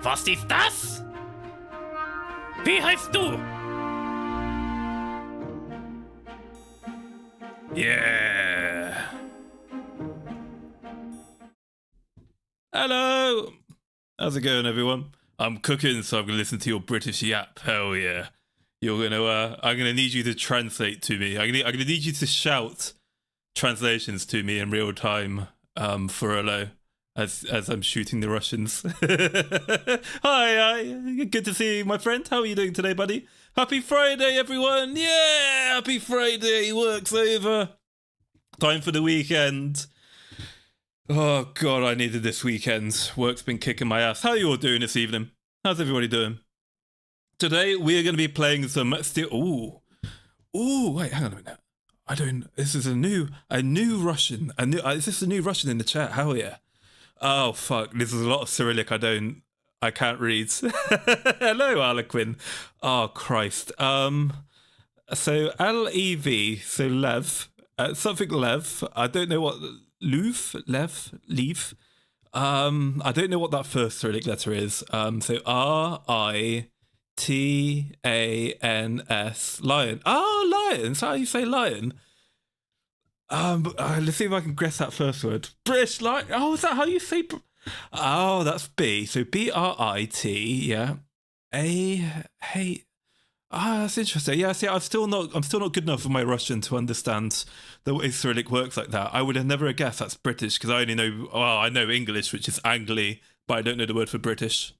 Was ist das? Wie heißt du? Yeah. Hello. How's it going, everyone? I'm cooking, so I'm gonna listen to your British yap. Hell yeah. You're gonna. I'm gonna need you to translate to me. I'm gonna need you to shout translations to me in real time. For Olo, as I'm shooting the Russians. Hi, good to see you, my friend. How are you doing today, buddy? Happy Friday, everyone! Yeah, happy Friday. Work's over. Time for the weekend. Oh god, I needed this weekend. Work's been kicking my ass. How are you all doing this evening? How's everybody doing? Today we're going to be playing some steel. Ooh, wait, hang on a minute. I don't. This is a new Russian. Is this a new Russian in the chat? Hell yeah! Oh fuck! This is a lot of Cyrillic. I can't read. Hello, Harlequin. Oh Christ. So Lev. So Lev. Something Lev. I don't know what Lev. I don't know what that first Cyrillic letter is. So RITANS. Lion. Oh, lion. That's how you say lion. Let's see if I can guess that first word. British lion. Oh, is that how you say? Oh, that's B. So BRIT. Yeah. Hey. That's interesting. Yeah. See, I'm still not good enough for my Russian to understand the way Cyrillic works like that. I would have never guessed that's British because I only know. Well, I know English, which is Angli, but I don't know the word for British.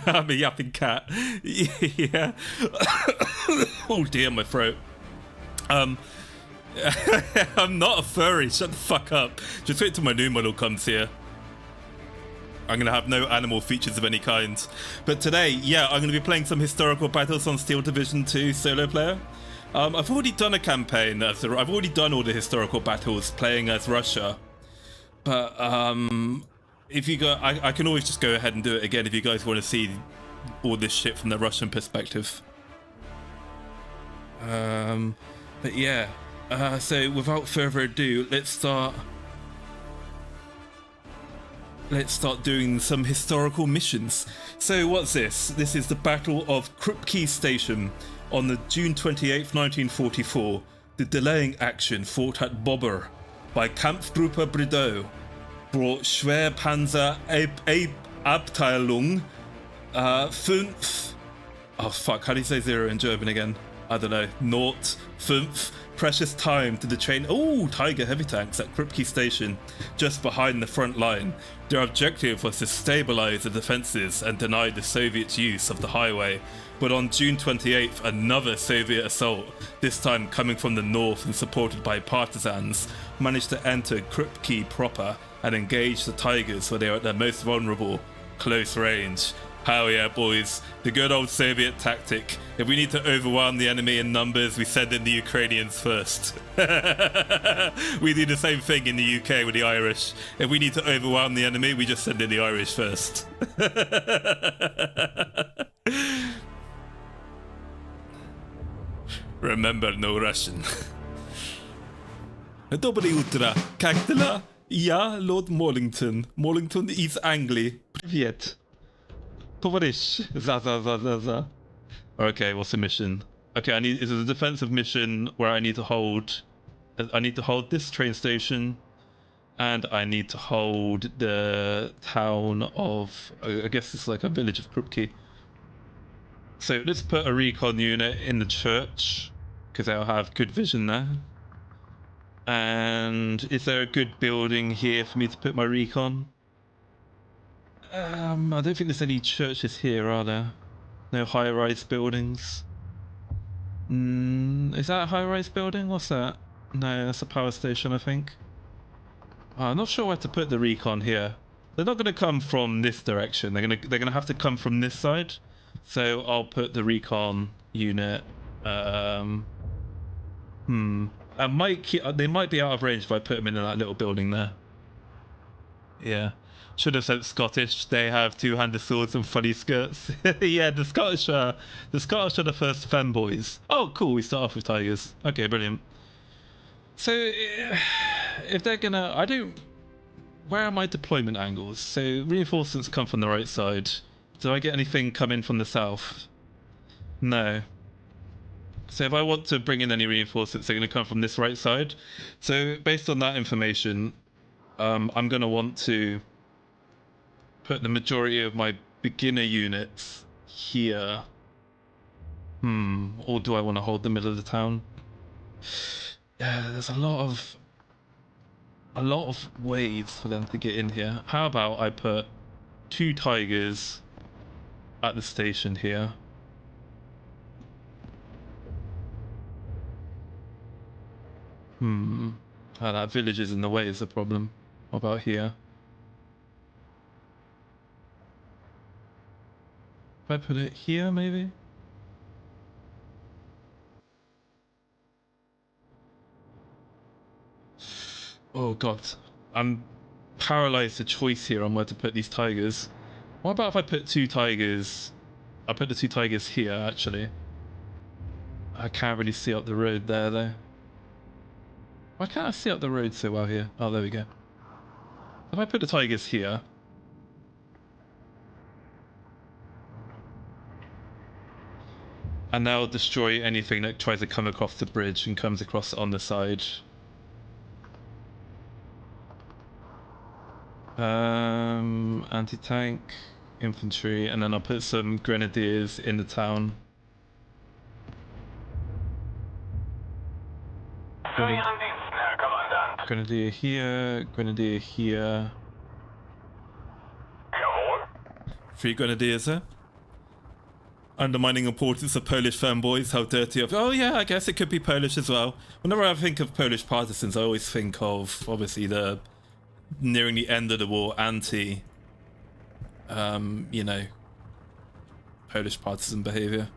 I'm a yapping cat. Yeah. Oh dear, my throat. I'm not a furry. Shut the fuck up. Just wait till my new model comes here. I'm going to have no animal features of any kind. But today, yeah, I'm going to be playing some historical battles on Steel Division 2 solo player. I've already done a campaign. I've already done all the historical battles playing as Russia. But if you go, I can always just go ahead and do it again if you guys want to see all this shit from the Russian perspective. But yeah, so without further ado, let's start doing some historical missions. So what's this? This is the Battle of Krupki Station on the June 28th, 1944. The delaying action fought at Bobber by Kampfgruppe Brideau brought Schwerpanzer Abteilung 5. Oh fuck, how do you say 0 in German again? I don't know. 5 precious time to the train. Oh, Tiger heavy tanks at Krupki Station, just behind the front line. Their objective was to stabilize the defenses and deny the Soviets use of the highway. But on June 28th, another Soviet assault, this time coming from the north and supported by partisans, managed to enter Krupki proper and engage the Tigers where they are at their most vulnerable, close range. Hell yeah, boys. The good old Soviet tactic. If we need to overwhelm the enemy in numbers, we send in the Ukrainians first. We do the same thing in the UK with the Irish. If we need to overwhelm the enemy, we just send in the Irish first. Remember, no Russian. Dobry utro. Как дела? Я Lord Maulington. Maulington is Angli. Привет. Tovarish. Za. Okay, what's the mission? Okay, is it a defensive mission where I need to hold this train station, and I need to hold the town of, I guess it's like a village of Krupki. So let's put a recon unit in the church, because they'll have good vision there. And is there a good building here for me to put my recon? I don't think there's any churches here, are there? No high-rise buildings. Is that a high-rise building? What's that? No, that's a power station, I think. I'm not sure where to put the recon here. They're not going to come from this direction. They're gonna have to come from this side. So I'll put the recon unit. They might be out of range if I put them in that little building there. Yeah. Should have said Scottish. They have two-handed swords and funny skirts. Yeah, the Scottish are the first femboys. Oh, cool. We start off with tigers. Okay, brilliant. So, if they're gonna, where are my deployment angles? So reinforcements come from the right side. Do I get anything come in from the south? No. So if I want to bring in any reinforcements, they're going to come from this right side. So based on that information, I'm going to want to put the majority of my beginner units here. Or do I want to hold the middle of the town? Yeah, there's a lot of ways for them to get in here. How about I put 2 tigers at the station here? That village is in the way is the problem. What about here? If I put it here, maybe? Oh god, I'm paralyzed to choice here on where to put these tigers. What about if I put 2 tigers? I'll put the 2 tigers here, actually. I can't really see up the road there, though. Why can't I see up the road so well here? Oh, there we go. If I put the tigers here... and they'll destroy anything that tries to come across the bridge and comes across on the side. Anti-tank, infantry, and then I'll put some grenadiers in the town. Grenadier here, grenadier here. 3 grenadiers there. Undermining importance of Polish fanboys, how dirty of... Oh yeah, I guess it could be Polish as well. Whenever I think of Polish partisans, I always think of, obviously, the nearing the end of the war anti, you know, Polish partisan behaviour.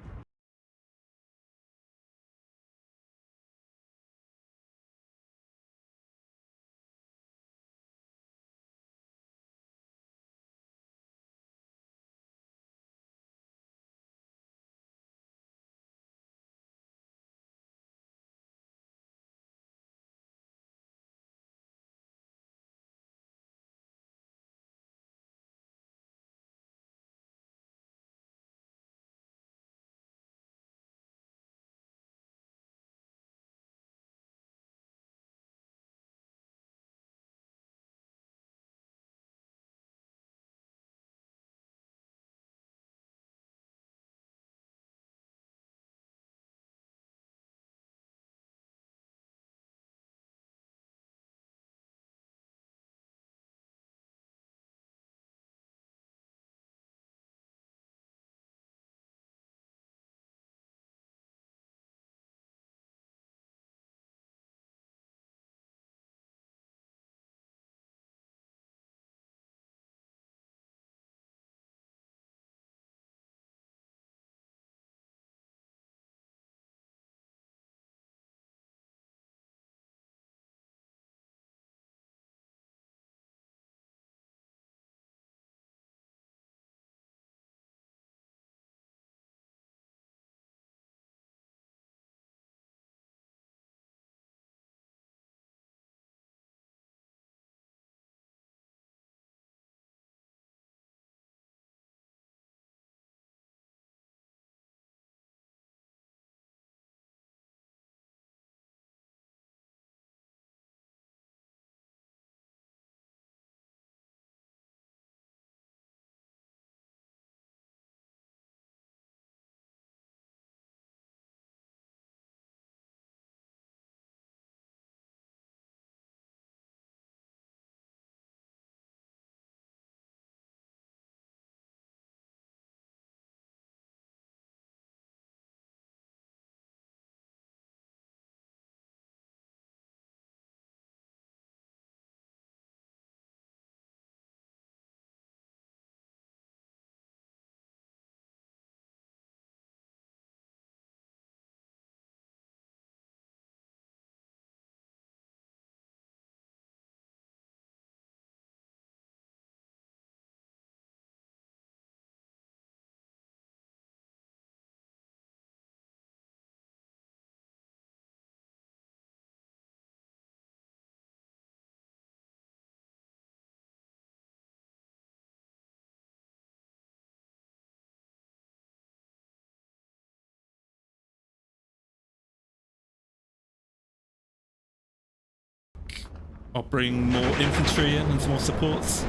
I'll bring more infantry in and some more supports.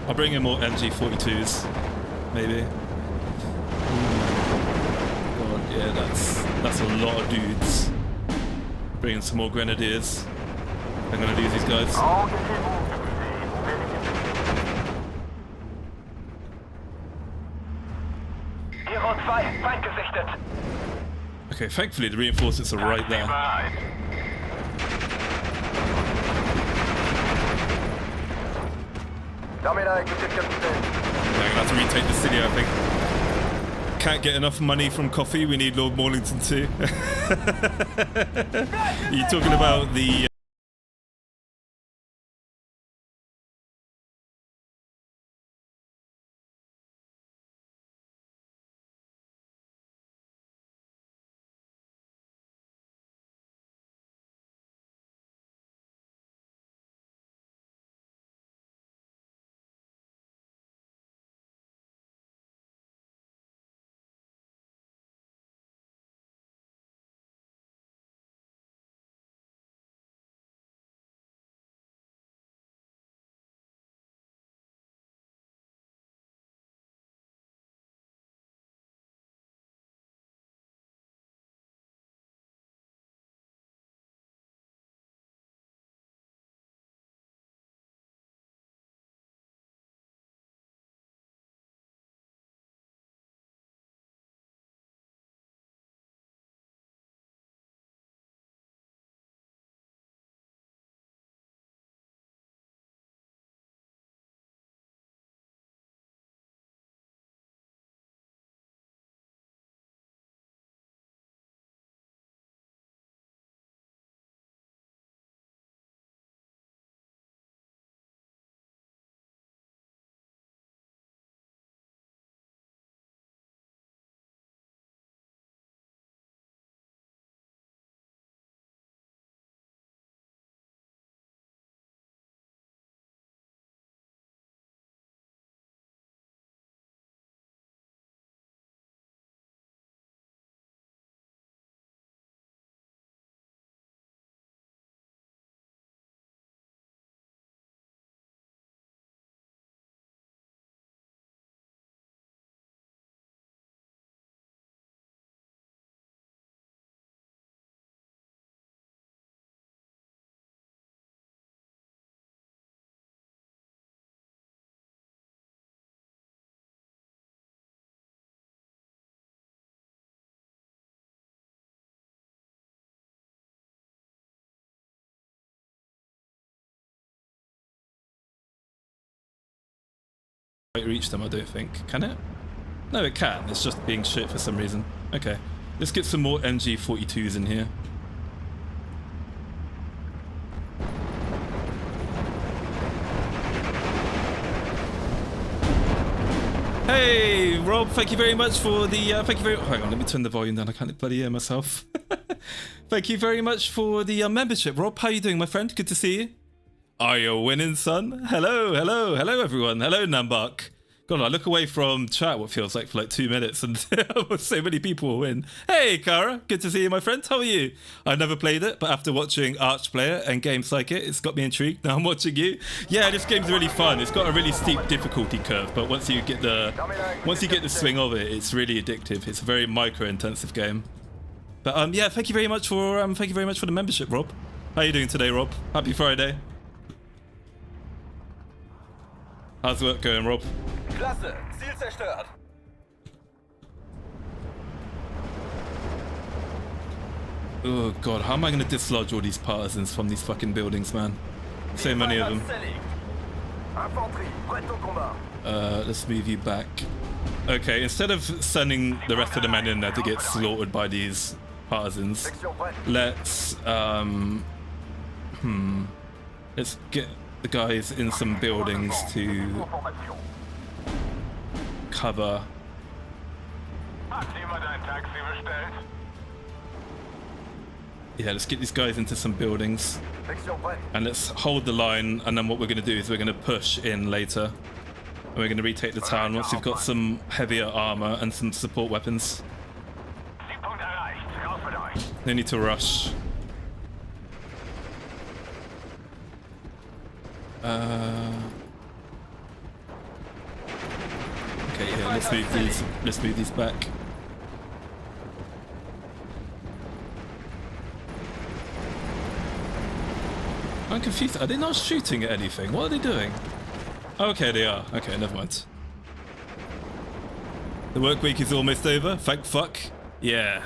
I'll bring in more MG42s, maybe. God, yeah, that's a lot of dudes. Bring in some more grenadiers. I'm gonna lose these guys. Okay, thankfully the reinforcements are right there. Yeah, I'm gonna have to retake the city, I think. Can't get enough money from coffee, we need Lord Maulington too. Are you talking about the... reach them, I don't think. Can it? No, it can. It's just being shit for some reason. Okay. Let's get some more MG42s in here. Hey, Rob, thank you very much for the... hang on, let me turn the volume down. I can't bloody hear myself. Thank you very much for the membership, Rob. How are you doing, my friend? Good to see you. Are you winning, son? Hello, hello, hello, everyone. Hello, Nambak. God, I look away from chat what feels like for like 2 minutes and so many people will win. Hey, Kara. Good to see you, my friend. How are you? I've never played it, but after watching Arch play it and games like it, it's got me intrigued. Now I'm watching you. Yeah, this game's really fun. It's got a really steep difficulty curve, but once you get the swing of it, it's really addictive. It's a very micro-intensive game. But yeah, thank you very much for the membership, Rob. How are you doing today, Rob? Happy Friday. How's work going, Rob? Klasse, Ziel zerstört. Oh god, how am I going to dislodge all these partisans from these fucking buildings, man? So many of them. Let's move you back. Okay, instead of sending the rest of the men in there to get slaughtered by these partisans, let's get the guys in some buildings to cover. Yeah, let's get these guys into some buildings and let's hold the line, and then what we're going to do is we're going to push in later and we're going to retake the town once we've got some heavier armor and some support weapons. No need to rush. Okay, yeah, let's move these. Let's move these back. I'm confused. Are they not shooting at anything? What are they doing? Okay, they are. Okay, never mind. The work week is almost over. Thank fuck. Yeah.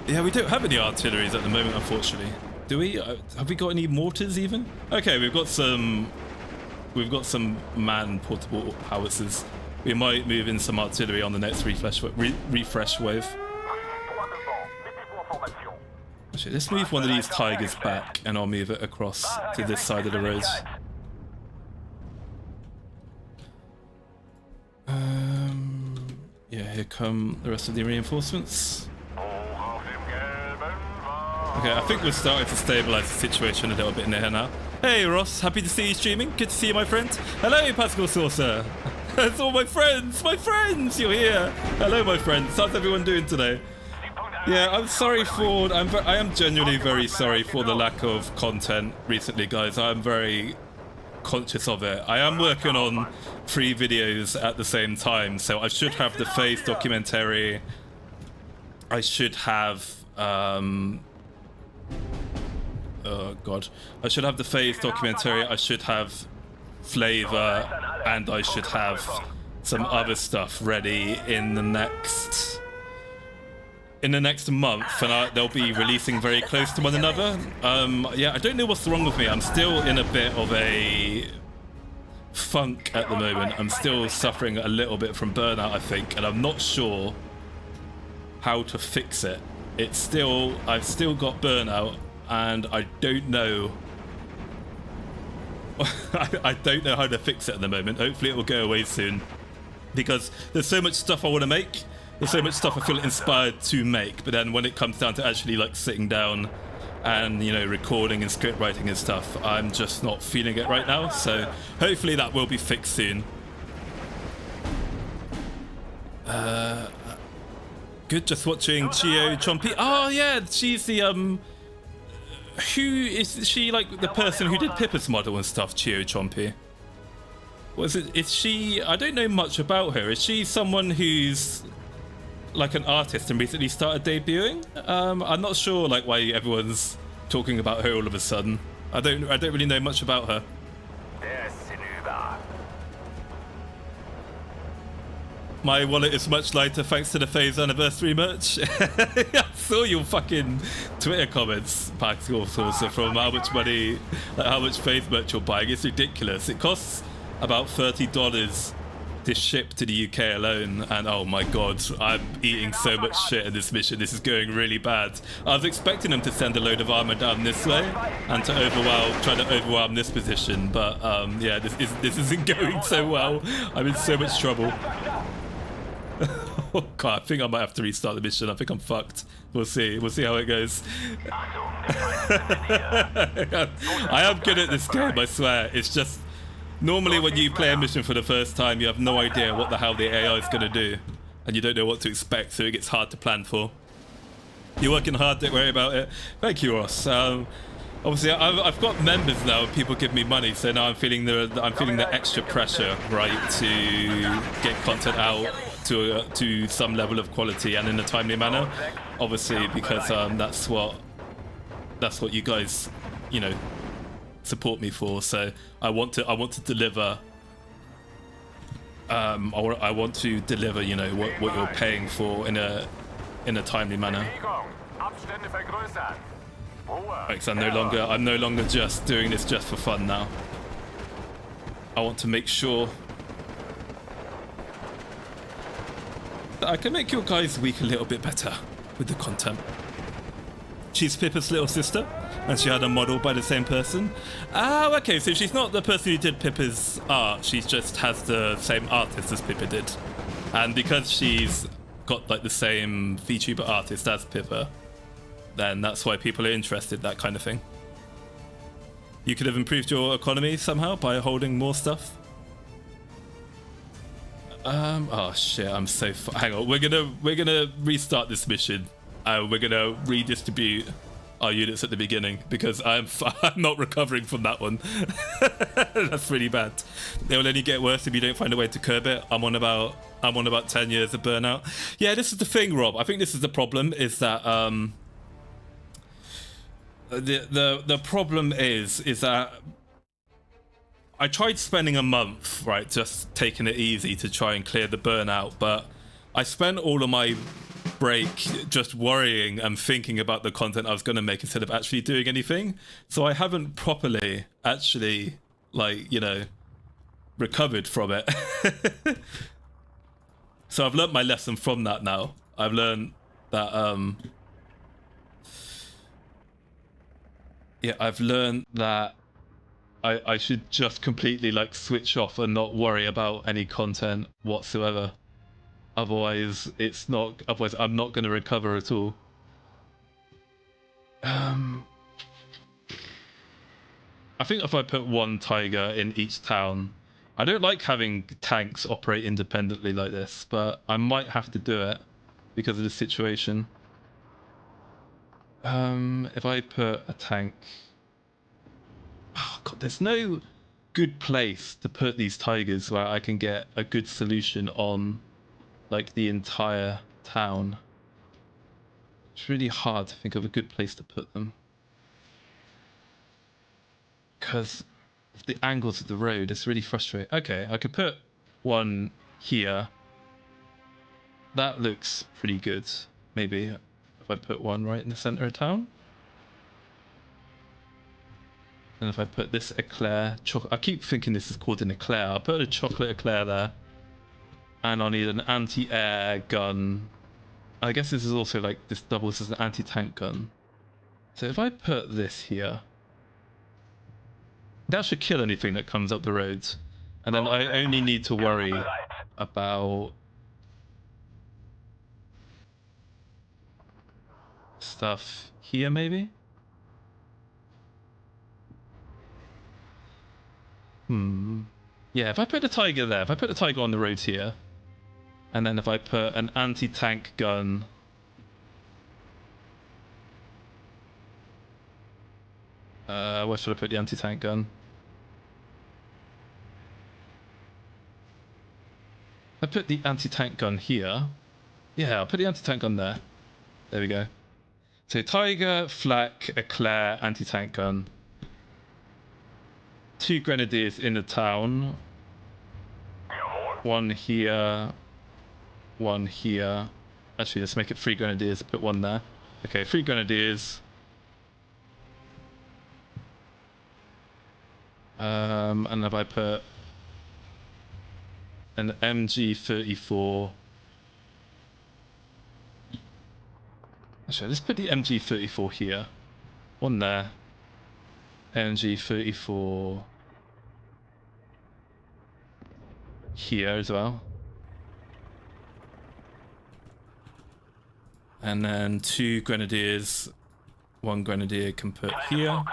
Yeah, we don't have any artilleries at the moment, unfortunately. Do we? Have we got any mortars even? Okay, we've got some man portable howitzers. We might move in some artillery on the next refresh wave. Actually, let's move one of these tigers back and I'll move it across to this side of the road. Yeah, here come the rest of the reinforcements. Okay, I think we're starting to stabilize the situation a little bit in here now. Hey Ross, happy to see you streaming. Good to see you, my friend. Hello, Pascal Saucer. That's all my friends, you're here. Hello, my friends. How's everyone doing today? Yeah, I'm sorry for. I am genuinely very sorry for the lack of content recently, guys. I'm very conscious of it. I am working on 3 videos at the same time, so I should have the phase documentary. I should have. Oh god, I should have the phase documentary. I should have flavor, and I should have some other stuff ready in the next month, and they'll be releasing very close to one another. Yeah, I don't know what's wrong with me. I'm still in a bit of a funk at the moment. I'm still suffering a little bit from burnout, I think, and I'm not sure how to fix it. I've still got burnout, and I don't know. I don't know how to fix it at the moment. Hopefully it will go away soon, because there's so much stuff I want to make. There's so much stuff I feel inspired to make, but then when it comes down to actually like sitting down and, you know, recording and script writing and stuff, I'm just not feeling it right now. So hopefully that will be fixed soon. Good, just watching Chio Chompy. Oh yeah, she's the who is she, like the person who did Pippa's model and stuff, Chio Chompy? Was it? Is she? I don't know much about her. Is she someone who's like an artist and recently started debuting? I'm not sure like why everyone's talking about her all of a sudden. I don't really know much about her. My wallet is much lighter thanks to the phase anniversary merch. I saw your fucking Twitter comments, Pascal Saucer, from how much money, like how much phase merch you're buying. It's ridiculous. It costs about $30 to ship to the UK alone, and oh my god, I'm eating so much shit in this mission. This is going really bad. I was expecting them to send a load of armor down this way and to try to overwhelm this position, but yeah, this isn't going so well. I'm in so much trouble. Oh god, I think I might have to restart the mission. I think I'm fucked. We'll see how it goes. I am good at this game, I swear. It's just normally when you play a mission for the first time, you have no idea what the hell the AI is going to do, and you don't know what to expect, so it gets hard to plan for. You're working hard, don't worry about it. Thank you, Ross. Obviously, I've got members now, and people give me money, so now I'm feeling the extra pressure, right, to get content out to some level of quality and in a timely manner. Obviously, because that's what you guys, you know, support me for. So I want to deliver. I want to deliver, you know, what you're paying for in a timely manner. Right, so I'm no longer just doing this just for fun now. I want to make sure that I can make your guys' week a little bit better with the content. She's Pippa's little sister, and she had a model by the same person. Oh, okay, so she's not the person who did Pippa's art, she just has the same artist as Pippa did. And because she's got like the same VTuber artist as Pippa, then that's why people are interested, that kind of thing. You could have improved your economy somehow by holding more stuff. Oh shit, I'm so hang on, we're gonna restart this mission. We're gonna redistribute our units at the beginning, because I'm not recovering from that one. That's really bad. It will only get worse if you don't find a way to curb it. I'm on about 10 years of burnout. Yeah, this is the thing, Rob. I think this is the problem, is that the problem is that I tried spending a month, right, just taking it easy to try and clear the burnout, but I spent all of my break just worrying and thinking about the content I was going to make instead of actually doing anything. So I haven't properly actually, like, you know, recovered from it. So I've learned my lesson from that now. I've learned that I've learned that I should just completely like switch off and not worry about any content whatsoever. Otherwise I'm not going to recover at all. I think if I put one tiger in each town, I don't like having tanks operate independently like this, but I might have to do it because of the situation. If I put a tank... Oh god, there's no good place to put these tigers where I can get a good solution on like the entire town. It's really hard to think of a good place to put them, because of the angles of the road. It's really frustrating. Okay, I could put one here. That looks pretty good. Maybe if I put one right in the center of town. And if I put this eclair, I keep thinking this is called an eclair. I'll put a chocolate eclair there. And I'll need an anti-air gun. I guess this is also like, this doubles as an anti-tank gun. So if I put this here, that should kill anything that comes up the roads. And then I only need to worry about stuff here, maybe? Yeah, if I put a tiger there, if I put a tiger on the road here, and then if I put an anti-tank gun where should I put the anti-tank gun? I put the anti-tank gun here. Yeah, I'll put the anti-tank gun there. There we go. So tiger, flak, eclair, anti-tank gun. 2 grenadiers in the town. One here. One here. Actually, let's make it 3 grenadiers. Put one there. Okay, 3 grenadiers. And if I put an MG34. Actually, let's put the MG34 here. One there. MG34 here as well. And then 2 grenadiers. 1 grenadier can put here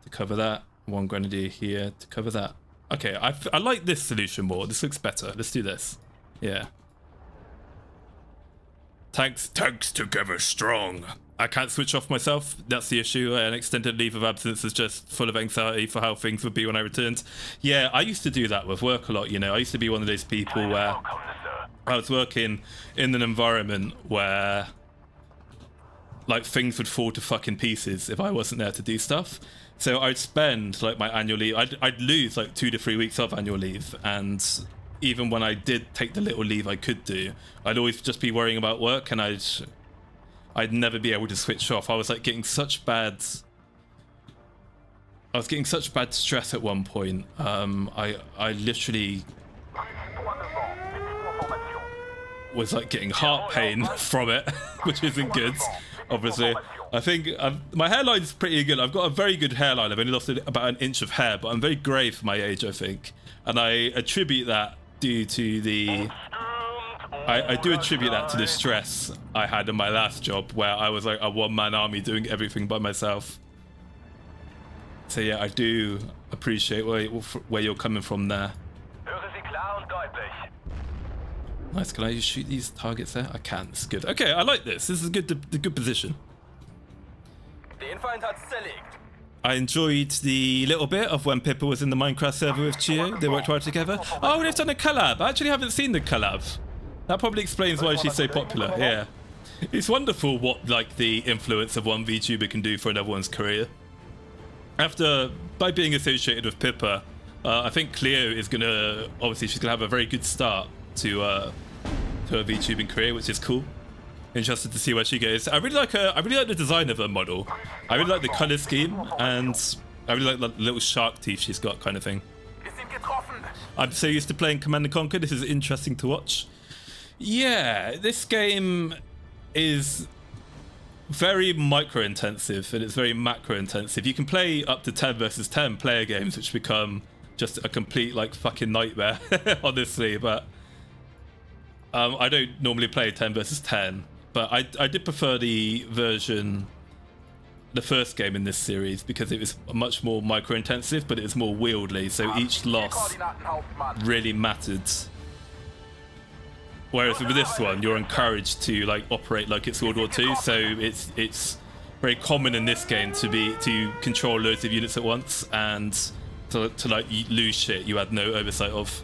to cover that. 1 grenadier here to cover that. Okay, I like this solution more. This looks better. Let's do this. Yeah. Tanks together strong. I can't switch off myself. That's the issue. An extended leave of absence is just full of anxiety for how things would be when I returned. Yeah, I used to do that with work a lot, you know. I used to be one of those people where I was working in an environment where like things would fall to fucking pieces if I wasn't there to do stuff. So I'd spend like my annual leave, I'd lose like 2 to 3 weeks of annual leave, and even when I did take the little leave I could do, I'd always just be worrying about work, and I'd never be able to switch off. I was like getting such bad stress at one point. I literally was like getting heart pain from it, which isn't good, obviously. I think my hairline's pretty good. I've got a very good hairline. I've only lost about an inch of hair, but I'm very grey for my age, I think. And I attribute that due to the... I do attribute that to the stress I had in my last job, where I was like a one-man army doing everything by myself. So yeah, I do appreciate where you're coming from there. Nice, can I just shoot these targets there? I can, it's good. Okay, I like this. This is a good position. Den Feind hat's zerlegt. I enjoyed the little bit of when Pippa was in the Minecraft server with Chio. They worked well together. Oh, they've done a collab. I actually haven't seen the collab. That probably explains why she's so popular. Yeah. It's wonderful what like the influence of one VTuber can do for another one's career. By being associated with Pippa, I think Cleo is gonna, obviously she's gonna have a very good start to her VTubing career, which is cool. Interested to see where she goes. I really like the design of her model. I really like the color scheme, and I really like the little shark teeth she's got, kind of thing. I'm so used to playing Command & Conquer. This is interesting to watch. Yeah, this game is very micro-intensive and it's very macro-intensive. You can play up to 10 versus 10 player games, which become just a complete like fucking nightmare, honestly. But I don't normally play 10 versus 10. But I did prefer the first game in this series because it was much more micro-intensive, but it was more wieldy, so each loss really mattered. Whereas with this one, you're encouraged to like operate like it's World War II, so it's very common in this game to control loads of units at once and to like lose shit you had no oversight of.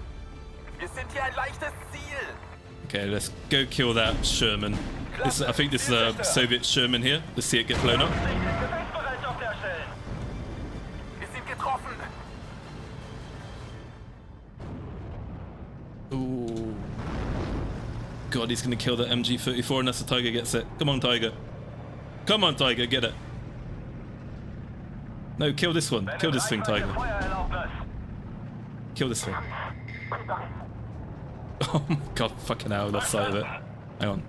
Okay, let's go kill that Sherman. I think this is a Soviet Sherman here. Let's see it get blown up. Ooh. God, he's gonna kill the MG34 unless the Tiger gets it. Come on, Tiger. Come on, Tiger, get it. No, kill this one. Kill this thing, Tiger. Kill this thing. Oh my god, fucking hell, lost sight of it. Hang on.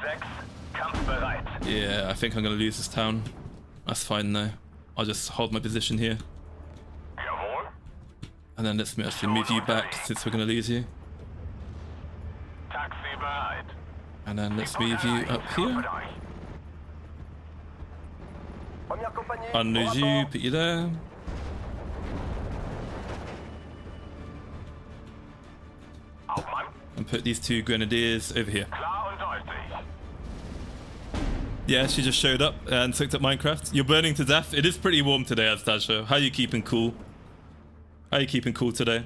6, kampfbereit. Yeah, I think I'm gonna lose this town. That's fine though. I'll just hold my position here. Jawohl. And then let's actually move you back since we're gonna lose you. Taxi bereit. And then let's move you up here. Première compagnie. Unlose you, put you there. Hauptmann. And put these 2 grenadiers over here. Klar und deutlich. Yeah, she just showed up and took up Minecraft. You're burning to death. It is pretty warm today, Astasha. How are you keeping cool? How are you keeping cool today?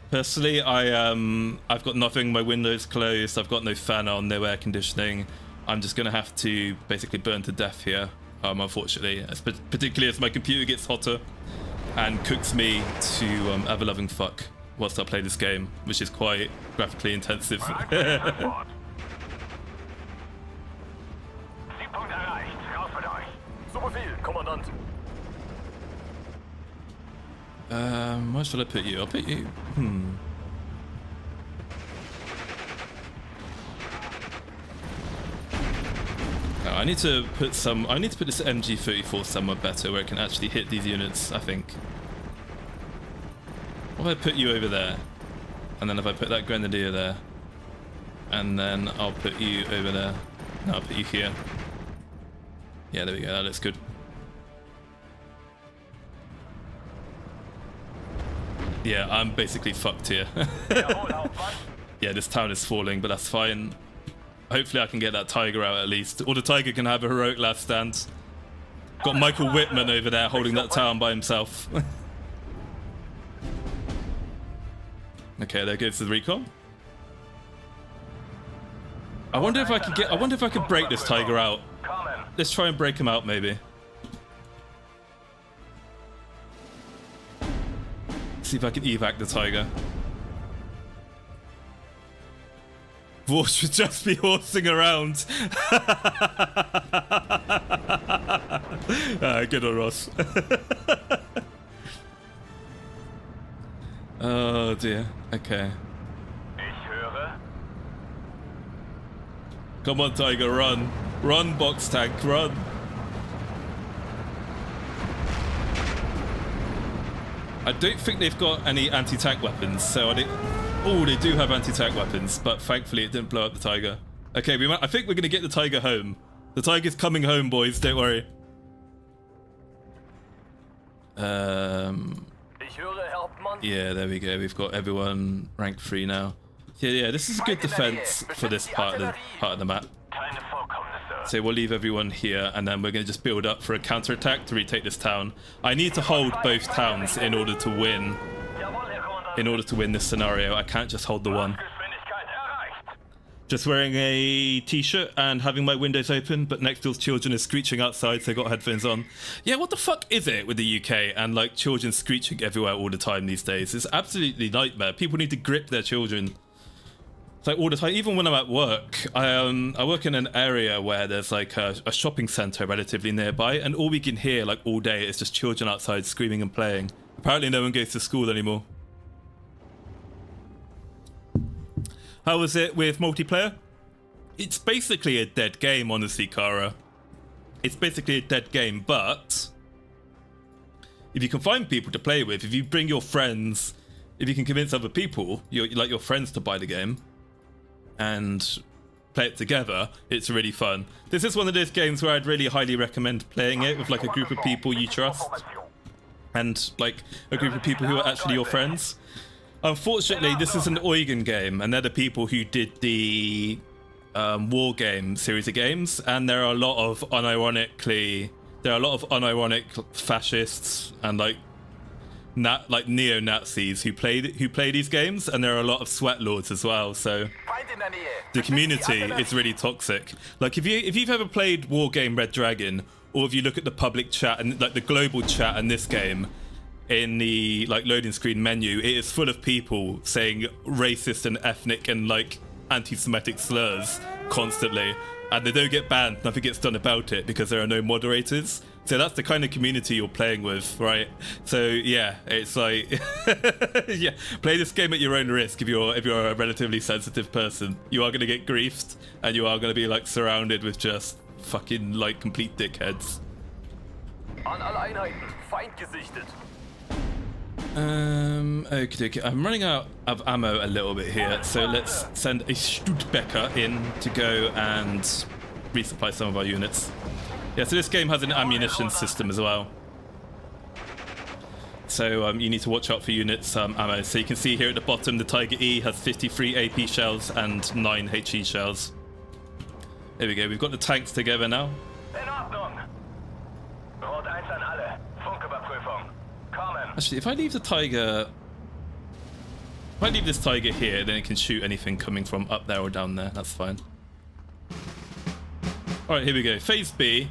Personally, I've got nothing. My window's closed. I've got no fan on, no air conditioning. I'm just gonna have to basically burn to death here, unfortunately. Particularly as my computer gets hotter and cooks me to ever-loving fuck whilst I play this game, which is quite graphically intensive. Siegpunkt erreicht. Raus mit euch. Zu Befehl, Kommandant. Where should I put you? I'll put you. Oh, I need to put this MG34 somewhere better where it can actually hit these units, I think. What if I put you over there? And then if I put that grenadier there. And then I'll put you over there. No, I'll put you here. Yeah, there we go, that looks good. Yeah, I'm basically fucked here. Jawohl, Hauptmann. Yeah, this town is falling, but that's fine. Hopefully I can get that tiger out at least. Or the tiger can have a heroic last stand. Got Michael Whitman over there holding that town by himself. Okay, there goes the recon. I wonder if I could break this tiger out. Kommen. Let's try and break him out maybe. See if I can evac the tiger. War should just be horsing around. Good on Ross. Oh dear. Okay. Ich höre. Come on, tiger, run. Run, box tank, run. I don't think they've got any anti-tank weapons, so oh, they do have anti-tank weapons, but thankfully it didn't blow up the tiger. Okay, I think we're gonna get the tiger home. The tiger's coming home, boys, don't worry. Ich höre, Hauptmann. Yeah, there we go. We've got everyone rank 3 now. Yeah, this is a good defense for this part of the map. Keine Vorkommnisse. So we'll leave everyone here, and then we're going to just build up for a counterattack to retake this town. I need to hold both towns in order to win. Jawohl, Herr Kommandant. In order to win this scenario, I can't just hold the one. Geschwindigkeit erreicht. Just wearing a t-shirt and having my windows open, but next door's children is screeching outside, so I got headphones on. Yeah, what the fuck is it with the UK and like children screeching everywhere all the time these days? It's absolutely nightmare. People need to grip their children. It's like all the time, even when I'm at work. I work in an area where there's like a shopping centre relatively nearby, and all we can hear like all day is just children outside screaming and playing. Apparently no one goes to school anymore. How was it with multiplayer? It's basically a dead game, honestly, Kara. It's basically a dead game, but if you can find people to play with, if you bring your friends, if you can convince other people, your friends to buy the game and play it together, it's really fun. This is one of those games where I'd really highly recommend playing it with like a group of people you trust and like a group of people who are actually your friends. Unfortunately, this is an Eugen game, and they're the people who did the War Game series of games, and there are a lot of unironic fascists and like neo-Nazis who play these games, and there are a lot of sweat lords as well. So Feind in der Nähe. the community is really toxic. Like if you've ever played War Game Red Dragon, or if you look at the public chat and like the global chat in this game, in the like loading screen menu, it is full of people saying racist and ethnic and like anti-Semitic slurs constantly. and they don't get banned. Nothing gets done about it because there are no moderators. So that's the kind of community you're playing with, right? So yeah, it's like, yeah, play this game at your own risk. If you're a relatively sensitive person, you are gonna get griefed, and you are gonna be like surrounded with just fucking like complete dickheads. An alle Einheiten, Feind gesichtet. Okay, I'm running out of ammo a little bit here, so let's send a Studebaker in to go and resupply some of our units. Yeah, so this game has an ammunition system as well. So you need to watch out for units ammo. So you can see here at the bottom, the Tiger E has 53 AP shells and 9 HE shells. There we go, we've got the tanks together now. In Ordnung. Rot 1 an alle. Funküberprüfung. Kommen. Actually, if I leave the Tiger... If I leave this Tiger here, then it can shoot anything coming from up there or down there. That's fine. Alright, here we go. Phase B.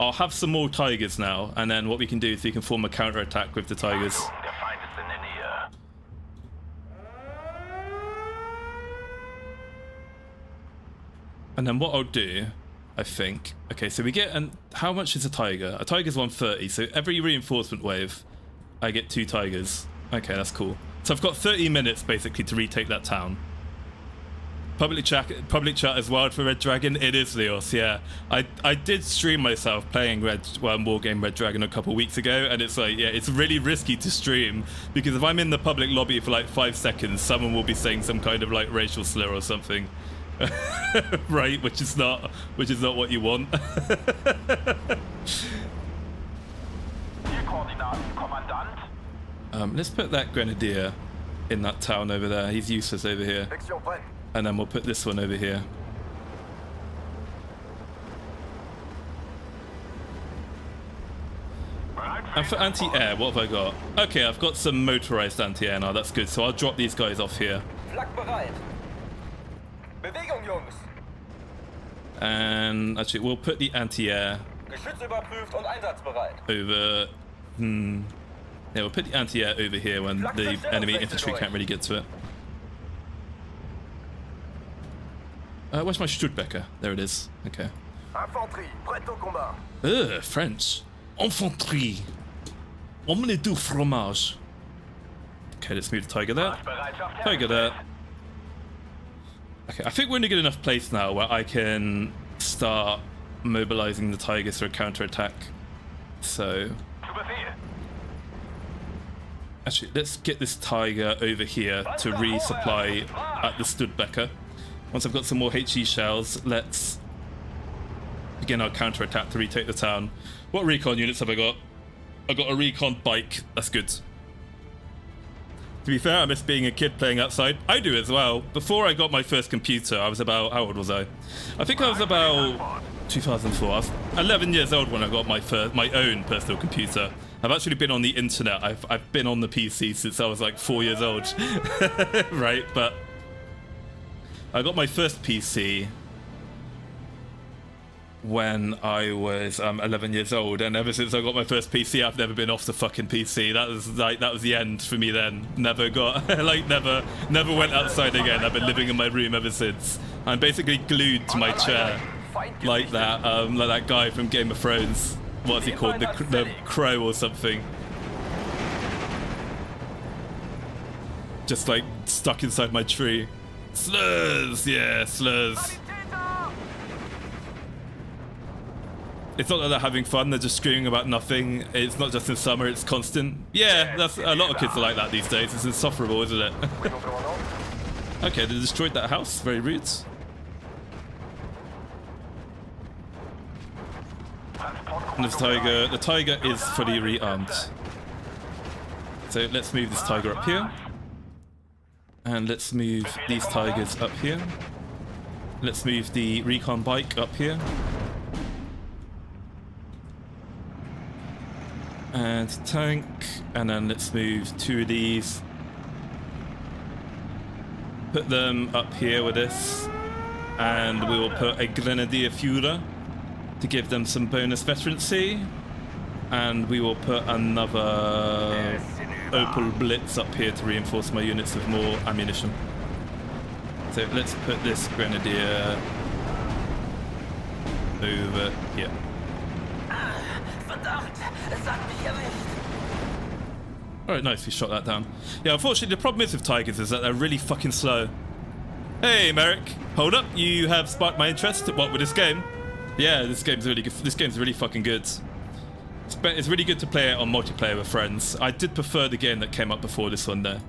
I'll have some more Tigers now, and then what we can do is we can form a counter-attack with the Tigers. Der Feind ist in der Nähe. And then what I'll do, I think... Okay, so we get... And how much is a Tiger? A Tiger's 130, so every reinforcement wave, I get 2 Tigers. Okay, that's cool. So I've got 30 minutes, basically, to retake that town. Public chat is wild for Red Dragon. It is, Leos, yeah. I did stream myself playing Wargame Red Dragon a couple weeks ago, and it's like, yeah, it's really risky to stream, because if I'm in the public lobby for like 5 seconds, someone will be saying some kind of like racial slur or something. Right, which is not what you want. Hier Koordinaten, Kommandant. Let's put that Grenadier in that town over there. He's useless over here. Sektion brennt. And then we'll put this one over here. And for anti-air, what have I got? Okay, I've got some motorized anti-air now. That's good. So I'll drop these guys off here. Flak bereit. Bewegung, Jungs. And actually, we'll put the anti-air Geschütz überprüft und einsatzbereit. over... Yeah, we'll put the anti-air over here when the enemy infantry can't really get to it. Where's my Studebaker? There it is. Okay. Infanterie, prête au combat. Ugh, French. Infanterie. Omelette du fromage. Okay, let's move the Tiger there. Bereitschaft Tiger there. Okay, I think we're in a good enough place now where I can start mobilizing the Tigers for a counter-attack. So... Zu Befehl. Actually, let's get this Tiger over here to resupply at the Studebaker. Once I've got some more HE shells, let's begin our counter-attack to retake the town. What recon units have I got? I've got a recon bike. That's good. To be fair, I miss being a kid playing outside. I do as well. Before I got my first computer, I was about... How old was I? I think I was about 2004. I was 11 years old when I got my own personal computer. I've actually been on the internet. I've been on the PC since I was like 4 years old. Right, but... I got my first PC when I was 11 years old, and ever since I got my first PC, I've never been off the fucking PC. That was the end for me then. Never got never went outside again. I've been living in my room ever since. I'm basically glued to my chair, like that guy from Game of Thrones. What's he called? The Crow or something. Just like stuck inside my tree. Slurs, yeah, slurs. It's not that they're having fun, they're just screaming about nothing. It's not just in summer, it's constant. Yeah, that's a lot of kids are like that these days. It's insufferable, isn't it? Okay, they destroyed that house. Very rude. And this tiger, the tiger is fully rearmed. So let's move this tiger up here. And let's move these tigers up here. Let's move the recon bike up here. And tank. And then let's move 2 of these. Put them up here with this. And we will put a Grenadier Führer to give them some bonus veterancy. And we will put another Opel Blitz up here to reinforce my units with more ammunition. So let's put this Grenadier over here. Verdammt, es hat mich erwischt. Alright, nice, we shot that down. Yeah, unfortunately, the problem is with Tigers is that they're really fucking slow. Hey, Merrick, hold up, you have sparked my interest. What, with this game? Yeah, this game's really good. This game's really fucking good. It's really good to play it on multiplayer with friends. I did prefer the game that came up before this one, though.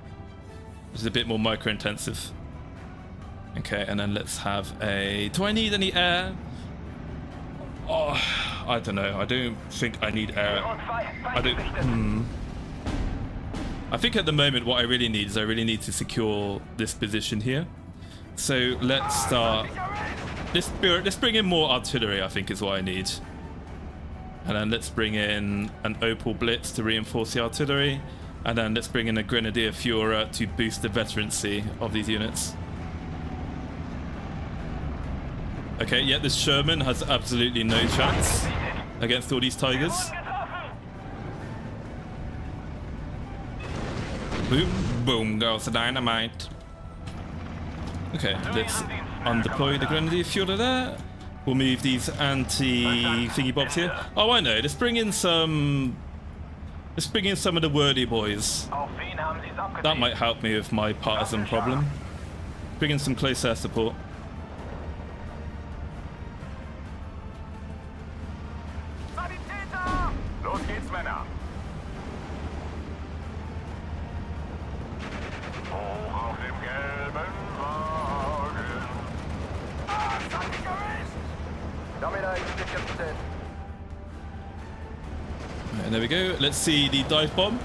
It's a bit more micro-intensive. Okay, and then let's have a... Do I need any air? Oh, I don't know. I don't think I need air. I don't... I think at the moment what I really need is I really need to secure this position here. So let's start... Let's bring in more artillery, I think is what I need. And then let's bring in an Opal Blitz to reinforce the artillery. And then let's bring in a Grenadier Führer to boost the veterancy of these units. Okay, yeah, this Sherman has absolutely no chance against all these Tigers. Boom, boom goes the dynamite. Okay, let's undeploy the Grenadier Führer there. We'll move these anti-thingy bobs here. Oh, I know. Let's bring in some of the wordy boys. That might help me with my partisan problem. Bring in some close air support. Los geht's, Männer. Hoch auf dem gelben Wagen. Es hat mich erwischt. And there we go. Let's see the dive bomb.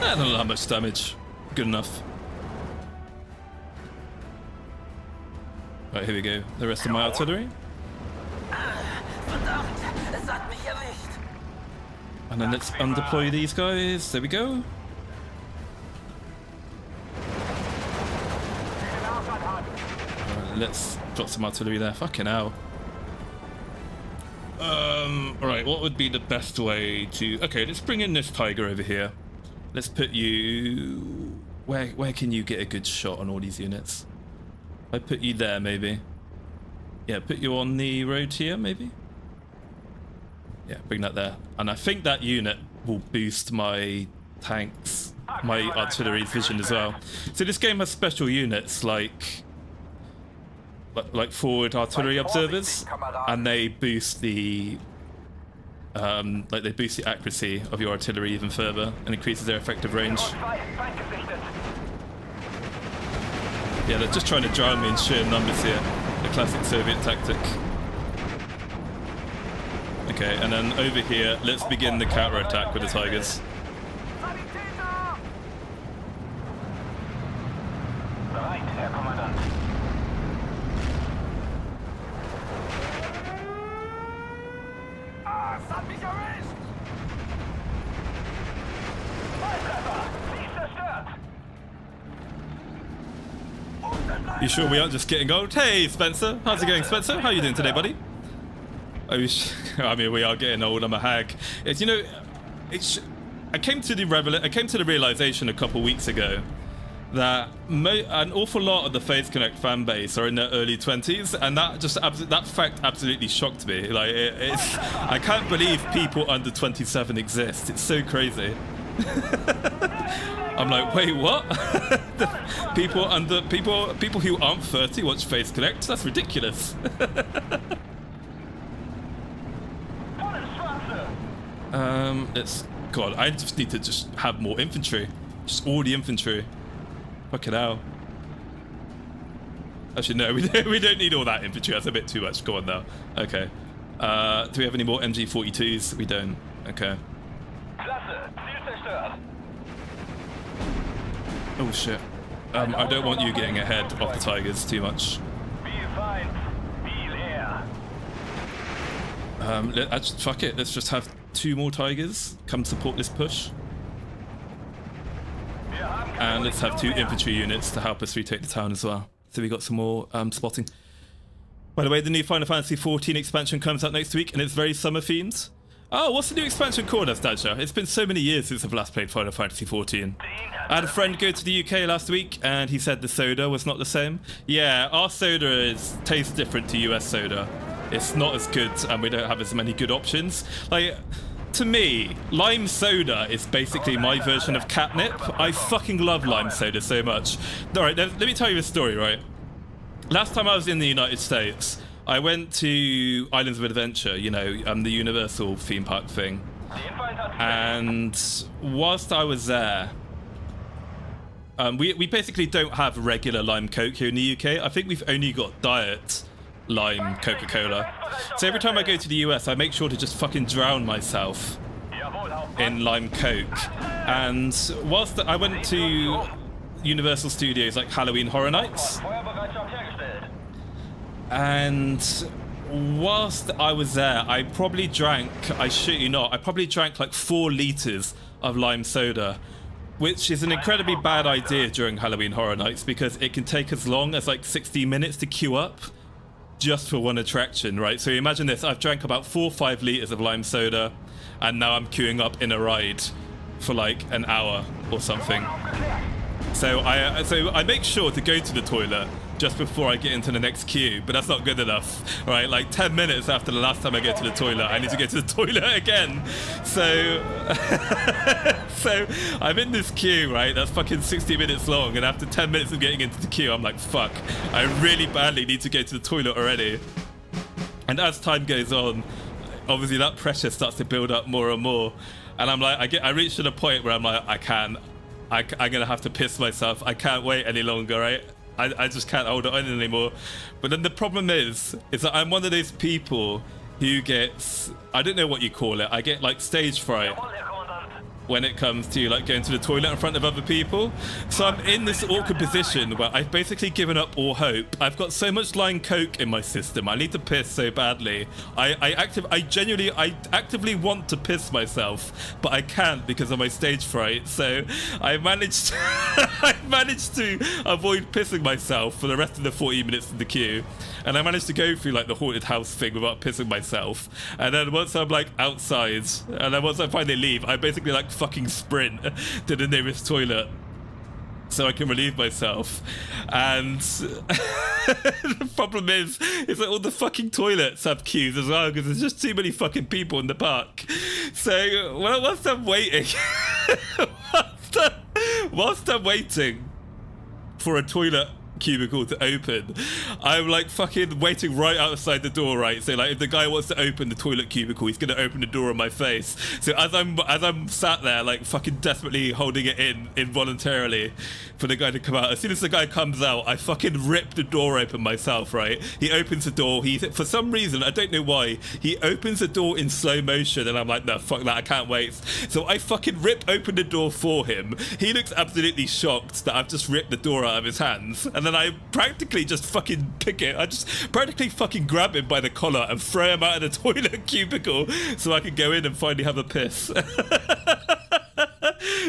I don't know how much damage. Good enough. Right, here we go. The rest of my artillery. Verdammt, es hat mich erwischt. And then let's undeploy these guys. There we go. Right, let's drop some artillery there. Fucking hell. Alright, what would be the best way to... Okay, let's bring in this Tiger over here. Let's put you... Where can you get a good shot on all these units? I put you there, maybe. Yeah, put you on the road here, maybe? Yeah, bring that there. And I think that unit will boost my tanks, my artillery's vision as well. So this game has special units like forward artillery observers, and they boost the they boost the accuracy of your artillery even further and increases their effective range. Yeah, they're just trying to drown me in sheer numbers here. The classic Soviet tactic. Okay, and then over here, let's begin the counter-attack with the Tigers. Bereit, Herr Kommandant. Es hat mich erwischt. Volltreffer. Sie ist zerstört. You sure we aren't just getting gold? Hey, Spencer. How's it going, Spencer? How are you doing today, buddy? I mean, we are getting old. I'm a hag. It's, you know, I came to the realization a couple weeks ago that an awful lot of the Faith Connect fan base are in their early 20s, and that fact absolutely shocked me. Like, I can't believe people under 27 exist. It's so crazy. I'm like, wait, what? people who aren't 30 watch Faith Connect? That's ridiculous. God, I just need to just have more infantry. Just all the infantry. Fucking hell. Actually, no, we don't need all that infantry. That's a bit too much. Go on now. Okay. Do we have any more MG42s? We don't. Okay. Oh shit. I don't want you getting ahead of the Tigers too much. Fuck it. Let's just have 2 more Tigers come support this push. And let's have 2 infantry units to help us retake the town as well. So we got some more spotting. By the way, the new Final Fantasy XIV expansion comes out next week, and it's very summer themed. Oh, what's the new expansion called, Astasia? It's been so many years since I've last played Final Fantasy XIV. I had a friend go to the UK last week, and he said the soda was not the same. Yeah, our soda tastes different to US soda. It's not as good, and we don't have as many good options. Like, to me, lime soda is basically my version of catnip. I fucking love lime soda so much. All right, let me tell you a story, right? Last time I was in the United States, I went to Islands of Adventure, you know, the Universal theme park thing. And whilst I was there, we basically don't have regular lime Coke here in the UK. I think we've only got diet lime Coca-Cola. So every time I go to the US, I make sure to just fucking drown myself in lime Coke. And whilst I went to Universal Studios like Halloween Horror Nights, and whilst I was there, I probably drank, I shit you not, I probably drank like 4 litres of lime soda, which is an incredibly bad idea during Halloween Horror Nights because it can take as long as like 60 minutes to queue up just for one attraction, right? So imagine this, I've drank about 4 or 5 litres of lime soda, and now I'm queuing up in a ride for like an hour or something. So I make sure to go to the toilet just before I get into the next queue, but that's not good enough, right? Like 10 minutes after the last time I go to the toilet, I need to go to the toilet again. So, so I'm in this queue, right? That's fucking 60 minutes long, and after 10 minutes of getting into the queue, I'm like, fuck, I really badly need to go to the toilet already. And as time goes on, obviously that pressure starts to build up more and more, and I'm like, I reach to the point where I'm like, I'm gonna have to piss myself. I can't wait any longer, right? I just can't hold it on anymore. But then the problem is that I'm one of those people who gets, I don't know what you call it, I get like stage fright when it comes to like going to the toilet in front of other people. So I'm in this awkward position where I've basically given up all hope. I've got so much lime Coke in my system. I need to piss so badly. I actively want to piss myself, but I can't because of my stage fright. So I managed to avoid pissing myself for the rest of the 40 minutes in the queue. And I managed to go through like the haunted house thing without pissing myself. And then once I'm like outside, and then once I finally leave, I basically like fucking sprint to the nearest toilet so I can relieve myself. And the problem is that all the fucking toilets have queues as well because there's just too many fucking people in the park. So whilst I'm waiting, whilst I'm waiting for a toilet cubicle to open, I'm like fucking waiting right outside the door, right? So like if the guy wants to open the toilet cubicle, he's gonna open the door on my face. So as I'm sat there like fucking desperately holding it in involuntarily for the guy to come out, as soon as the guy comes out, I fucking rip the door open myself, right? He opens the door, for some reason, I don't know why, he opens the door in slow motion, and I'm like, no, fuck that, I can't wait. So I fucking rip open the door for him. He looks absolutely shocked that I've just ripped the door out of his hands, and then I practically just fucking pick it. I just practically fucking grab him by the collar and throw him out of the toilet cubicle so I can go in and finally have a piss.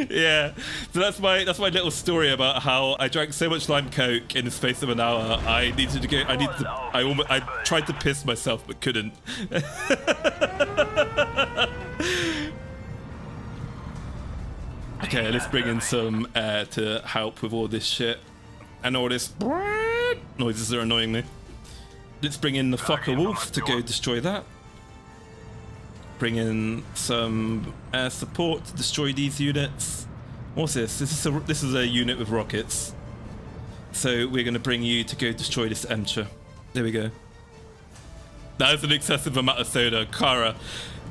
Yeah, so that's my little story about how I drank so much lime Coke in the space of an hour. I tried to piss myself but couldn't. Okay, let's bring in some air to help with all this shit. And all this noises are annoying me. Let's bring in the fucker wolf to go destroy that. Bring in some air support to destroy these units. What's this? This is a unit with rockets. So we're going to bring you to go destroy this Emcher. There we go. That is an excessive amount of soda. Kara,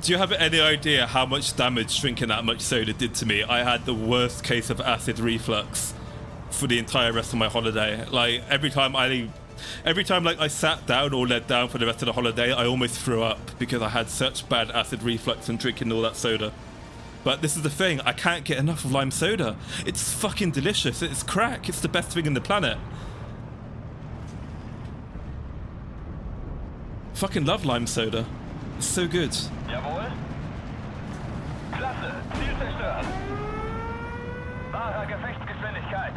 do you have any idea how much damage drinking that much soda did to me? I had the worst case of acid reflux for the entire rest of my holiday. Like every time like I sat down or laid down for the rest of the holiday, I almost threw up because I had such bad acid reflux from drinking all that soda. But this is the thing, I can't get enough of lime soda. It's fucking delicious. It's crack. It's the best thing in the planet. Fucking love lime soda. It's so good. Jawohl. Klasse. Ziel zerstört. Wahre Gefechtsgeschwindigkeit.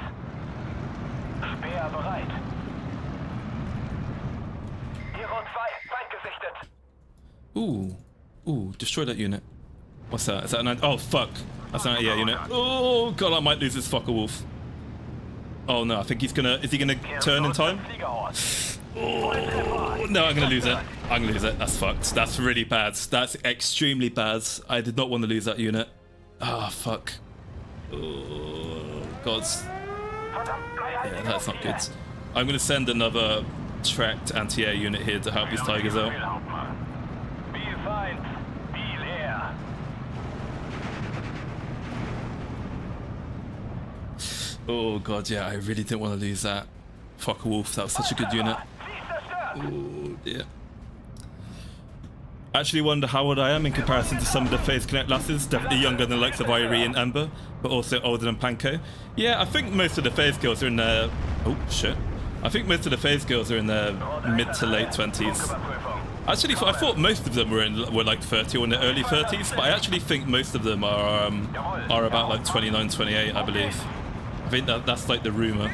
Speer bereit. Hero 2, Feind gesichtet. Ooh. Ooh, destroy that unit. What's that? Is that an... Oh, fuck. That's an anti-air unit. Oh, God, I might lose this fucker wolf. Oh, no, I think he's gonna... Is he gonna turn in time? Oh, no, I'm gonna lose it. I'm gonna lose it. That's fucked. That's really bad. That's extremely bad. I did not want to lose that unit. Ah, fuck. Oh, God. Yeah, that's not good. I'm gonna send another tracked anti-air unit here to help these tigers out. Oh god, yeah, I really didn't want to lose that. Fuck a wolf, that was such a good unit. Oh dear. Actually wonder how old I am in comparison to some of the Phase Connect lasses. Definitely younger than the likes of Irie and Ember, but also older than Panko. Yeah, I think most of the Phase girls are in their... Oh shit. I think most of the Phase girls are in their mid to late 20s. Actually, I thought most of them were like 30 or in their early 30s, but I actually think most of them are about like 29, 28, I believe. I think that's like the rumor.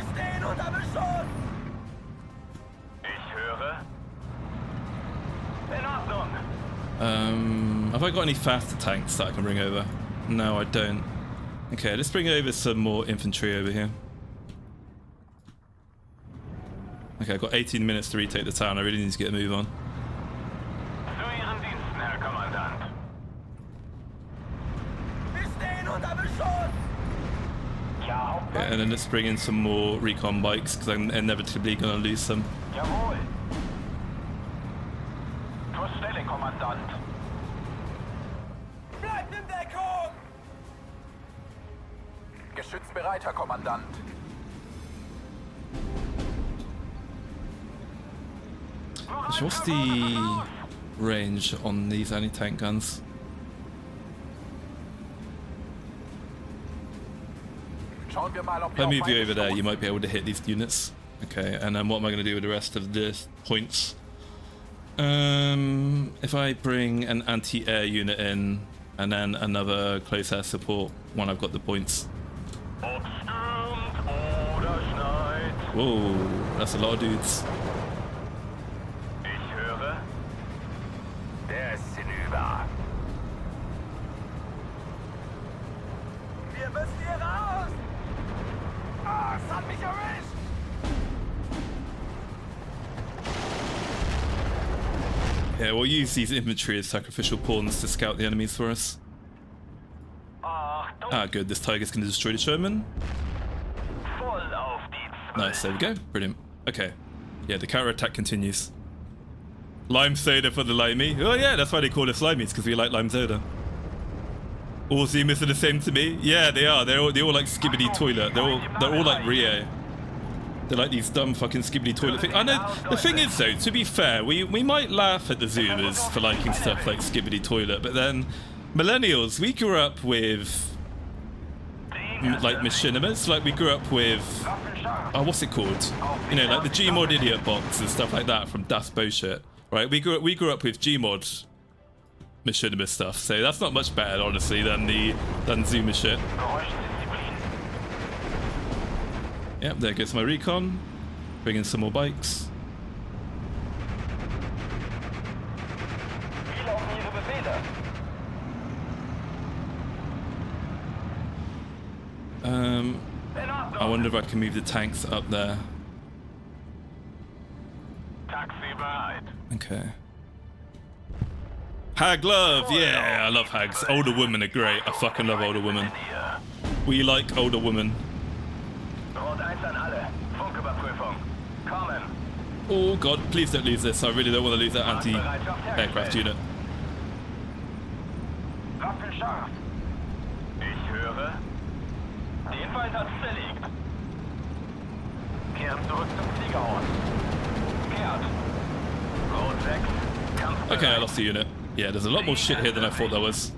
Have I got any faster tanks that I can bring over? No, I don't. Okay, let's bring over some more infantry over here. Okay, I've got 18 minutes to retake the town. I really need to get a move on. Okay, and then let's bring in some more recon bikes because I'm inevitably going to lose some. Geschützbereit, Herr Kommandant. So what's the range on these anti-tank guns? If I move you over there, you might be able to hit these units. Okay, and then what am I going to do with the rest of the points? If I bring an anti-air unit in, and then another close air support when I've got the points. Whoa, that's a lot of dudes. Yeah, we'll use these infantry as sacrificial pawns to scout the enemies for us. Ah, good. This tiger's going to destroy the Sherman. Nice, there we go. Brilliant. Okay. Yeah, the counter-attack continues. Lime soda for the limey. Oh yeah, that's why they call us limeys, because we like lime soda. All Zemas are the same to me? Yeah, they are. They're all like Skibbity Toilet. They're all like Rie. They're like these dumb fucking Skibbity Toilet things. I know, the thing is though, to be fair, we might laugh at the Zoomers for liking stuff like Skibbity Toilet, but then millennials, we grew up with like machinimas, like we grew up with, oh, what's it called? You know, like the Gmod idiot box and stuff like that from Das Bullshit, right? We grew up with Gmod machinima stuff, so that's not much better, honestly, than Zoomer shit. Yep, there goes my recon. Bring in some more bikes. I wonder if I can move the tanks up there. Okay. Hag love, yeah, I love hags. Older women are great. I fucking love older women. We like older women. Oh god, please don't lose this. I really don't want to lose that anti-aircraft unit. Okay, I lost the unit. Yeah, there's a lot more shit here than I thought there was.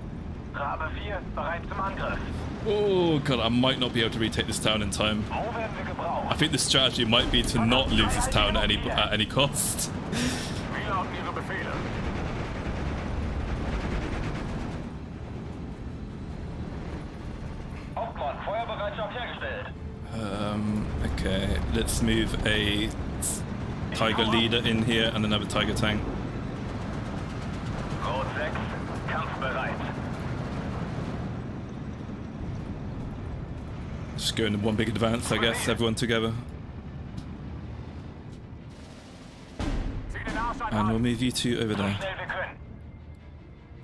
Oh god, I might not be able to retake this town in time. I think the strategy might be to not lose this town at any cost. Okay, let's move a Tiger leader in here and another Tiger tank. just go in one big advance, I guess, everyone together. And we'll move you two over there. Schnell wir können.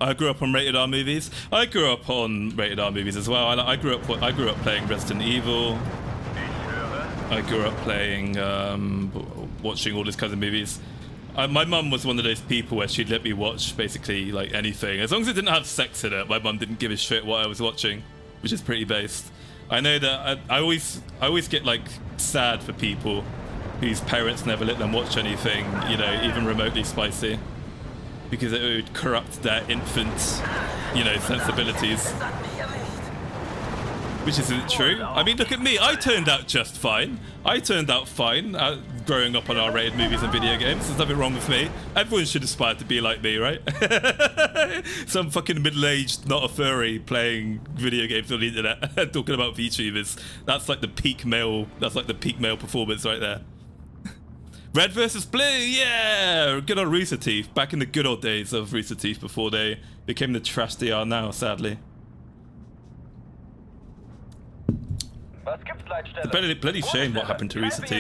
I grew up on rated R movies. I grew up on rated R movies as well. I grew up playing Resident Evil. Ich höre. I grew up playing, watching all these kinds of movies. My mum was one of those people where she'd let me watch basically like anything, as long as it didn't have sex in it. My mum didn't give a shit what I was watching, which is pretty based. I know that I always get like sad for people whose parents never let them watch anything, you know, even remotely spicy, because it would corrupt their infant, you know, sensibilities. Es hat mich erwischt. Which isn't true. I mean, look at me. I turned out just fine. I turned out fine growing up on R-rated movies and video games. There's nothing wrong with me. Everyone should aspire to be like me, right? Some fucking middle-aged, not a furry, playing video games on the internet, talking about VTubers. That's like the peak male. That's like the peak male performance right there. Red versus blue, yeah! Good old Rooster Teeth. Back in the good old days of Rooster Teeth before they became the trash they are now, sadly. Was gibt's, Leitstelle? Bloody shame what happened to Rooster Teeth.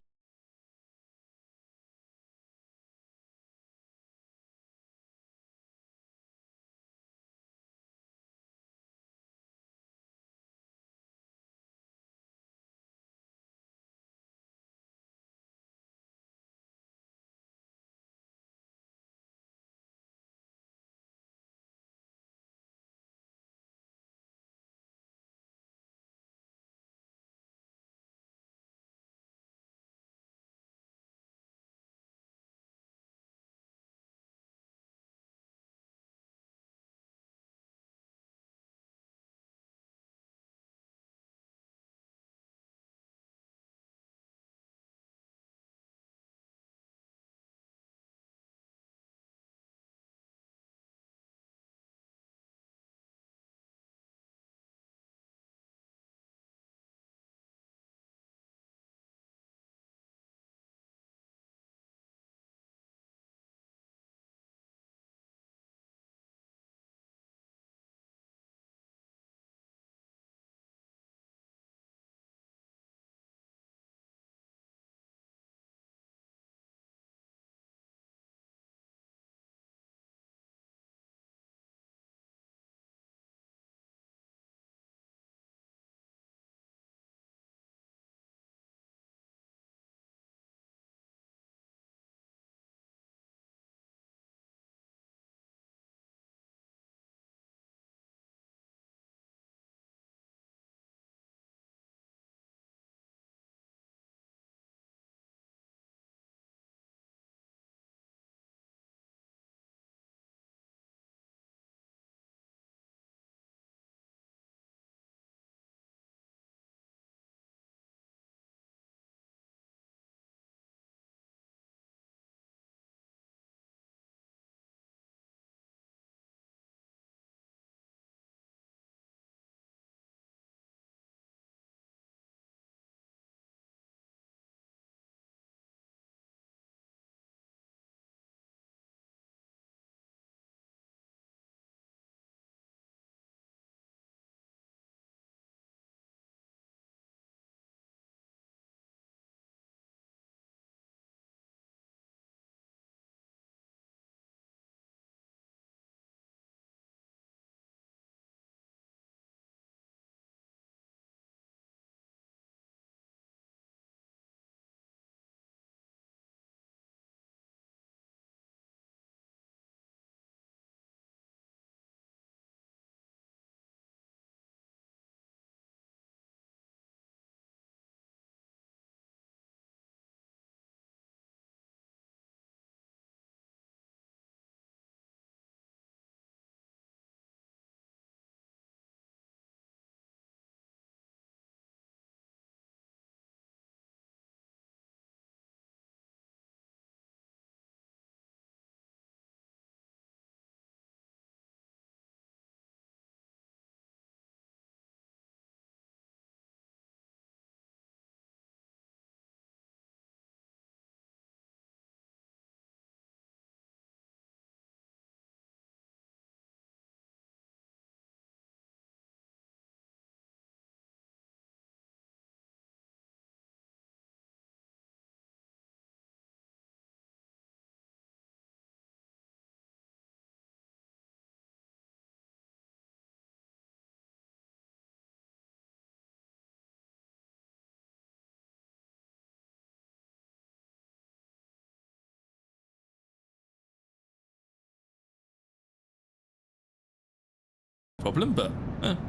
problem, but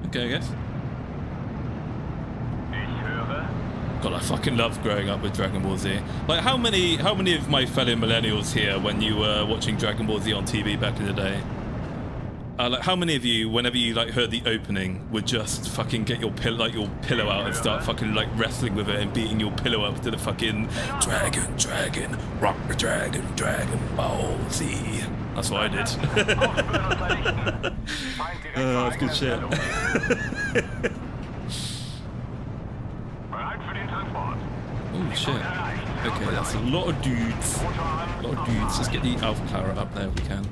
okay, I guess. Ich höre. God, I fucking love growing up with Dragon Ball Z. Like, how many of my fellow millennials here, when you were watching Dragon Ball Z on TV back in the day, like, how many of you, whenever you like heard the opening, would just fucking get your pillow out and start fucking like wrestling with it and beating your pillow up to the fucking dragon, rock the Dragon Ball Z. That's what I did. That's good shit. Oh shit. Okay, that's a lot of dudes. Let's get the Alpha Clara up there if we can.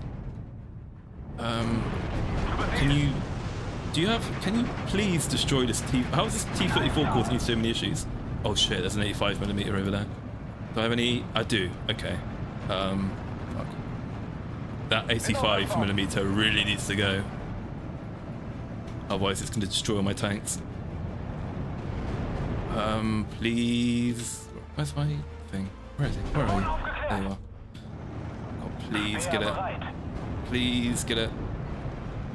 Can you please destroy this T... How is this T-34 causing you so many issues? Oh shit, there's an 85mm over there. Do I have any... I do, okay. Fuck. That 85mm really needs to go. Otherwise it's going to destroy all my tanks. Please... Where's my thing? Where is it? Where are you? There you are. Oh, please get it. Please get it.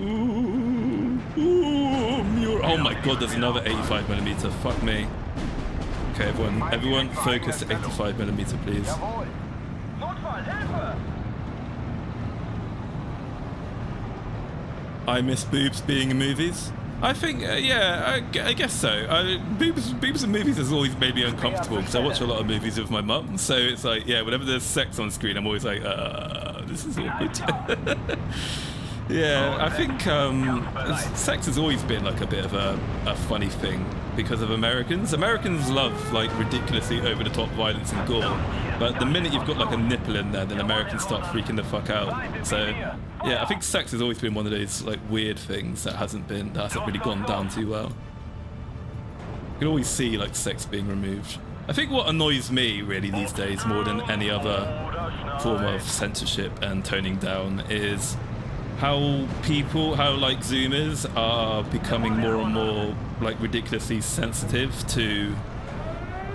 Ooh, oh my god, there's another 85mm. Fuck me. Okay, everyone focus to 85mm, please. I miss boobs being in movies. I think, yeah, I guess so. Boobs in movies has always made me uncomfortable because I watch a lot of movies with my mum. So it's like, yeah, whenever there's sex on screen, I'm always like, this is awkward. Yeah, I think sex has always been like a bit of a funny thing because of Americans. Americans love like ridiculously over-the-top violence and gore, but the minute you've got like a nipple in there, then Americans start freaking the fuck out. So yeah, I think sex has always been one of those like weird things that hasn't really gone down too well. You can always see like sex being removed. I think what annoys me really these days more than any other form of censorship and toning down is how like Zoomers are becoming more and more like ridiculously sensitive to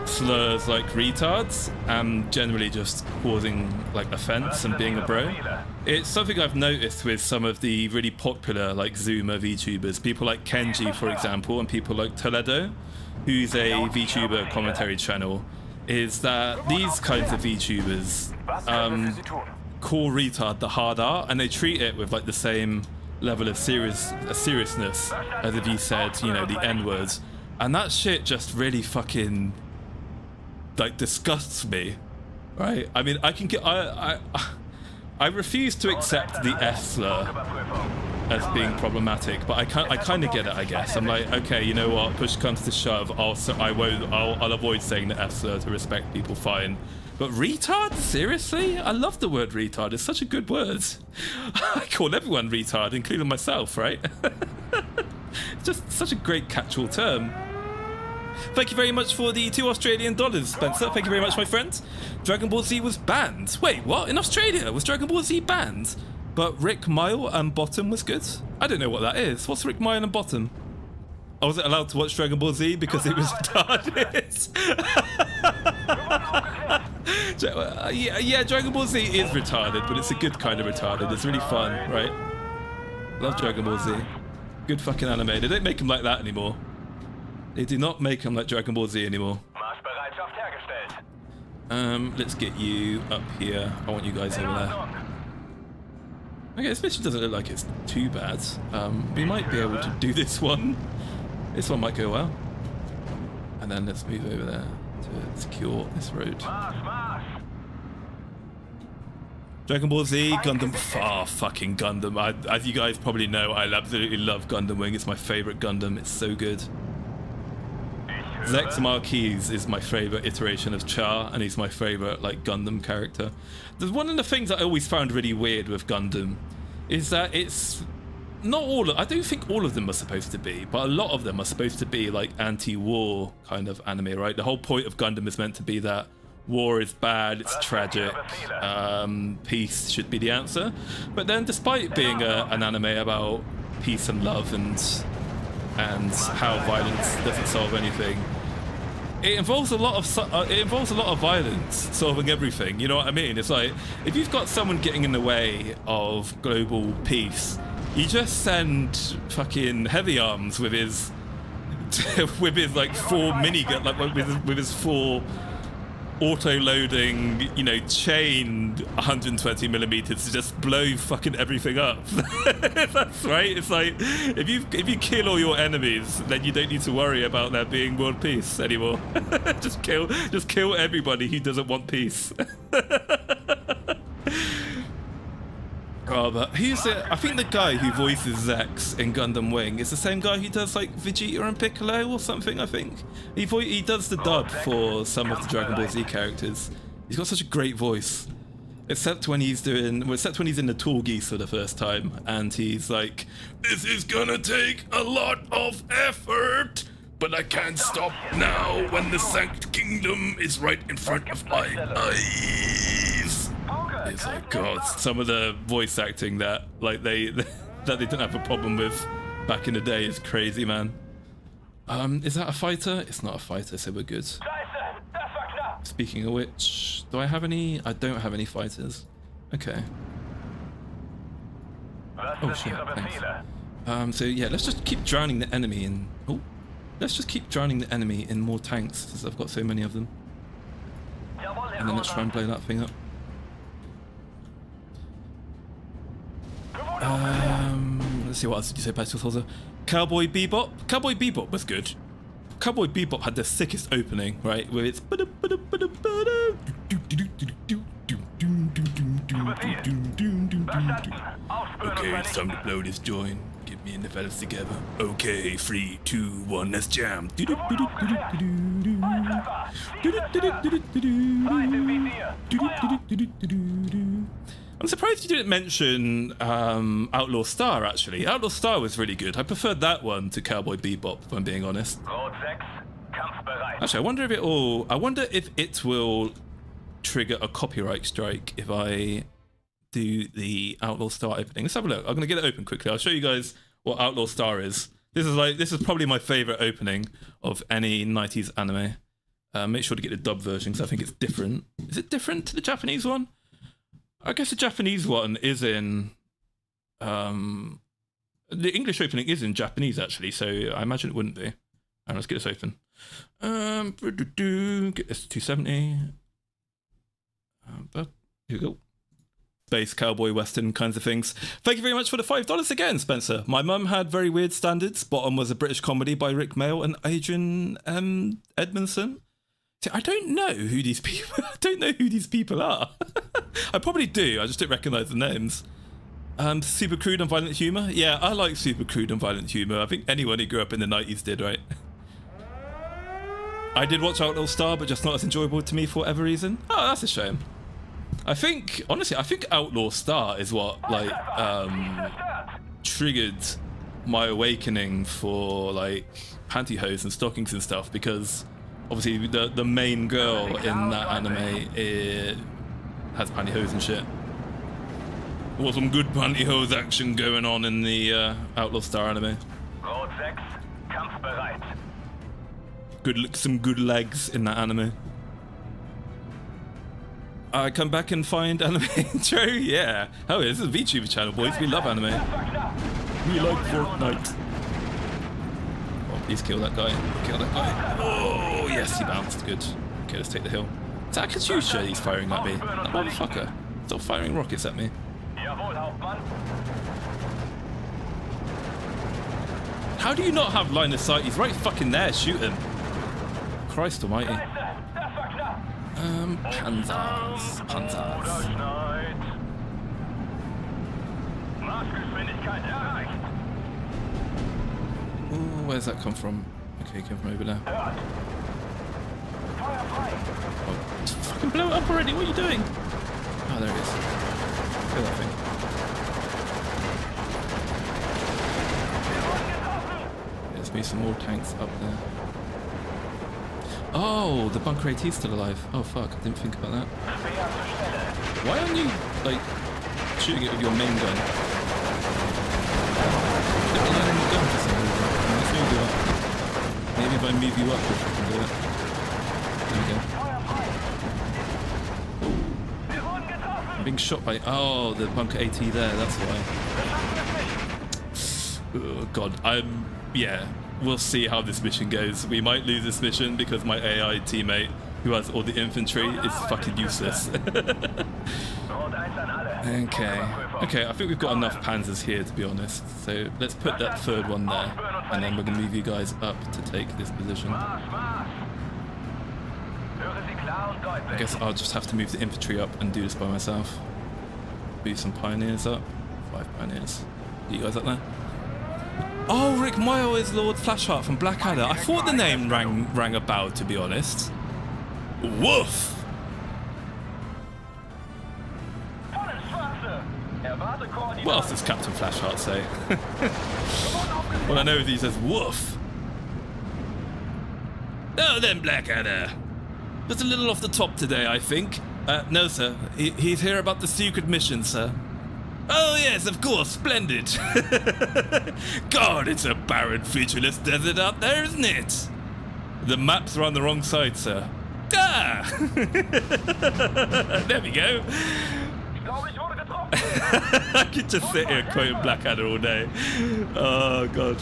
slurs like retards and generally just causing like offense and being a bro. It's something I've noticed with some of the really popular like Zoomer VTubers, people like Kenji for example, and people like Toledo, who's a VTuber commentary channel, is that these kinds of VTubers call retard the hard R, and they treat it with like the same level of seriousness as if you said, you know, the N-words, and that shit just really fucking like disgusts me, right? I mean, I can get I refuse to accept the F slur as being problematic, but I kind of get it, I guess. I'm like, okay, you know what? Push comes to shove, I'll avoid saying the F slur to respect people, fine. But retard? Seriously? I love the word retard. It's such a good word. I call everyone retard, including myself, right? Just such a great catch-all term. Thank you very much for the $2 Australian, Spencer. Thank you very much, my friend. Dragon Ball Z was banned. Wait, what? In Australia was Dragon Ball Z banned? But Rick Mile and Bottom was good? I don't know what that is. What's Rick Mile and Bottom? I wasn't allowed to watch Dragon Ball Z because it was retarded. Yeah, Dragon Ball Z is retarded, but it's a good kind of retarded. It's really fun, right? Love Dragon Ball Z. Good fucking anime. They don't make them like that anymore. They do not make them like Dragon Ball Z anymore. Let's get you up here. I want you guys over there. Okay, this mission doesn't look like it's too bad. We might be able to do this one. This one might go well. And then let's move over there to secure this road. Dragon Ball Z, Gundam, fucking Gundam. As you guys probably know, I absolutely love Gundam Wing. It's my favorite Gundam. It's so good. Zex Marquise is my favorite iteration of Char, and he's my favorite like Gundam character. One of the things that I always found really weird with Gundam is that it's not all. I don't think all of them are supposed to be, but a lot of them are supposed to be like anti-war kind of anime, right? The whole point of Gundam is meant to be that war is bad, it's tragic, peace should be the answer. But then, despite being an anime about peace and love and how violence doesn't solve anything, it involves a lot of violence solving everything. You know what I mean? It's like if you've got someone getting in the way of global peace, You just send fucking heavy arms with his like 4 minigun, like with his 4 auto-loading, you know, chained 120mm to just blow fucking everything up. That's right. It's like if you kill all your enemies, then you don't need to worry about there being world peace anymore. just kill everybody who doesn't want peace. Oh, but who's it? I think the guy who voices Zex in Gundam Wing is the same guy who does like Vegeta and Piccolo or something. I think he does the dub for some of the Dragon Ball Z characters. He's got such a great voice, except when he's in the Tall Geese for the first time, and he's like, "This is gonna take a lot of effort, but I can't stop now when the Sanct Kingdom is right in front of my eyes." It's like, God, some of the voice acting that like they didn't have a problem with back in the day is crazy, man. Is that a fighter? It's not a fighter, so we're good. Speaking of which, do I have any? I don't have any fighters. Okay. Oh shit, thanks. So yeah, let's just keep drowning the enemy in... Oh, let's just keep drowning the enemy in more tanks, since I've got so many of them. And then let's try and blow that thing up. Let's see, what else did you say, Pastor Soldier? Cowboy Bebop? Cowboy Bebop was good. Cowboy Bebop had the sickest opening, right? Where it's... Okay, it's time to blow this joint. Get me and the fellas together. Okay, 3, 2, 1, let's jam. I'm surprised you didn't mention Outlaw Star, actually. Outlaw Star was really good. I preferred that one to Cowboy Bebop, if I'm being honest. Actually, I wonder if it will trigger a copyright strike if I do the Outlaw Star opening. Let's have a look. I'm going to get it open quickly. I'll show you guys what Outlaw Star is. This is probably my favorite opening of any 90s anime. Make sure to get the dub version because I think it's different. Is it different to the Japanese one? I guess the Japanese one is in... the English opening is in Japanese, actually, so I imagine it wouldn't be. And let's get this open. Get this to 270. But here we go. Space, cowboy, western kinds of things. Thank you very much for the $5 again, Spencer. My mum had very weird standards. Bottom was a British comedy by Rick Mail and Adrian Edmondson. See, I don't know who these people. I don't know who these people are. I probably do. I just don't recognise the names. Super crude and violent humour. Yeah, I like super crude and violent humour. I think anyone who grew up in the 90s did, right? I did watch Outlaw Star, but just not as enjoyable to me for whatever reason. Oh, that's a shame. I think, honestly, I think Outlaw Star is what, like, triggered my awakening for, like, pantyhose and stockings and stuff, because obviously the main girl in that anime has pantyhose and shit. There was some good pantyhose action going on in the Outlaw Star anime. Some good legs in that anime. I come back and find anime intro. Yeah. Oh, this is a VTuber channel, boys. We love anime. We like Fortnite. Oh, please kill that guy. Kill that guy. Oh, yes, he bounced. Good. Okay, let's take the hill. Is that a Katyusha he's firing at me? That motherfucker. Stop firing rockets at me. How do you not have line of sight? He's right fucking there. Shoot him. Christ almighty. Panzers. Ooh, where's that come from? Okay, came from over there. Oh, just fucking blow it up already, what are you doing? Oh, there it is. Kill that thing. There's me some more tanks up there. Oh, the bunker AT's still alive. Oh fuck, I didn't think about that. Why aren't you, like, shooting it with your main gun? Get the line on the gun for some reason. Let's move you up. Maybe if I move you up, we can do it. There we go. I'm being shot by... Oh, the bunker AT there, that's why. Oh god, yeah, we'll see how this mission goes. We might lose this mission because my AI teammate, who has all the infantry, is fucking useless. Okay, I think we've got enough panzers here, to be honest. So let's put that third one there, and then we're gonna move you guys up to take this position. I guess I'll just have to move the infantry up and do this by myself. Move some pioneers up. 5 pioneers. Are you guys up there? Oh, Rick Moyle is Lord Flashheart from Blackadder. I thought the name rang a bell, to be honest. Woof! What else does Captain Flashheart say? Well, I know he says woof. Oh, then Blackadder. Just a little off the top today, I think. No, sir. He's here about the secret mission, sir. Oh, yes, of course. Splendid. God, it's a barren, featureless desert out there, isn't it? The maps are on the wrong side, sir. Ah! There we go. I could just sit here quoting Blackadder all day. Oh, God.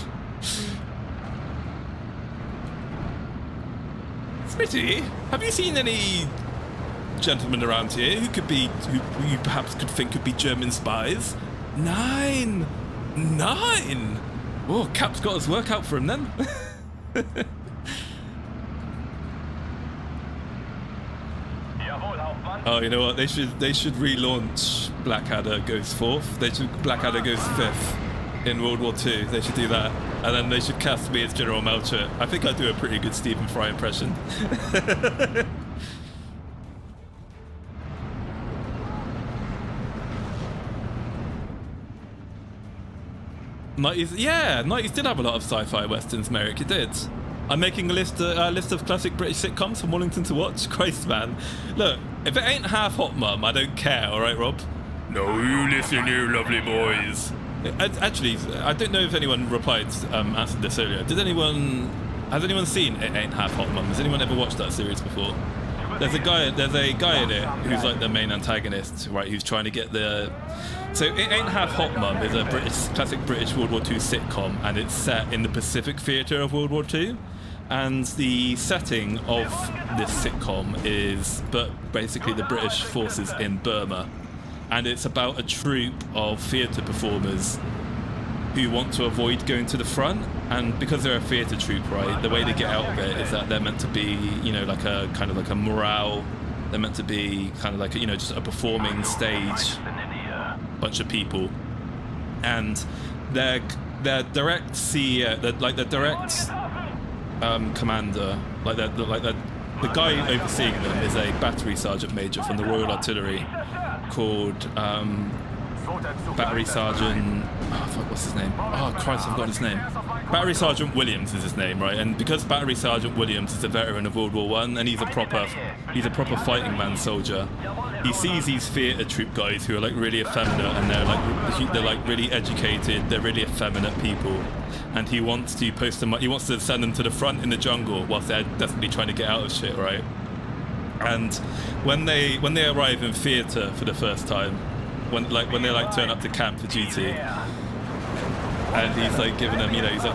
Smitty, have you seen any gentlemen around here who you perhaps could think could be German spies? 9! Oh, Cap's got his work out for him then. Oh, you know what? They should relaunch Blackadder Goes 4th. Blackadder Goes 5th in World War II. They should do that. And then they should cast me as General Melcher. I think I do a pretty good Stephen Fry impression. '90s did have a lot of sci-fi westerns, Merrick. It did. I'm making a list of classic British sitcoms for Maulington to watch. Christ, man. Look, if it ain't Half Hot Mum, I don't care, alright, Rob? No, you listen, you lovely boys. Actually, I don't know if anyone answered this earlier. Has anyone seen It Ain't Half Hot Mum? Has anyone ever watched that series before? There's a guy in it who's like the main antagonist, right? Who's trying to get the... So It Ain't Half Hot Mum is a classic British World War II sitcom, and it's set in the Pacific theatre of World War II. And the setting of this sitcom is basically the British forces in Burma. And it's about a troupe of theatre performers who want to avoid going to the front. And because they're a theatre troupe, right, the way they get out of it is that they're meant to be, like a kind of like a morale. They're meant to be kind of like, just a performing stage bunch of people. And their direct CEO, the direct commander, the guy overseeing them is a battery sergeant major from the Royal Artillery called Battery Sergeant... Oh, fuck, what's his name? Oh, Christ, I've got his name. Battery Sergeant Williams is his name, right? And because Battery Sergeant Williams is a veteran of World War I, and he's a proper fighting man soldier, he sees these theatre troupe guys who are like really effeminate, and they're like really educated, they're really effeminate people, and he wants to send them to the front in the jungle whilst they're desperately trying to get out of shit, right? And when they arrive in theatre for the first time, when they turn up to camp for duty, and he's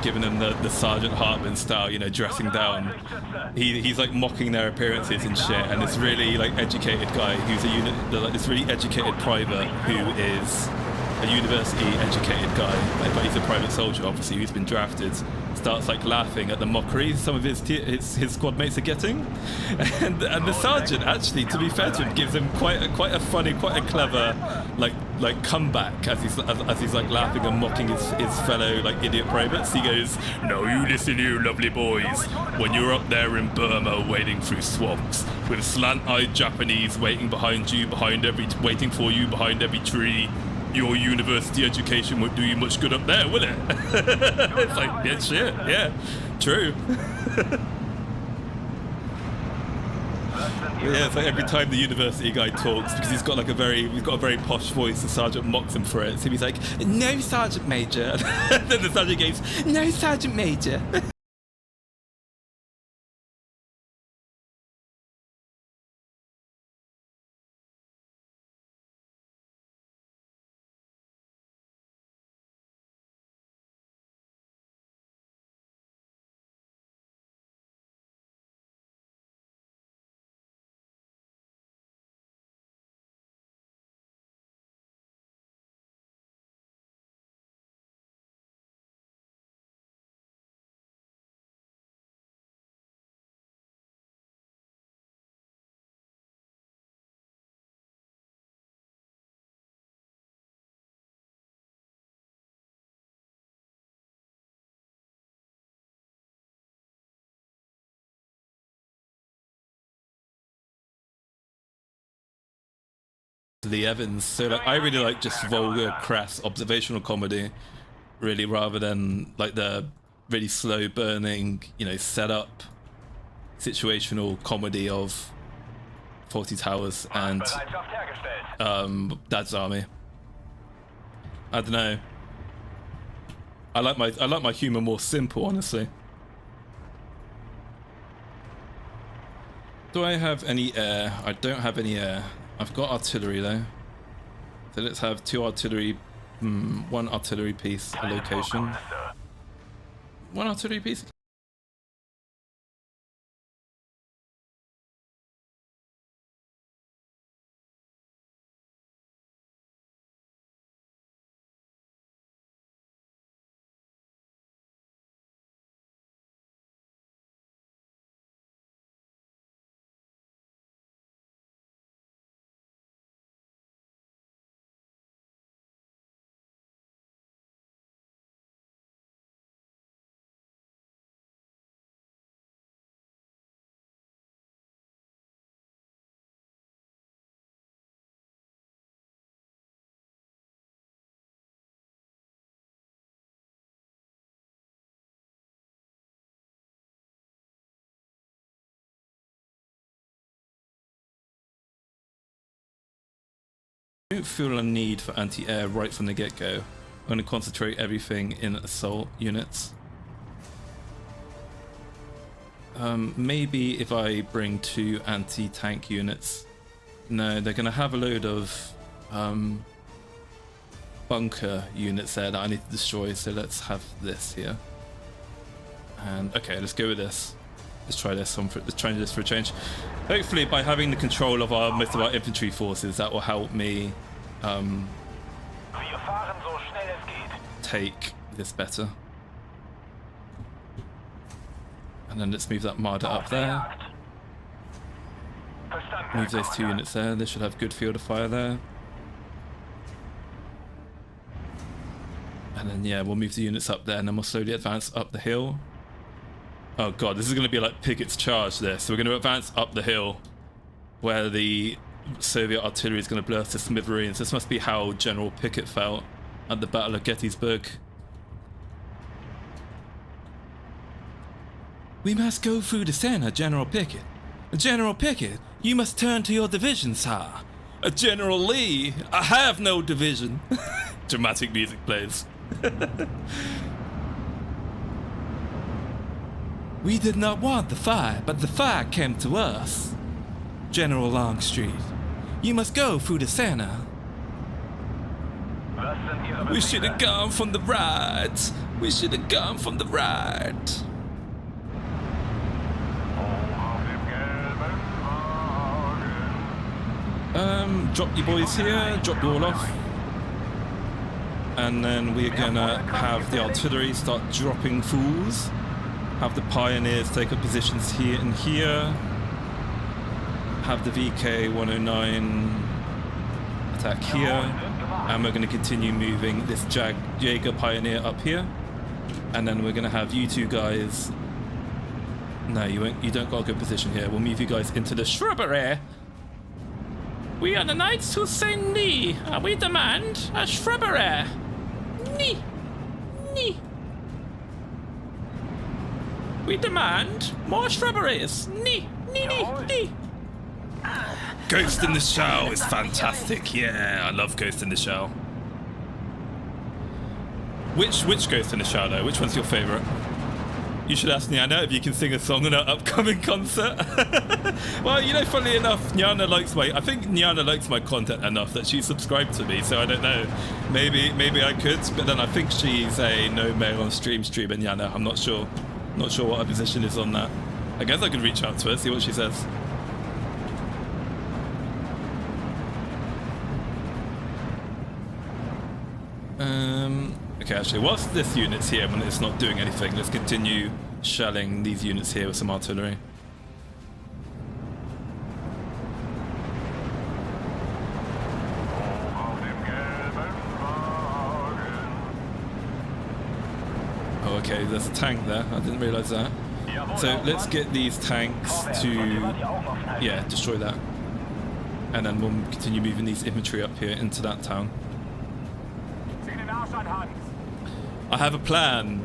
giving them the Sergeant Hartman style, dressing down. He's like mocking their appearances and shit, and this really educated guy who's this really educated private who is a university educated guy, but he's a private soldier, obviously, who's been drafted, starts laughing at the mockery some of his squad mates are getting, and the sergeant, actually, to be fair to him, gives him quite a funny, quite a clever comeback as he's laughing and mocking his fellow idiot privates. He goes, "No, you listen, you lovely boys. When you're up there in Burma wading through swamps with slant-eyed Japanese waiting for you behind every tree, your university education won't do you much good up there, will it?" It's yeah, shit, yeah, true. Yeah, it's every time the university guy talks, because he's got a very posh voice, the sergeant mocks him for it. So he's like, "No, Sergeant Major." Then the sergeant goes, "No, Sergeant Major." Lee Evans. So like, I really like just vulgar, crass, observational comedy, really, rather than like the really slow burning, you know, setup, situational comedy of 40 Towers and Dad's Army. I don't know. I like my humor more simple, honestly. Do I have any air? I don't have any air. I've got artillery though. So let's have 2 artillery, 1 artillery piece allocation. 1 artillery piece. I don't feel a need for anti-air right from the get-go. I'm going to concentrate everything in assault units. Maybe if I bring 2 anti-tank units. No, they're going to have a load of bunker units there that I need to destroy, so let's have this here. And okay, let's go with this. Let's try this. Let's try this for a change. Hopefully, by having the control of most of our infantry forces, that will help me take this better. And then let's move that Marder up there. Move those 2 units there. They should have good field of fire there. And then yeah, we'll move the units up there, and then we'll slowly advance up the hill. Oh god, this is going to be like Pickett's charge this. So we're going to advance up the hill where the Soviet artillery is going to blow us to smithereens. This must be how General Pickett felt at the Battle of Gettysburg. We must go through the center, General Pickett. General Pickett, you must turn to your division, sir. General Lee, I have no division. Dramatic music plays. We did not want the fire, but the fire came to us. General Longstreet, you must go through the center. We should have gone from the right. We should have gone from the right. Drop you boys here, drop you all off. And then we're gonna have the artillery start dropping fools. Have the pioneers take up positions here and here. Have the VK-109 attack here. And we're going to continue moving this Jaeger pioneer up here. And then we're going to have you 2 guys. No, you won't. You don't got a good position here. We'll move you guys into the shrubbery. We are the knights who say knee. We demand a shrubbery. Knee. Knee. We demand more shrubberies. Nee, nee, nee, nee. Ghost in the Shell is fantastic. Yeah, I love Ghost in the Shell. Which Ghost in the Shell though? Which one's your favourite? You should ask Nyana if you can sing a song on her upcoming concert. Well, you know, funnily enough, I think Nyana likes my content enough that she subscribed to me, so I don't know. Maybe I could, but then I think she's a no mail on streamer, Nyana. I'm not sure. Not sure what her position is on that. I guess I could reach out to her, see what she says. Okay, actually, whilst this unit's here when it's not doing anything, let's continue shelling these units here with some artillery. Oh, okay, there's a tank there. I didn't realise that. So let's get these tanks to, yeah, destroy that. and then we'll continue moving these infantry up here into that town. I have a plan.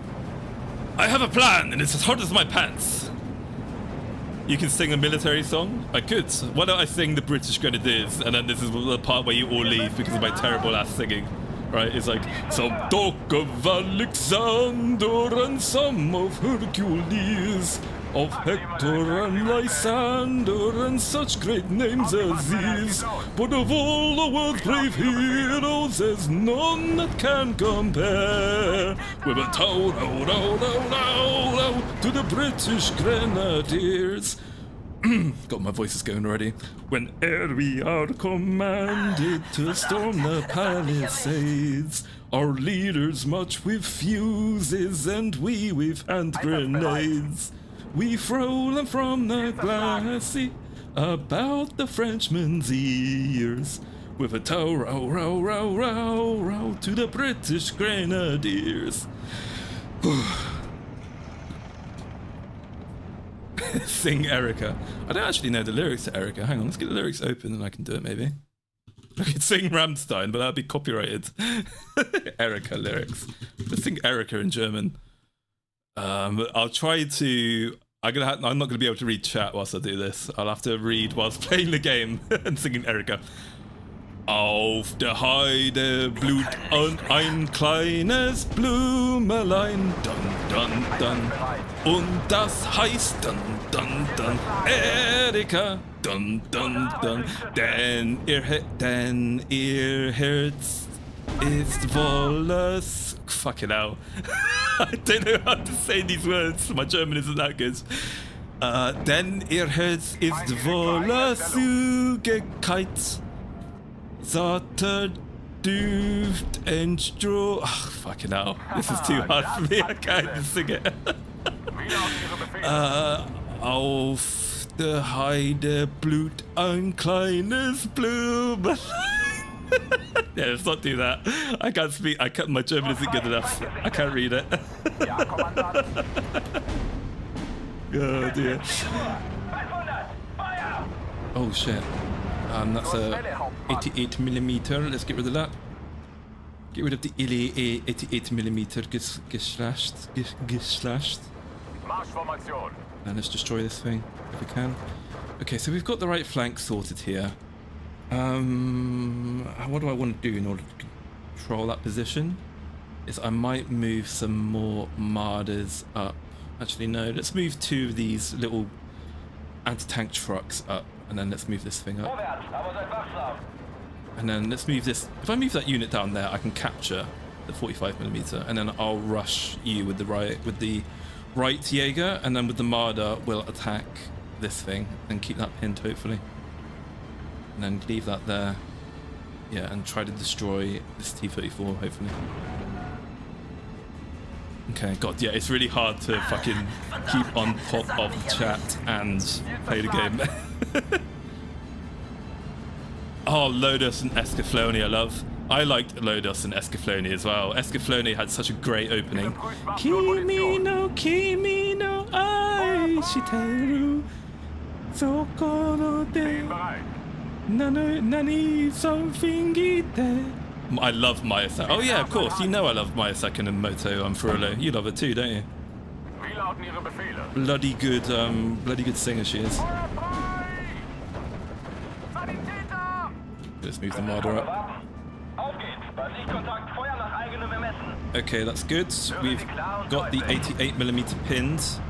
I have a plan, and it's as hot as my pants. You can sing a military song? I could. Why don't I sing the British Grenadiers, and then this is the part where you all leave because of my terrible ass singing. Right? It's like, some talk of Alexander and some of Hercules, of Hector and Lysander and such great names as these. But of all the world's brave heroes, there's none that can compare with a tow, to the British Grenadiers. God, my voice is going already. Whene'er we are commanded to storm the palisades, our leaders march with fuses and we with hand grenades. We throw them from the glassy about the Frenchman's ears, with a tow, row to the British Grenadiers. Sing Erica. I don't actually know the lyrics to Erica. Hang on, let's get the lyrics open and I can do it maybe. I could sing Rammstein, but that'd be copyrighted. Erica lyrics. Let's sing Erica in German. I'll try to... I'm not gonna be able to read chat whilst I do this. I'll have to read whilst playing the game and singing Erica. Auf der Heide blüht ein kleines Blümelein, dun dun dun. Und das heißt dun dun dun, Erika, dun dun dun. Denn ihr Herz ist volles... Fucking hell. I don't know how to say these words. My German isn't that good. Denn ihr Herz ist voller Zugigkeit. Satter Duft and Stroh. Ugh, fucking hell. This is too hard for me. I can't even sing it. Auf der Heide blüht ein kleines Blumen. Yeah, let's not do that. I can't speak. My German isn't good enough. I can't read it. Oh dear. Oh shit. That's a 88mm. Let's get rid of that. Get rid of the 88mm geslashed. And let's destroy this thing if we can. Okay, so we've got the right flank sorted here. What do I want to do in order to control that position? Is I might move some more Marders up. Actually, no. Let's move two of these little anti-tank trucks up. And then let's move this thing up. And then let's move this. If I move that unit down there, I can capture the 45mm, and then I'll rush you with the right Jaeger, and then with the Marder we'll attack this thing and keep that pinned hopefully. And then leave that there. Yeah, and try to destroy this T-34 hopefully. Okay, God, yeah, it's really hard to fucking keep on top of the chat and play the game. Oh, Lodos and Escaflowne I love. I liked Lodos and Escaflowne as well. Escaflowne had such a great opening. Kimi no ai shiteru sokoro de nani something ite. I love Miyazaki. Oh yeah, of course. You know I love Miyazaki and Moto Furolo. You love her too, don't you? Bloody good singer she is. Let's move the Marder up. Okay, that's good. We've got the 88mm pinned. So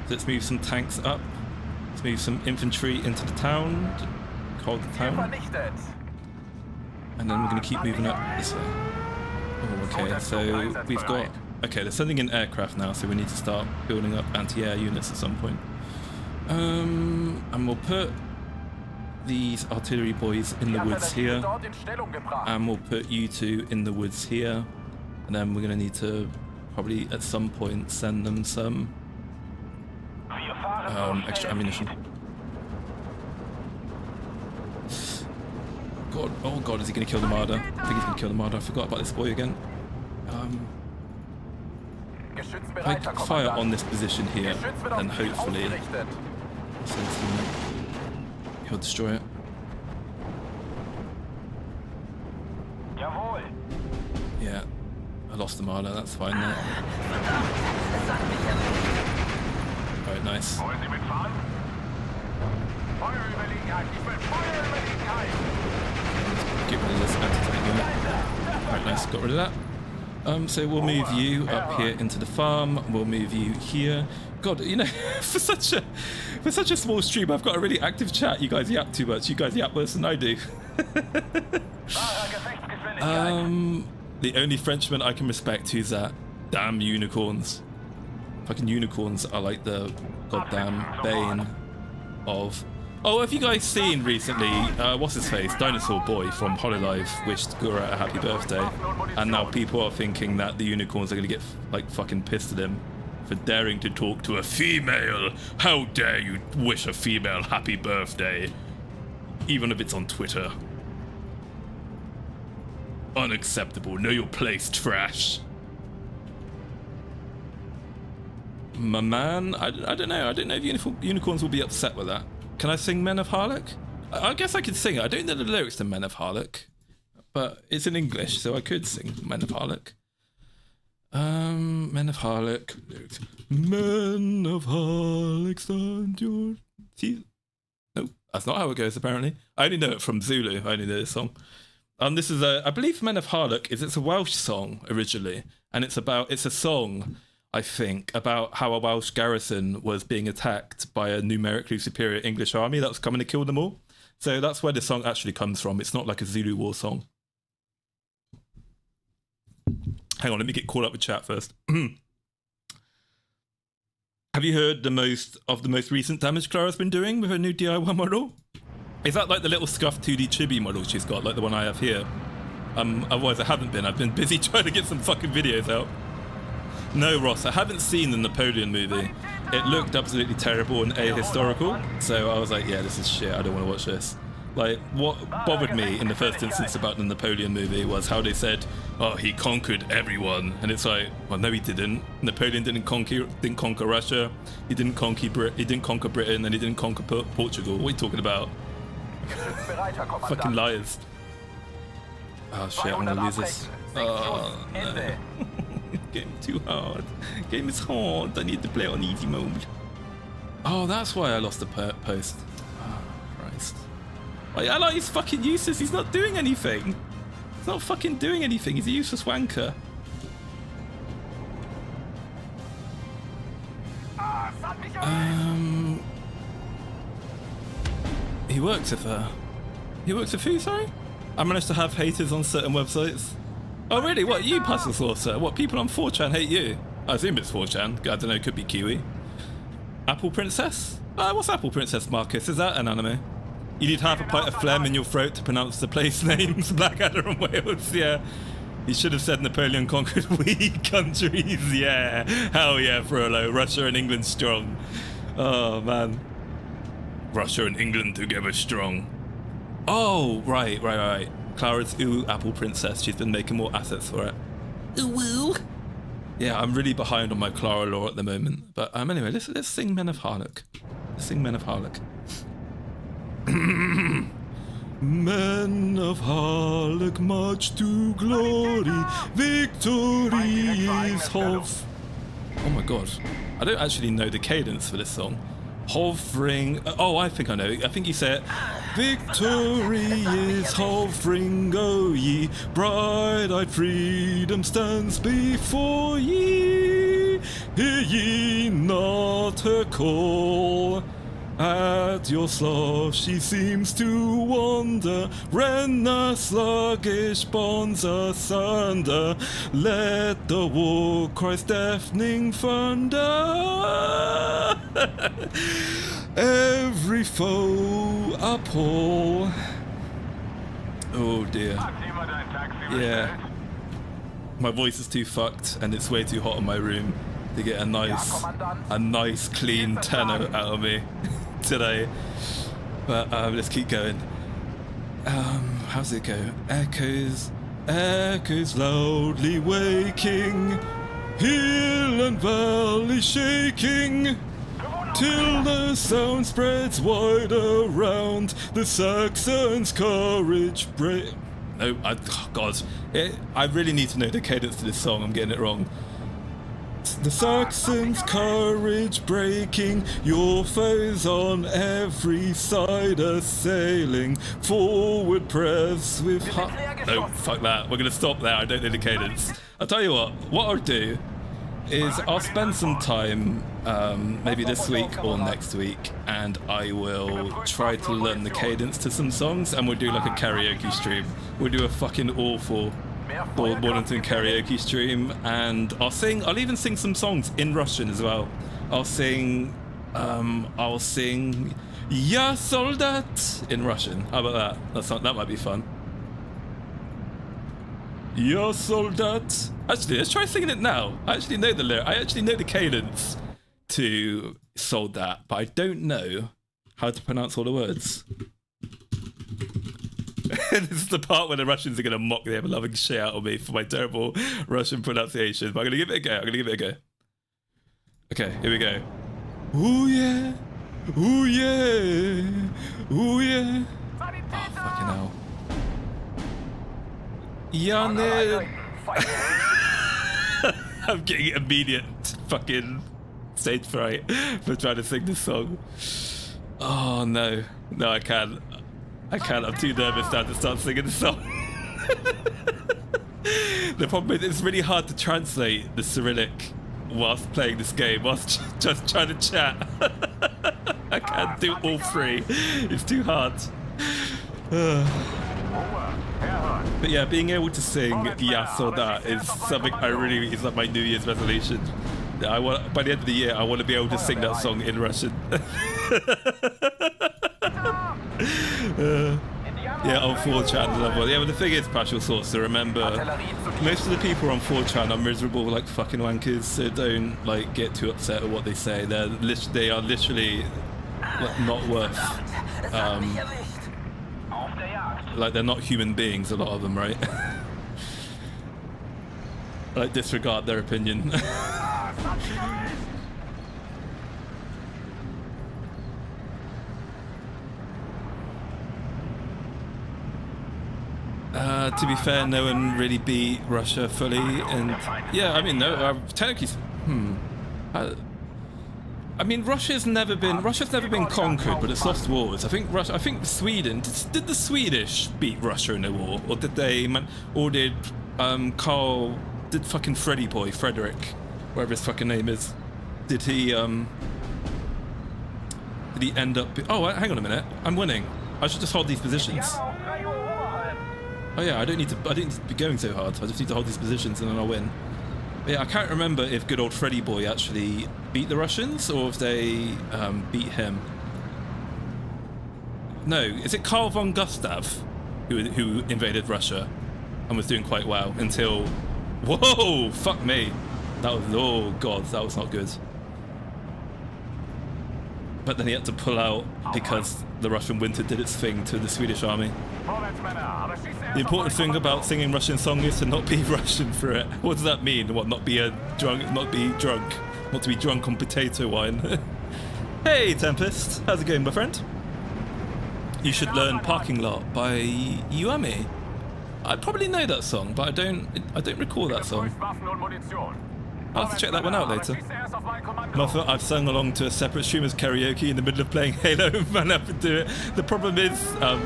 let's move some tanks up. Let's move some infantry into the town. Hold the town. And then we're going to keep moving up this way. Oh, okay, so we've got... Okay, they're sending in aircraft now, so we need to start building up anti-air units at some point. And we'll put these artillery boys in the woods here. And we'll put you two in the woods here. And then we're going to need to probably at some point send them some extra ammunition. God, oh God, is he going to kill the Marder? I think he's going to kill the Marder. I forgot about this boy again. If I fire on this position here, then hopefully he'll destroy it. Jawohl. Yeah, I lost the Marder, that's fine now. Verdammt, es hat mich erwischt. Alright, nice. Wollen Sie mitfahren? Feuerüberlegenheit. Ich will Feuerüberlegenheit. Get rid of this anti-tank unit. Alright, nice, got rid of that. So we'll move you up here into the farm. We'll move you here. God, you know, for such a small stream, I've got a really active chat. You guys yap too much. You guys yap worse than I do. The only Frenchman I can respect who's that. Damn unicorns. Fucking unicorns are like the goddamn bane of... Oh, have you guys seen recently, what's his face, Dinosaur Boy from Hololive wished Gura a happy birthday, and now people are thinking that the unicorns are going to get like fucking pissed at him for daring to talk to a female. How dare you wish a female happy birthday, even if it's on Twitter. Unacceptable, know your place, trash. My man, I don't know if unicorns will be upset with that. Can I sing Men of Harlech? I guess I could sing it. I don't know the lyrics to Men of Harlech, but it's in English, so I could sing Men of Harlech. Men of Harlech lyrics. Men of Harlech, stand your teeth. No, that's not how it goes. Apparently, I only know it from Zulu. I only know this song. This is I believe Men of Harlech it's a Welsh song originally, and it's a song, I think, about how a Welsh garrison was being attacked by a numerically superior English army that was coming to kill them all. So that's where the song actually comes from. It's not like a Zulu war song. Hang on, let me get caught up with chat first. Have you heard the most recent damage Clara's been doing with her new DIY model? Is that like the little scuffed 2D chibi model she's got, like the one I have here? Otherwise I haven't been. I've been busy trying to get some fucking videos out. No, Ross, I haven't seen the Napoleon movie. It looked absolutely terrible and ahistorical, so I was like, yeah, this is shit, I don't want to watch this. Like, what bothered me in the first instance about the Napoleon movie was how they said, oh, he conquered everyone. And it's like, well, no, he didn't. Napoleon didn't conquer Russia, he didn't conquer Britain, and he didn't conquer Portugal. What are you talking about? Fucking liars. Oh shit, I'm gonna lose this. Oh, no. Game too hard. Game is hard. I need to play on easy mode. Oh, that's why I lost the post. Oh, Christ. My ally is fucking useless. He's not doing anything. He's not fucking doing anything. He's a useless wanker. He works with her. He works with who, sorry? I managed to have haters on certain websites. Oh really? What, you Puzzle Saucer? What, people on 4chan hate you? I assume it's 4chan. I don't know, it could be Kiwi. Apple Princess? What's Apple Princess, Marcus? Is that an anime? You need half a pint of phlegm in your throat to pronounce the place names. Blackadder and Wales, yeah. You should have said Napoleon conquered weak countries, yeah. Hell yeah, Frollo. Russia and England strong. Oh, man. Russia and England together strong. Oh, right. Clara's ooh Apple Princess. She's been making more assets for it. Ooh. Yeah, I'm really behind on my Clara lore at the moment. But anyway, let's sing Men of Harlech. Let's sing Men of Harlech. Men of Harlech march to glory. Victory is Hov. Oh my god. I don't actually know the cadence for this song. Hovering. Oh, I think I know. I think you said, victory is hovering, O ye. Bright-eyed freedom stands before ye. Hear ye not her call? At your slough she seems to wander, rend the sluggish bonds asunder. Let the war cry's deafening thunder. Every foe appall. Oh dear. Yeah. My voice is too fucked and it's way too hot in my room to get a nice clean tenor out of me today. But let's keep going. How's it go? Echoes loudly waking, hill and valley shaking, till the sound spreads wide around. The Saxons' courage break. no, oh God. I really need to know the cadence to this song. I'm getting it wrong. The Saxons' courage breaking, your foes on every side assailing, forward press with no, fuck that. We're gonna stop there. I don't know the cadence. I'll tell you what I'll do is I'll spend some time, maybe this week or next week, and I will try to learn the cadence to some songs, and we'll do like a karaoke stream. We'll do a fucking awful Maulington karaoke stream, and I'll even sing some songs in Russian as well. I'll sing Ya Soldat in Russian. How about that? That might be fun. Ya Soldat. Actually, let's try singing it now. I actually know the lyric. I actually know the cadence to Soldat, but I don't know how to pronounce all the words. This is the part where the Russians are going to mock the ever-loving shit out of me for my terrible Russian pronunciation. But I'm going to give it a go. Okay, here we go. Ooh yeah, ooh yeah, ooh yeah. Oh, fucking hell. Yane. I'm getting immediate fucking stage fright for trying to sing this song. Oh no, I can't. I'm too nervous now to start singing the song. The problem is it's really hard to translate the Cyrillic whilst playing this game, whilst just trying to chat. I can't do all three. It's too hard. But yeah, being able to sing Ya Soldat is something it's like my New Year's resolution. By the end of the year, I want to be able to sing that song in Russian. Yeah, on 4chan. Yeah, but the thing is, Partial Source, to remember, most of the people on 4chan are miserable like fucking wankers, so don't like get too upset at what they say. They are literally like, not worth. Like they're not human beings, a lot of them, right? Like disregard their opinion. To be fair, no one really beat Russia fully, and yeah, I mean, no, technically, I mean, Russia's never been conquered, but it's lost wars. I think Sweden did the Swedish beat Russia in a war, or did they? Or did did fucking Frederick, whatever his fucking name is, did he end up? Oh, hang on a minute, I'm winning. I should just hold these positions. Oh yeah, I don't need to be going so hard. I just need to hold these positions and then I'll win. But yeah, I can't remember if good old Freddy Boy actually beat the Russians or if they beat him. No, is it Carl von Gustav who invaded Russia and was doing quite well until... Whoa, fuck me. That was... Oh god, that was not good. But then he had to pull out because the Russian winter did its thing to the Swedish army. The important thing about singing Russian song is to not be Russian for it. What does that mean? What, not be drunk on potato wine? Hey Tempest, how's it going, my friend? You should learn Parking Lot by Yuami. I probably know that song, but I don't recall that song. I'll have to check that one out later. I've sung along to a separate streamer's karaoke in the middle of playing Halo and man up to do it. The problem is,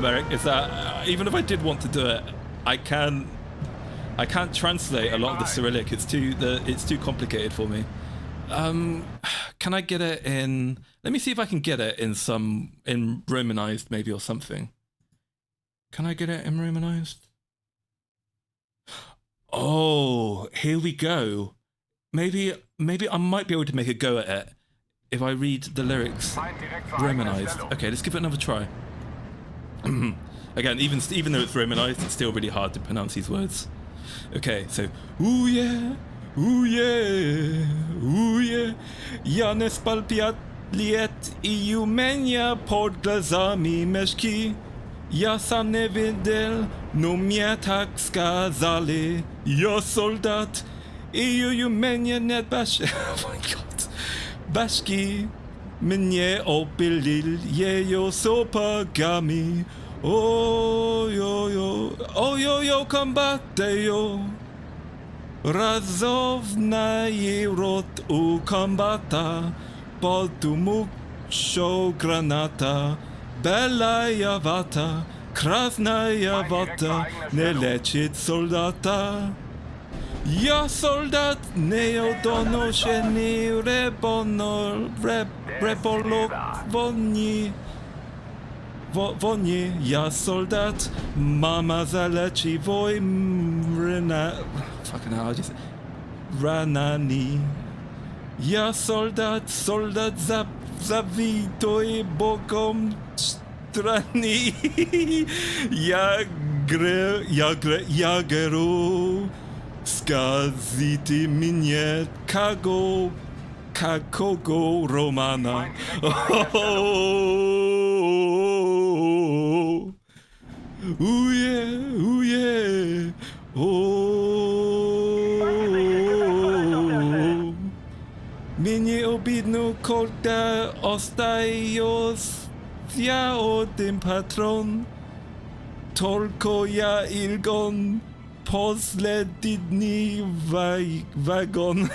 Merrick, is that even if I did want to do it, I can't translate a lot of the Cyrillic. It's too complicated for me. Can I get it in? Let me see if I can get it in Romanized maybe or something. Can I get it in Romanized? Oh, here we go. Maybe I might be able to make a go at it if I read the lyrics Romanized. Okay, let's give it another try. Again, even though it's Romanized, it's still really hard to pronounce these words. Okay, so ooh yeah, ooh yeah, ooh yeah, ja ne spalpiat liet I umenia pod glazami meszki, ja sam nie wiedział, no mnie tak skazali, ja soldat. You mnie nie basz... Oh my god. Baszki mnie opylil jejo sopagami. Oj, combattejo. Razowna i rot u kombata. Podumuk show granata. Bella jawata. Krasna jawata. Nie leczyć soldata. Ja soldat neodonoszeni rebolok woni. Woni, ja soldat, mama zaleczy fucking hell, ranani. Ja soldat zawitoj bogom strani. Jageru, skazity mnie kogo Romana. Uje. Mnie obidnu kolta ostajos ja o tym patron. Tylko ja ilgon posledni wagon.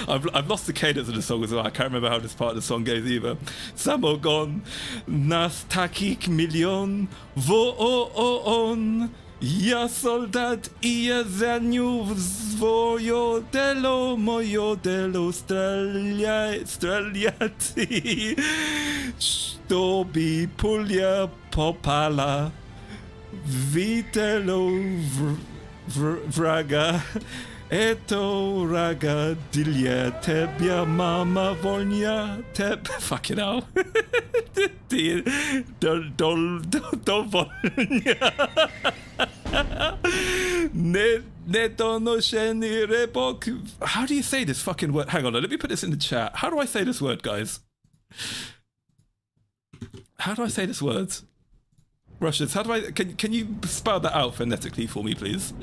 I've lost the cadence of the song as well. I can't remember how this part of the song goes either. Samogon nas takich milion on. Ja soldat i ja zaniu swojo delo, mojo delo streliati. Stobi pulia popala. Vitelo vraga. Eto raga dilia tebia mama volnia fucking hell. Don't volnia. Ne donosheni rebok. How do you say this fucking word? Hang on, let me put this in the chat. How do I say this word, guys? How do I say this word? Russians, how do I... Can you spell that out phonetically for me, please?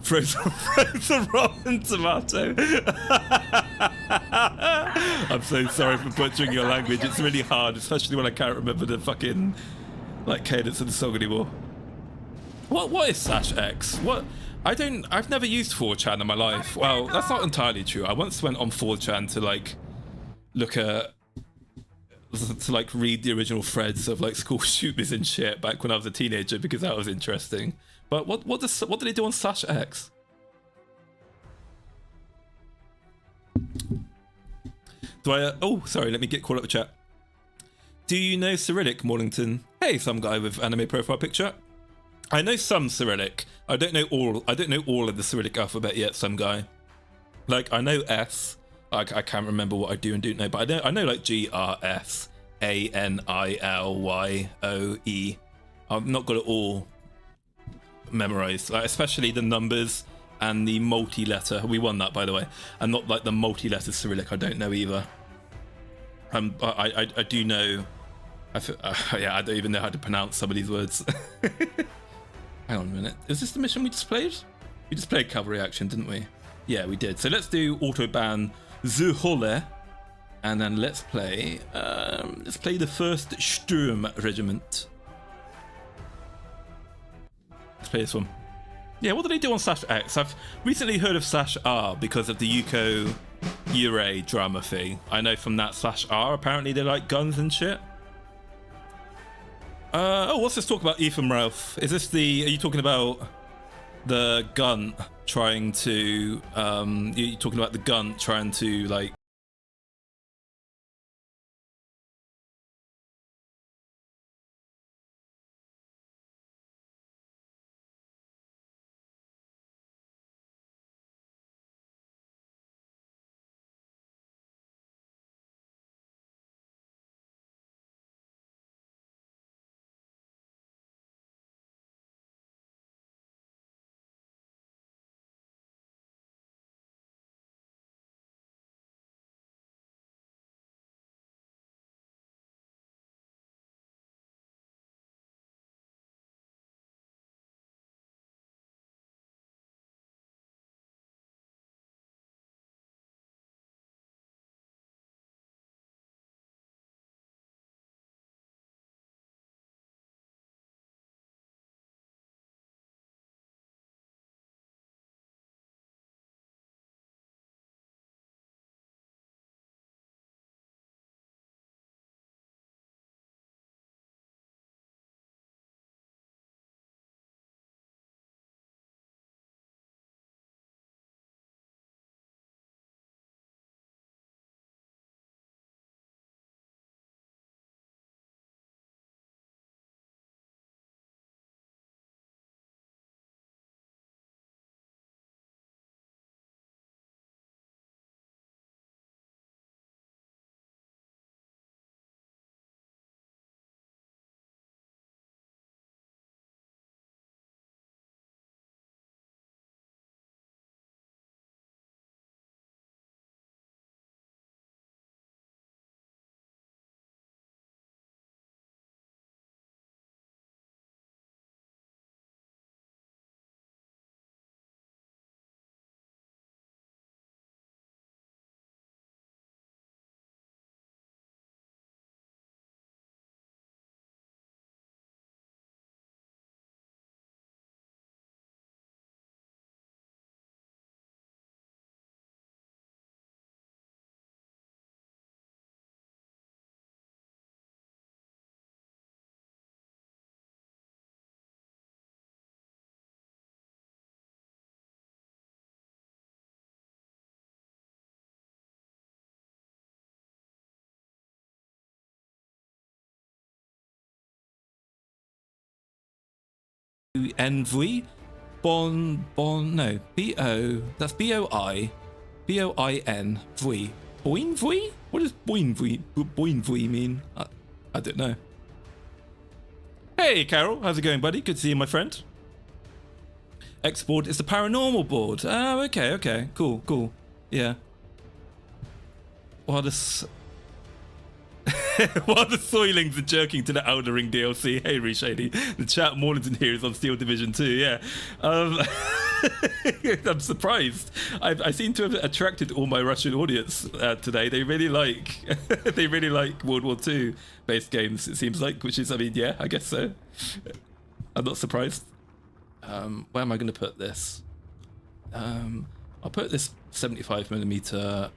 Frozen rotten tomato. I'm so sorry for butchering your language. It's really hard, especially when I can't remember the fucking cadence of the song anymore. What is /X? What? I've never used 4chan in my life. Well, that's not entirely true. I once went on 4chan to read the original threads of school shooters and shit back when I was a teenager because that was interesting. But what do they do on /X? Oh, sorry, let me get caught up with chat. Do you know Cyrillic, Maulington? Hey, some guy with anime profile picture. I know some Cyrillic. I don't know all of the Cyrillic alphabet yet, some guy. I know S. I can't remember what I do and don't know, but I know G, R, S, A, N, I, L, Y, O, E. I've not got it all memorized, especially the numbers and the multi-letter. We won that, by the way. And not the multi-letter Cyrillic. I don't know either. I do know. Yeah, I don't even know how to pronounce some of these words. Hang on a minute. Is this the mission we just played? We just played cavalry action, didn't we? Yeah, we did. So let's do autobahn Zuholle, and then let's play the 1st Sturm Regiment. Let's play this one. Yeah, what do they do on /X? I've recently heard of /R because of the Yuko Yurei drama thing. I know from that /R, apparently they like guns and shit. What's this talk about Ethan Ralph? Are you talking about the gun trying to, you're talking about the gun trying to, B-O-I-N-V? No. B-O, that's B-O-I, B-O-I-N, V. Boinvui? What does Boinvui mean? I don't know. Hey, Carol, how's it going, buddy? Good to see you, my friend. X board is the paranormal board. Oh, okay. Cool. Yeah. While the Soilings are jerking to the Elder Ring DLC. Hey, Reshady. The chat Maulington here is on Steel Division 2, yeah. I'm surprised. I seem to have attracted all my Russian audience today. They really like World War II based games, it seems like, which is, I mean, yeah, I guess so. I'm not surprised. Where am I going to put this? I'll put this 75mm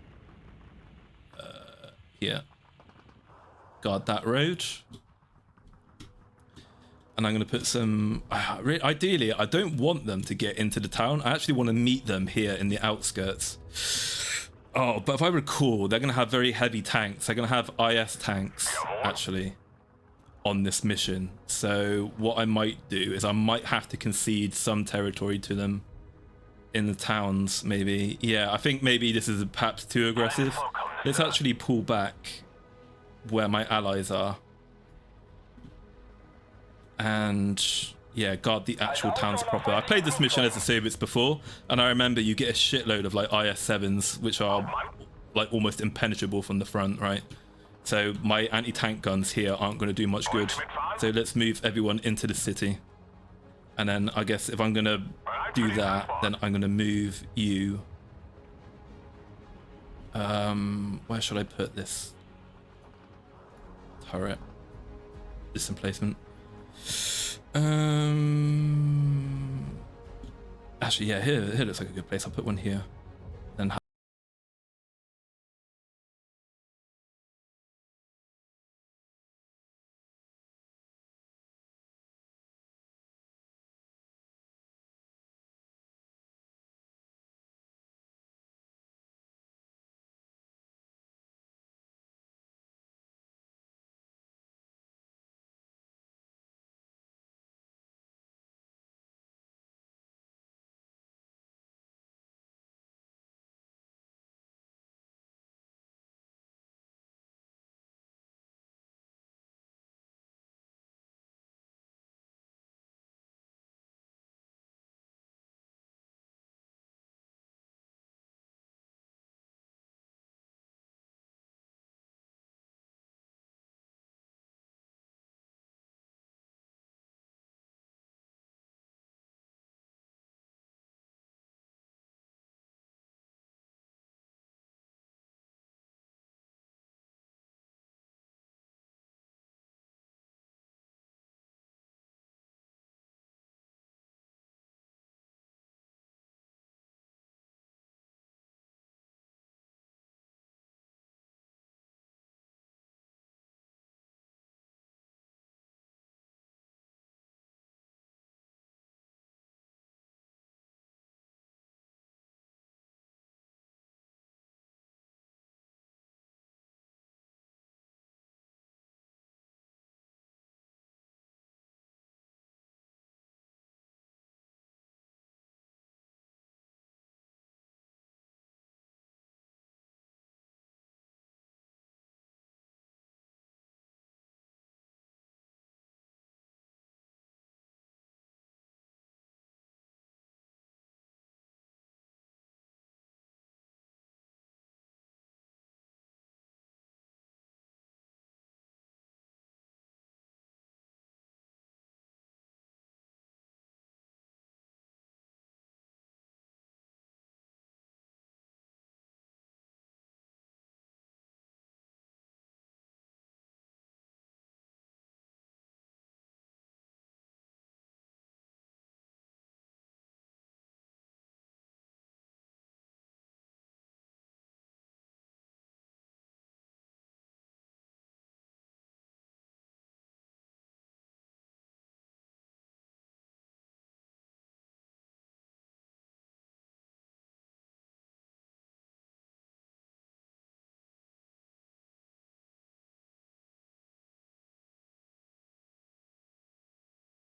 here. Guard that road. And I'm going to put some... ideally, I don't want them to get into the town. I actually want to meet them here in the outskirts. Oh, but if I recall, they're going to have very heavy tanks. They're going to have IS tanks, actually, on this mission. So what I might do is I might have to concede some territory to them in the towns, maybe. Yeah, I think maybe this is perhaps too aggressive. Let's actually pull back where my allies are. And yeah, guard the actual towns proper. I played this mission as the Soviets before, and I remember you get a shitload of like IS-7s, which are like almost impenetrable from the front, right? So my anti-tank guns here aren't going to do much good. So let's move everyone into the city. And then I guess if I'm going to do that, then I'm going to move you. Where should I put this turret? This emplacement. Actually, yeah, here looks like a good place. I'll put one here. Then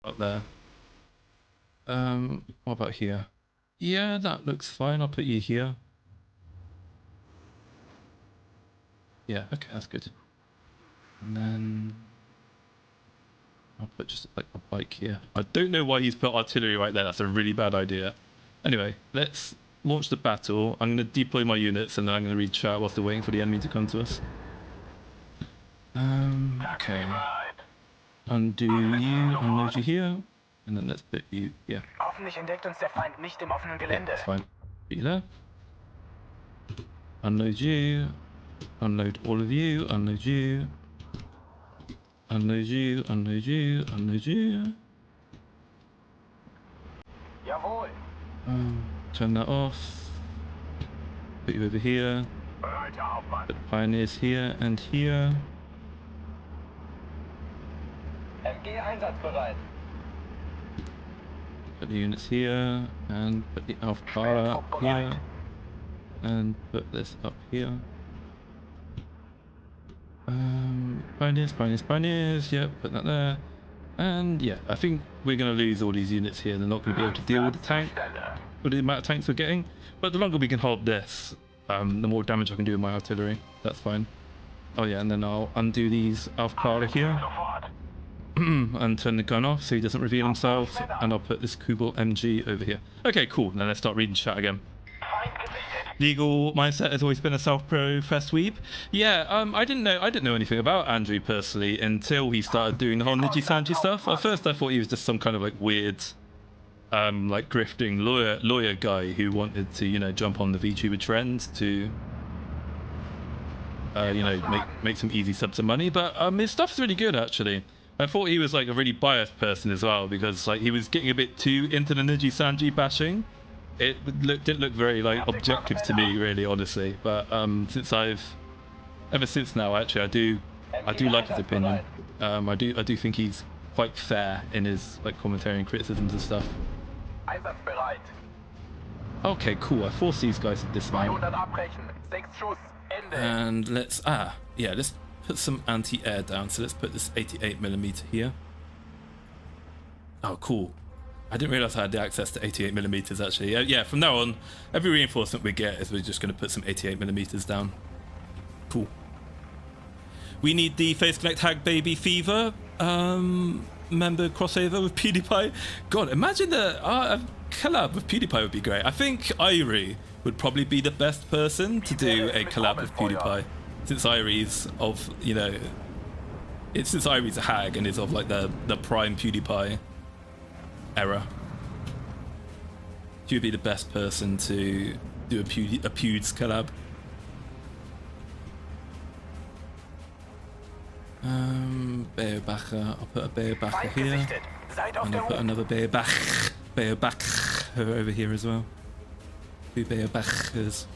up there. What about here? Yeah, that looks fine. I'll put you here. Yeah, okay, that's good. And then I'll put just like a bike here. I don't know why he's put artillery right there. That's a really bad idea. Anyway, let's launch the battle. I'm going to deploy my units and then I'm going to read chat whilst they're waiting for the enemy to come to us. Okay. Undo you, unload you here. And then let's put you here. Hoffentlich entdeckt uns der Feind nicht im offenen Yeah, Gelände. that's fine. Put you there. Unload you. Unload all of you. Unload you. Unload you. Unload you. Unload you. Jawohl. Turn that off. Put you over here. Bereit, Herr Hauptmann. Put the pioneers here and here. MG einsatzbereit. Put the units here and put the Alpha Car up here. And put this up here. Pioneers, yep, put that there. And yeah, I think we're going to lose all these units here. They're not going to be able to deal with the tank, with the amount of tanks we're getting. But the longer we can hold this, the more damage I can do with my artillery. That's fine. Oh yeah, and then I'll undo these Alpha Car here. And turn the gun off so he doesn't reveal himself. And I'll put this Kubel MG over here. Okay, cool. Now let's start reading chat again. Legal mindset has always been a self-professed weeb. Yeah, I didn't know anything about Andrew personally until he started doing the whole Niji Sanji stuff. At first I thought he was just some kind of like weird like grifting lawyer guy who wanted to, you know, jump on the VTuber trend to you know, make some easy subs of money. But his stuff's really good actually. I thought he was like a really biased person as well because like he was getting a bit too into the Niji Sanji bashing. It didn't look very like objective to me, really, honestly. But ever since now, actually, I do like his opinion. I do think he's quite fair in his like commentary and criticisms and stuff. Einsatzbereit. Okay, cool. I force these guys to dismount. 200 abbrechen. 6 Schuss. Ende. And let's let's put some anti-air down. So let's put this 88mm here. Oh, cool. I didn't realize I had the access to 88mm actually. Yeah, from now on, every reinforcement we get is we're just going to put some 88mm down. Cool. We need the Face Connect Hag Baby Fever member crossover with PewDiePie. God, imagine a collab with PewDiePie would be great. I think Irie would probably be the best person to do a collab with PewDiePie, since Irie's of, you know, since Irie's a hag and is of like the prime PewDiePie era. She would be the best person to do a Pewds collab. Beobacher, I'll put a Beobacher here. And I'll put another Beobacher over here as well. 2 Beobachers.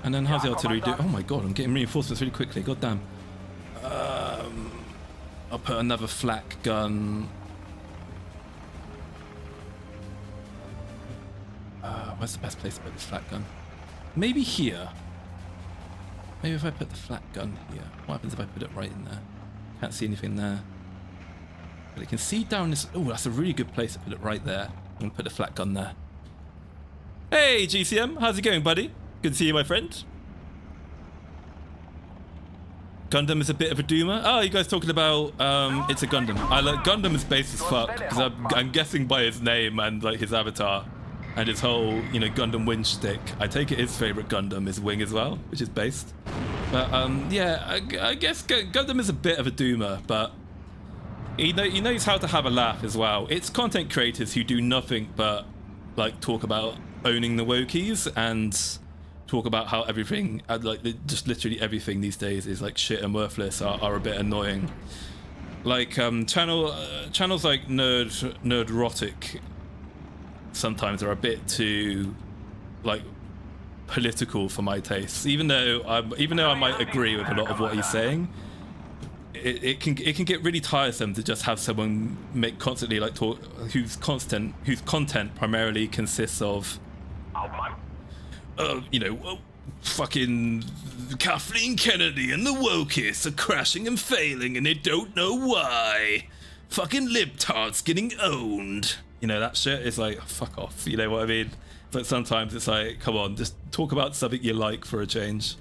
And then how's the artillery do? Oh my god, I'm getting reinforcements really quickly, god damn. I'll put another flak gun. Where's the best place to put this flak gun? Maybe here. Maybe if I put the flak gun here. What happens if I put it right in there? Can't see anything there. But I can see down this. Oh, that's a really good place to put it right there. I'm gonna put the flak gun there. Hey GCM, how's it going, buddy? Good to see you, my friend. Gundam is a bit of a doomer. Oh, you guys talking about it's a Gundam. Gundam is base as fuck because I'm guessing by his name and like his avatar and his whole, you know, Gundam Wing shtick. I take it his favorite Gundam is Wing as well, which is based. But yeah, I guess Gundam is a bit of a doomer, but he knows how to have a laugh as well. It's content creators who do nothing but like talk about owning the wokies and talk about how everything, like just literally everything these days is like shit and worthless are a bit annoying. Like channels like Nerdrotic sometimes are a bit too like political for my tastes. Even though I might agree with a lot of what he's saying, it can get really tiresome to just have someone make constantly like talk whose content primarily consists of you know, fucking Kathleen Kennedy and the wokists are crashing and failing and they don't know why. fucking libtards getting owned. You know, that shit is like, fuck off. You know what I mean? But sometimes it's like, come on, just talk about something you like for a change.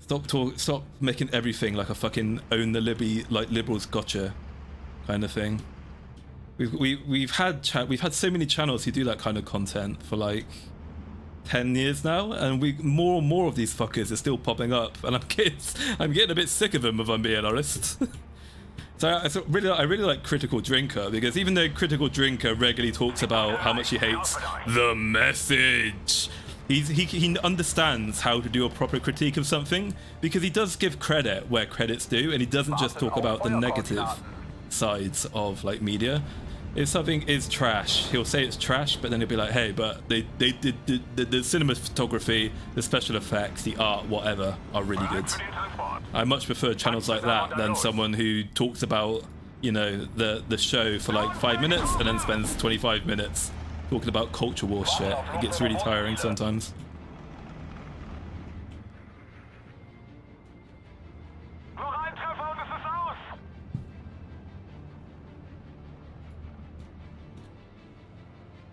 Stop making everything like a fucking own the libby, like liberals gotcha kind of thing. We've had so many channels who do that kind of content for like 10 years now, and more and more of these fuckers are still popping up, and I'm getting a bit sick of them, if I'm being honest. So I really like Critical Drinker, because even though Critical Drinker regularly talks about how much he hates the message, he understands how to do a proper critique of something, because he does give credit where credit's due, and he doesn't just talk about the negative sides of like media. If something is trash, he'll say it's trash, but then he'll be like, hey, but they did the cinematography, the special effects, the art, whatever, are really good. I much prefer channels like that than someone who talks about, you know, the show for like 5 minutes and then spends 25 minutes talking about culture war shit. It gets really tiring sometimes.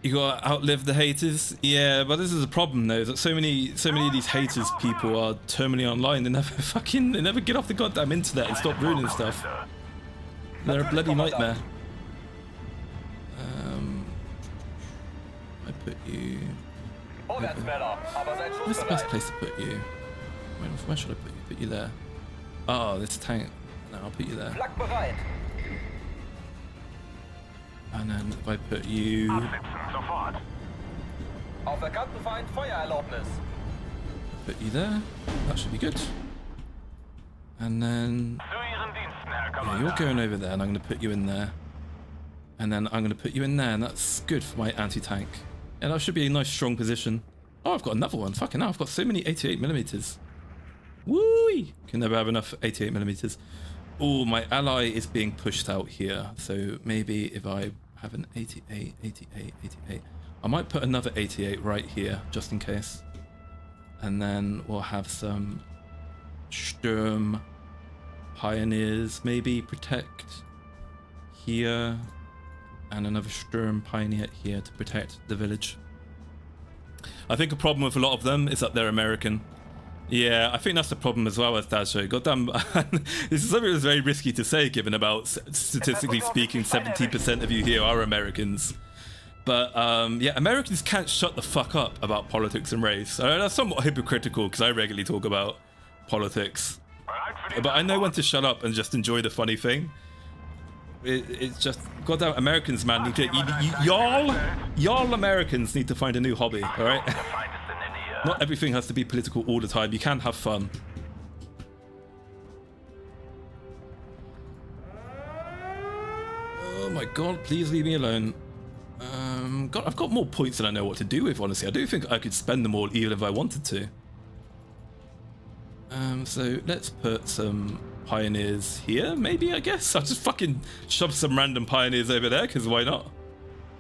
You gotta outlive the haters. Yeah, but this is a problem though, is that so many of these haters people are terminally online. They never get off the goddamn internet and stop ruining stuff. They're a bloody nightmare. I put you. Where's the best place to put you? Where should I put you? Put you there. Oh, this tank. No, I'll put you there. And then if I put you... Put you there. That should be good. And then... Yeah, you're going over there, and I'm going to put you in there. And then I'm going to put you in there, and that's good for my anti-tank. And that should be a nice strong position. Oh, I've got another one. Fucking hell, I've got so many 88mm. Woo! Can never have enough 88mm. Oh, my ally is being pushed out here. So maybe if I have an 88, I might put another 88 right here, just in case. And then we'll have some Sturm Pioneers, maybe protect here. And another Sturm Pioneer here to protect the village. I think a problem with a lot of them is that they're American. Yeah, I think that's the problem as well as Dajo. Goddamn, this is something that's very risky to say, given about statistically speaking, 70% of you here are Americans. But yeah, Americans can't shut the fuck up about politics and race. That's somewhat hypocritical because I regularly talk about politics, but I know when to shut up and just enjoy the funny thing. It's just goddamn Americans, man. Need to y'all Americans need to find a new hobby, all right? Not everything has to be political all the time. You can have fun. Oh my god, please leave me alone. God, I've got more points than I know what to do with, honestly. I do think I could spend them all even if I wanted to. So let's put some pioneers here, maybe, I guess. I'll just fucking shove some random pioneers over there, because why not?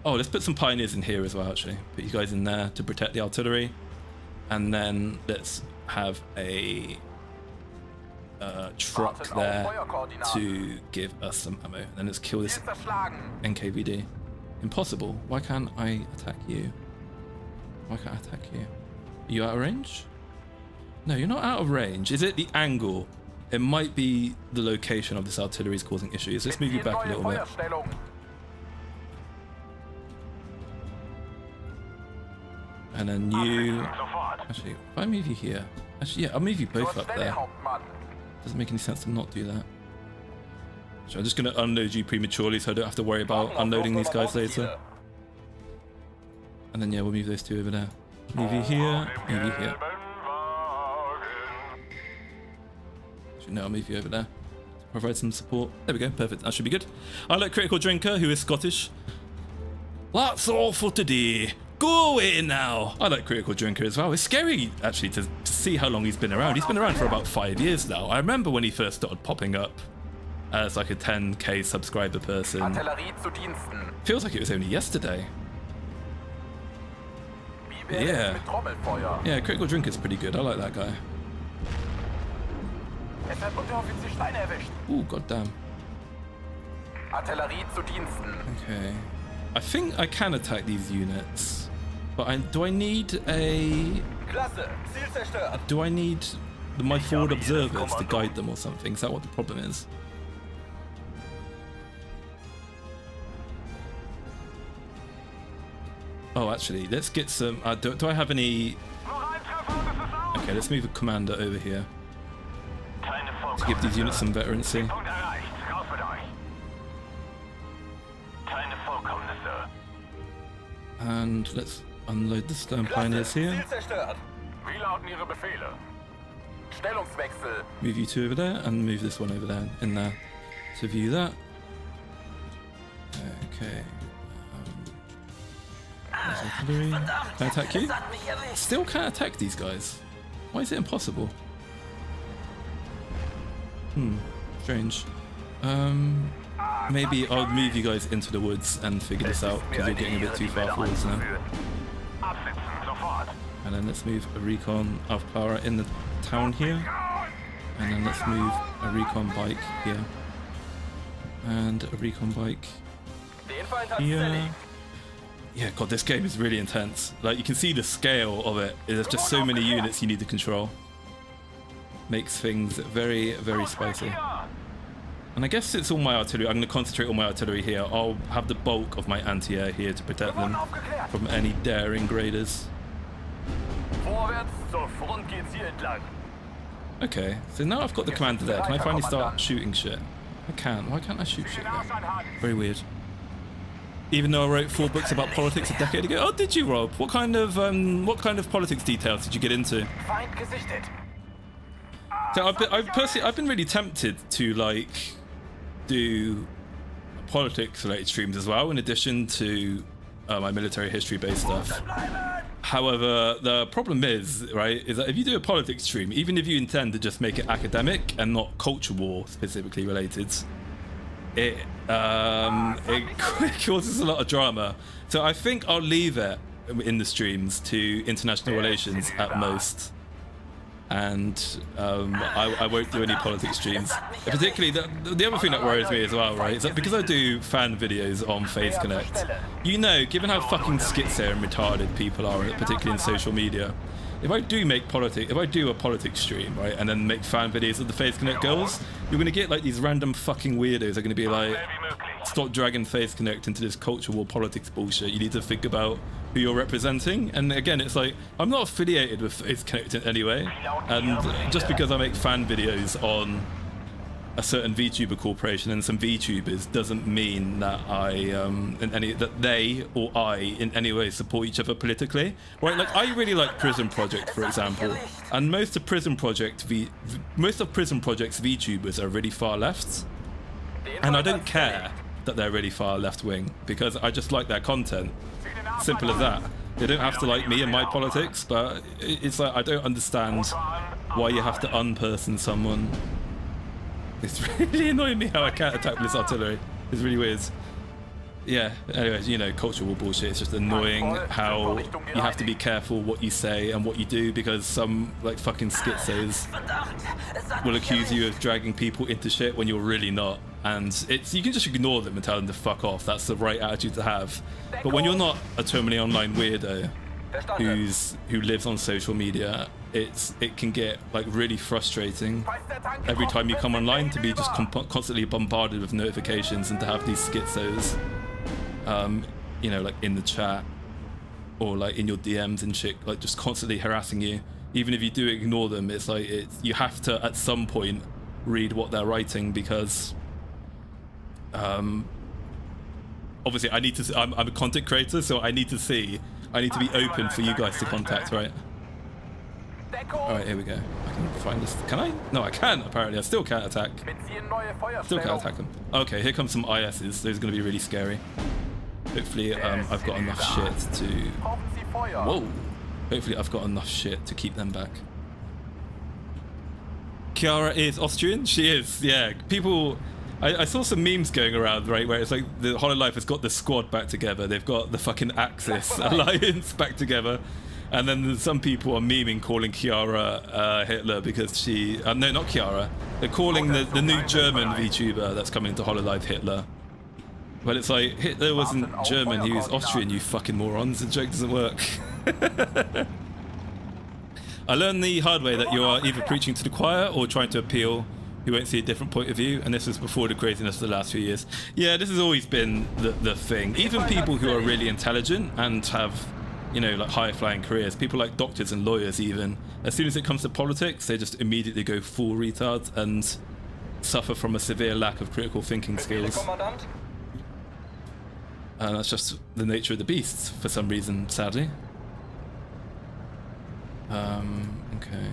Oh, let's put some pioneers in here as well, actually. Put you guys in there to protect the artillery. And then let's have a truck there to give us some ammo. And then let's kill this NKVD. Impossible. Why can't I attack you? Why can't I attack you? Are you out of range? No, you're not out of range. Is it the angle? It might be the location of this artillery is causing issues. Let's move you back a little bit. And then you... Actually, if I move you here... Actually, yeah, I'll move you both up there. Doesn't make any sense to not do that. So I'm just going to unload you prematurely so I don't have to worry about unloading these guys later. And then, yeah, we'll move those two over there. Move you here, move you here. Actually, no, I'll move you over there. To provide some support. There we go, perfect. That should be good. I like Critical Drinker, who is Scottish. That's all for today. Go away now. I like Critical Drinker as well. It's scary, actually, to see how long he's been around. He's been around for about 5 years now. I remember when he first started popping up as like a 10k subscriber person. Feels like it was only yesterday. But yeah. Yeah, Critical Drinker's pretty good. I like that guy. Es hat Unteroffizier Stein erwischt. Ooh, goddamn. Artillerie zu Diensten. Okay. I think I can attack these units, but do I need a... Klasse, Ziel zerstört. Do I need my forward observers to guide them or something? Is that what the problem is? Oh, actually, let's get some... do I have any... Okay, let's move a commander over here to give these units some veterancy. And let's unload the stone pioneers here. Ziel zerstört. Wie lauten Ihre Befehle? Stellungswechsel. Move you two over there and move this one over there in there to view that. Okay. Artillery. Can I attack you? Still can't attack these guys. Why is it impossible? Strange. Maybe I'll move you guys into the woods and figure this out because you're getting a bit too far forwards now. And then let's move a recon of Clara in the town here. And then let's move a recon bike here. And a recon bike here. Yeah, God, this game is really intense. Like, you can see the scale of it. There's just so many units you need to control. Makes things very, very spicy. And I guess it's all my artillery. I'm going to concentrate on my artillery here. I'll have the bulk of my anti-air here to protect them from any daring graders. Vorwärts zur Front geht's hier entlang. Okay, so now I've got the commander there. Can I finally start shooting shit? I can. Why can't I shoot shit there? Very weird. Even though I wrote 4 books about politics a decade ago. Oh, did you, Rob? What kind of politics details did you get into? Feind gesichtet. So I've been really tempted to like do politics related streams as well, in addition to my military history based stuff. However, the problem is, right, is that if you do a politics stream, even if you intend to just make it academic and not culture war specifically related, it causes a lot of drama. So I think I'll leave it in the streams to international relations at most. And I won't do any politics streams. Particularly, the other thing that worries me as well, right, is that because I do fan videos on Phase Connect, you know, given how fucking schizo and retarded people are, particularly in social media, if I do a politics stream, right, and then make fan videos of the Phase Connect girls, you're gonna get like these random fucking weirdos are gonna be like, stop dragging Phase Connect into this culture war politics bullshit. You need to think about who you're representing. And again, it's like, I'm not affiliated with Phase Connect in any way. And just because I make fan videos on a certain VTuber corporation and some VTubers doesn't mean that that they or I in any way support each other politically, right? Like, I really like Prison Project, for example, and most of Prison Project's VTubers are really far left, and I don't care that they're really far left wing because I just like their content. Simple as that. They don't have to like me and my politics, but it's like, I don't understand why you have to unperson someone. It's really annoying me how I can't attack this artillery. It's really weird. Yeah, anyways, you know, cultural bullshit. It's just annoying how you have to be careful what you say and what you do because some, like, fucking schizos will accuse you of dragging people into shit when you're really not. And you can just ignore them and tell them to fuck off. That's the right attitude to have. But when you're not a terminally online weirdo who lives on social media, it can get like really frustrating every time you come online to be just constantly bombarded with notifications and to have these schizos, you know, like in the chat or like in your DMs and shit, like just constantly harassing you. Even if you do ignore them, it's like you have to at some point read what they're writing because obviously I'm a content creator, so I need to be open for you guys to contact, right? Alright, here we go. I can find this. Can I? No, I can, apparently. I still can't attack. Still can't attack them. Okay, here comes some ISs. Those are going to be really scary. Hopefully, I've got enough shit to... Whoa! Hopefully, I've got enough shit to keep them back. Chiara is Austrian? She is, yeah. People... I saw some memes going around, right, where it's like the Hololive has got the squad back together. They've got the fucking Axis alliance back together. And then some people are memeing calling Chiara Hitler because she... no, not Chiara. They're calling the new German VTuber that's coming into HoloLive Hitler. But it's like, Hitler wasn't German, he was Austrian, you fucking morons. The joke doesn't work. I learned the hard way that you are either preaching to the choir or trying to appeal who won't see a different point of view, and this was before the craziness of the last few years. Yeah, this has always been the thing. Even people who are really intelligent and have, you know, like high-flying careers, people like doctors and lawyers even, as soon as it comes to politics, they just immediately go full retard and suffer from a severe lack of critical thinking skills. And that's just the nature of the beast for some reason, sadly. Okay.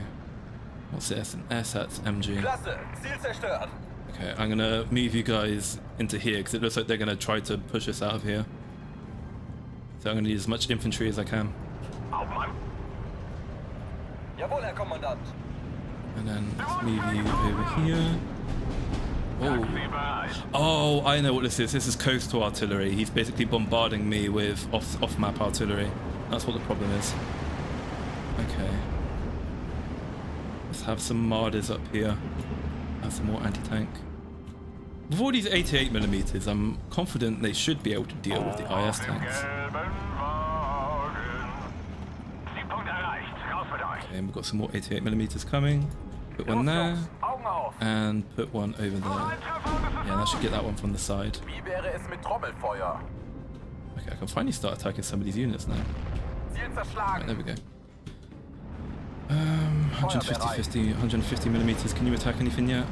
What's this? An AirSats MG. Okay, I'm gonna move you guys into here because it looks like they're gonna try to push us out of here. So I'm gonna need as much infantry as I can. And then let's move you over here. Oh, I know what this is. This is coastal artillery. He's basically bombarding me with off-map artillery. That's what the problem is. Okay. Let's have some Marders up here. Have some more anti-tank. With all these 88mm, I'm confident they should be able to deal with the IS tanks. Okay, and we've got some more 88mm coming. Put one there. And put one over there. Yeah, that should get that one from the side. Okay, I can finally start attacking some of these units now. Right, there we go. 150mm. Can you attack anything yet?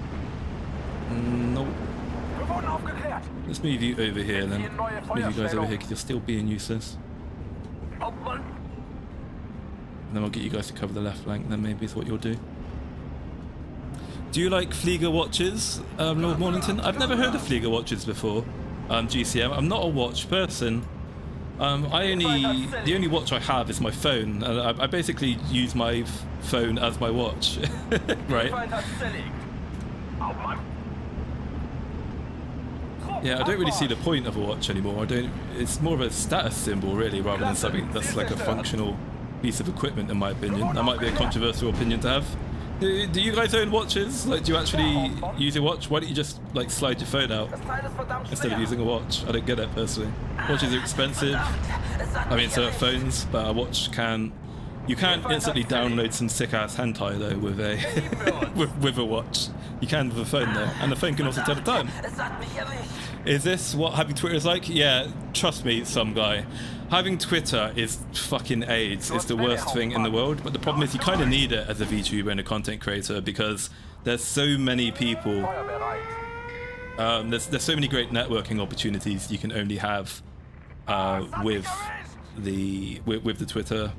Nope. Let's move you over here then. Move you guys over here because you're still being useless. And then I'll get you guys to cover the left flank, then maybe is what you'll do. Do you like Flieger watches, Lord Maulington? I've never heard of Flieger watches before, GCM. I'm not a watch person. The only watch I have is my phone. I basically use my phone as my watch, right? Yeah, I don't really see the point of a watch anymore. It's more of a status symbol, really, rather than something that's like a functional piece of equipment, in my opinion. That might be a controversial opinion to have. Do you guys own watches? Like, do you actually use your watch? Why don't you just like slide your phone out instead of using a watch? I don't get it personally. Watches are expensive. I mean, so are phones, but a watch you can't instantly download some sick ass hentai though with a with a watch. You can with a phone though, and the phone can also tell the time. Is this what having Twitter is like? Yeah, trust me, some guy. Having Twitter is fucking AIDS. It's the worst thing in the world. But the problem is you kind of need it as a VTuber and a content creator because there's so many people. There's so many great networking opportunities you can only have with the Twitter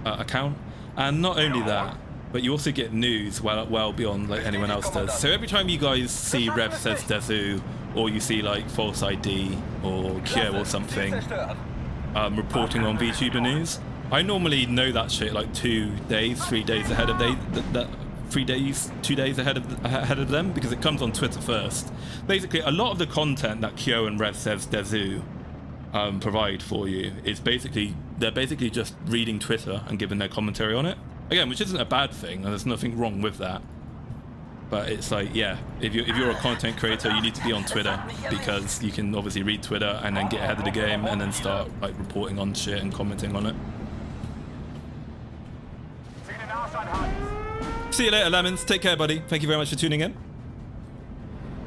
account. And not only that, but you also get news well beyond like anyone else does. So every time you guys see Rev says Dezu, or you see like false ID or Kyo or something reporting on VTuber news, I normally know that shit like 2 days, 3 days ahead of 2 days ahead of them, because it comes on Twitter first. Basically, a lot of the content that Kyo and Rev says Dezu provide for you is they're basically just reading Twitter and giving their commentary on it. Again, which isn't a bad thing, and there's nothing wrong with that. But it's like, yeah, if you're a content creator, you need to be on Twitter, because you can obviously read Twitter and then get ahead of the game and then start like reporting on shit and commenting on it. See you later, Lemons. Take care, buddy. Thank you very much for tuning in.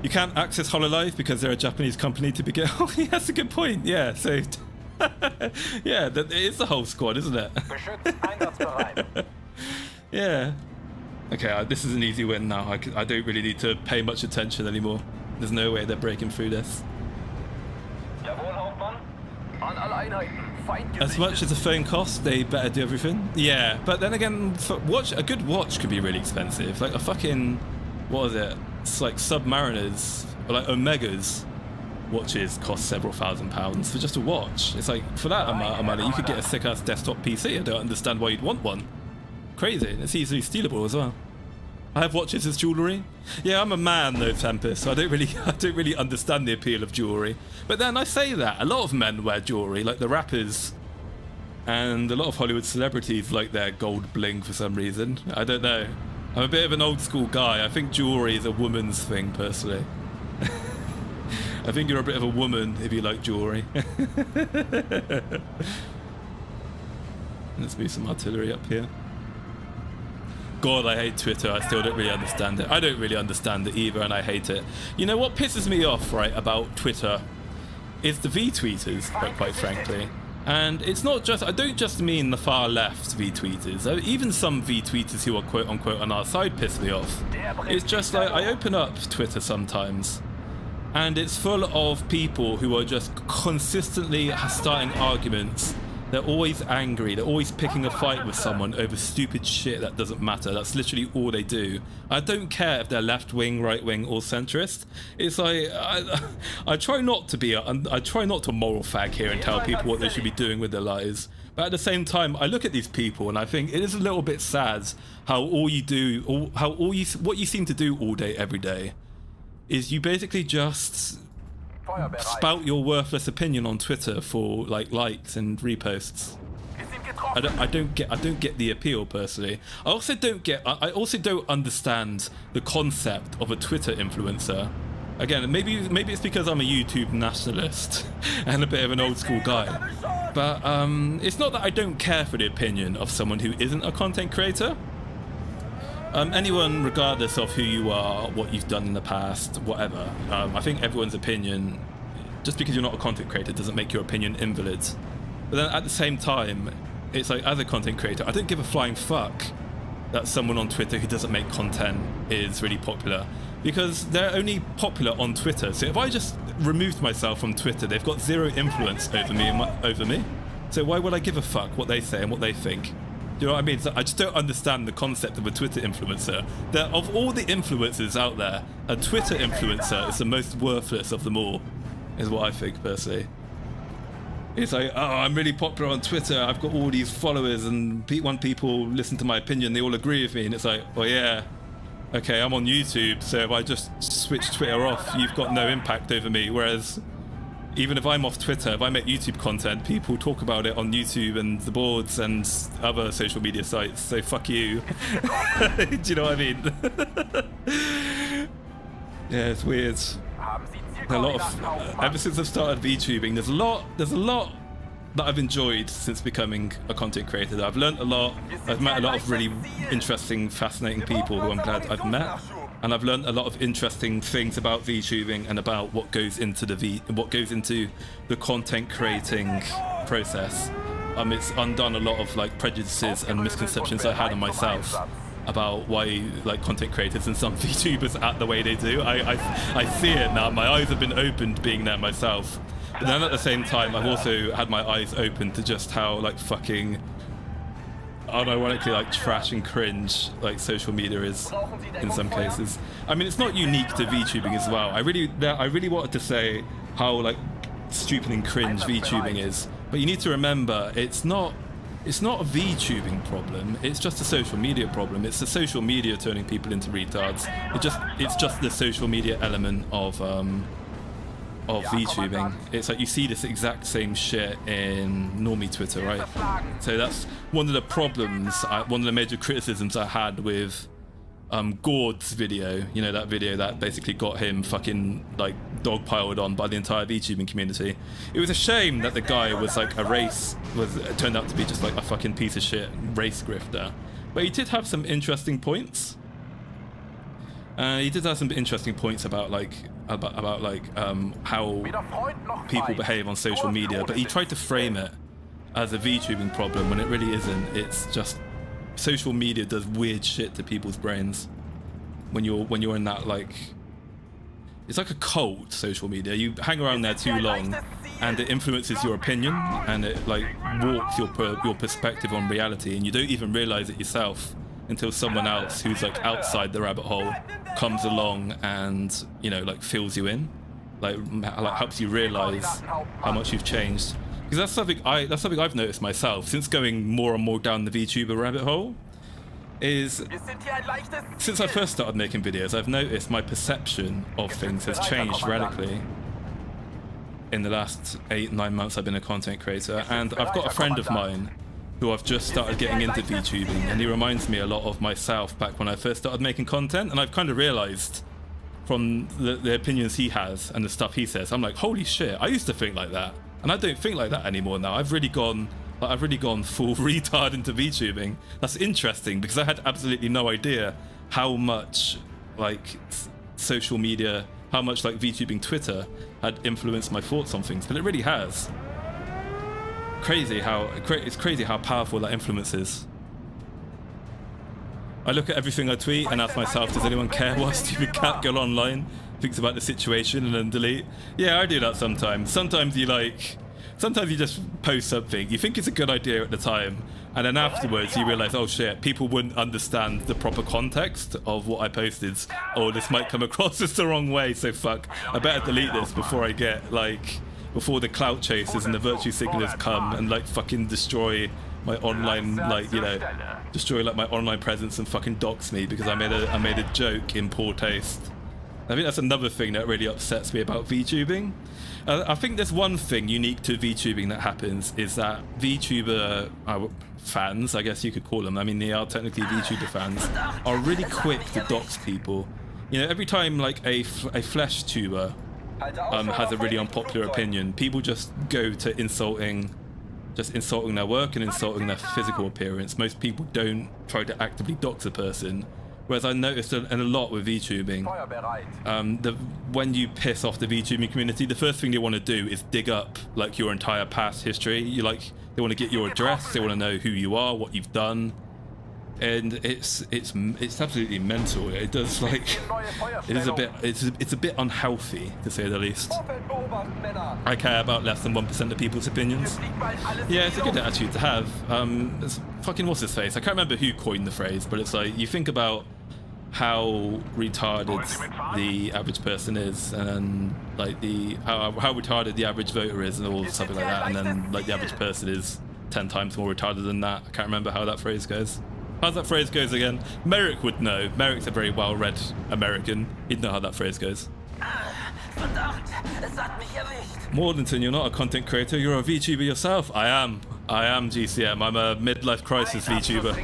You can't access HoloLive because they're a Japanese company to begin. Oh, yeah, that's a good point. Yeah, so yeah, it's the whole squad, isn't it? Yeah. Okay, this is an easy win now. I don't really need to pay much attention anymore. There's no way they're breaking through this. As much as a phone costs, they better do everything. Yeah, but then again, a good watch could be really expensive. Like a fucking, what is it? It's like Submariners, or like Omegas watches cost several £1,000s for just a watch. It's like, for that amount of money, you could get a sick-ass desktop PC. I don't understand why you'd want one. Crazy. It's easily stealable as well. I have watches as jewellery. Yeah, I'm a man though, Tempest, so I don't really understand the appeal of jewellery. But then I say that a lot of men wear jewellery, like the rappers And a lot of Hollywood celebrities like their gold bling for some reason. I don't know. I'm a bit of an old school guy. I think jewelry is a woman's thing, personally. I think you're a bit of a woman if you like jewelry. Let's move some artillery up here. God, I hate Twitter. I still don't really understand it. I don't really understand it either, and I hate it. You know what pisses me off, right, about Twitter is the V-tweeters, quite frankly. And it's not just, I don't just mean the far left V-tweeters. Even some V-tweeters who are quote unquote on our side piss me off. It's just like, I open up Twitter sometimes and it's full of people who are just consistently starting arguments. They're always angry. They're always picking a fight with someone over stupid shit that doesn't matter. That's literally all they do. I don't care if they're left wing, right wing, or centrist. It's like I try not to be. I try not to moral fag here and tell people what they should be doing with their lives. But at the same time, I look at these people and I think it is a little bit sad how what you seem to do all day, every day, is you basically just spout your worthless opinion on Twitter for likes and reposts. I don't get the appeal personally. I also don't understand the concept of a Twitter influencer. Again, maybe it's because I'm a YouTube nationalist and a bit of an old school guy. But it's not that I don't care for the opinion of someone who isn't a content creator. Anyone, regardless of who you are, what you've done in the past, whatever, I think everyone's opinion, just because you're not a content creator doesn't make your opinion invalid. But then at the same time, it's like, as a content creator, I don't give a flying fuck that someone on Twitter who doesn't make content is really popular, because they're only popular on Twitter. So if I just removed myself from Twitter, they've got zero influence over me. So why would I give a fuck what they say and what they think? Do you know what I mean? So I just don't understand the concept of a Twitter influencer. That of all the influencers out there, a Twitter influencer is the most worthless of them all, is what I think personally. It's like, oh, I'm really popular on Twitter, I've got all these followers, and when people listen to my opinion, they all agree with me, and it's like, well, yeah, okay, I'm on YouTube, so if I just switch Twitter off, you've got no impact over me. Whereas even if I'm off Twitter, if I make YouTube content, people talk about it on YouTube and the boards and other social media sites, so fuck you. Do you know what I mean? Yeah, it's weird. A lot of, ever since I've started VTubing, there's a lot that I've enjoyed since becoming a content creator. I've learned a lot. I've met a lot of really interesting, fascinating people who I'm glad I've met. And I've learned a lot of interesting things about VTubing and about what goes into the content creating process. It's undone a lot of prejudices and misconceptions I had on myself about why content creators and some VTubers act the way they do. I see it now. My eyes have been opened being there myself. But then at the same time, I've also had my eyes open to just how fucking unironically trash and cringe social media is in some cases. I mean, it's not unique to VTubing as well. I really wanted to say how stupid and cringe VTubing is, but you need to remember it's not a VTubing problem. It's just a social media problem. It's the social media turning people into retards. It's just the social media element of VTubing. It's like you see this exact same shit in normie Twitter, right? So that's one of the problems, one of the major criticisms I had with Gord's video. You know, that video that basically got him fucking dogpiled on by the entire VTubing community. It was a shame that the guy was turned out to be just a fucking piece of shit race grifter. But he did have some interesting points. About how people behave on social media, but he tried to frame it as a VTubing problem when it really isn't. It's just social media does weird shit to people's brains when you're in that it's like a cult. Social media, you hang around there too long and it influences your opinion and it warps your perspective on reality, and you don't even realize it yourself until someone else who's outside the rabbit hole comes along and fills you in, helps you realize how much you've changed. Because that's something I've noticed myself since going more and more down the VTuber rabbit hole. Is since I first started making videos, I've noticed my perception of things has changed radically. in the last 8-9 months I've been a content creator, and I've got a friend of mine who I've just started getting into VTubing, and he reminds me a lot of myself back when I first started making content, and I've kind of realized from the opinions he has and the stuff he says, I'm like, holy shit, I used to think like that, and I don't think like that anymore now. I've really gone full retard into VTubing. That's interesting, because I had absolutely no idea how much like social media, how much like VTubing Twitter had influenced my thoughts on things, but it really has. It's crazy how powerful that influence is. I look at everything I tweet and ask myself, does anyone care what a stupid cat girl online thinks about the situation, and then delete? Yeah, I do that sometimes. Sometimes you just post something, you think it's a good idea at the time, and then afterwards you realize, oh shit, people wouldn't understand the proper context of what I posted, or this might come across as the wrong way, so fuck, I better delete this before I get like, before the clout chasers and the virtue signalers come and like fucking destroy my online, like, you know, destroy like my online presence and fucking dox me because I made a joke in poor taste. I think that's another thing that really upsets me about VTubing. I think there's one thing unique to VTubing that happens, is that VTuber fans, I guess you could call them, I mean they are technically VTuber fans, are really quick to dox people. You know, every time like a flesh tuber has a really unpopular opinion, people just go to insulting their work and insulting their physical appearance. Most people don't try to actively dox a person. Whereas I noticed a lot with VTubing, when you piss off the VTubing community, the first thing they want to do is dig up like your entire past history. They want to get your address, they want to know who you are, what you've done, and it's absolutely mental. It does like it's a bit unhealthy, to say the least. I care about less than 1% of people's opinions. Yeah, it's a good attitude to have. It's fucking what's his face? I can't remember who coined the phrase, but it's like you think about how retarded the average person is, and then like how retarded the average voter is, and all something like that, and then like the average person is 10 times more retarded than that. I can't remember how that phrase goes. How's that phrase goes again? Merrick would know. Merrick's a very well-read American. He'd know how that phrase goes. Maulington, you're not a content creator, you're a VTuber yourself. I am GCM. I'm a midlife crisis VTuber.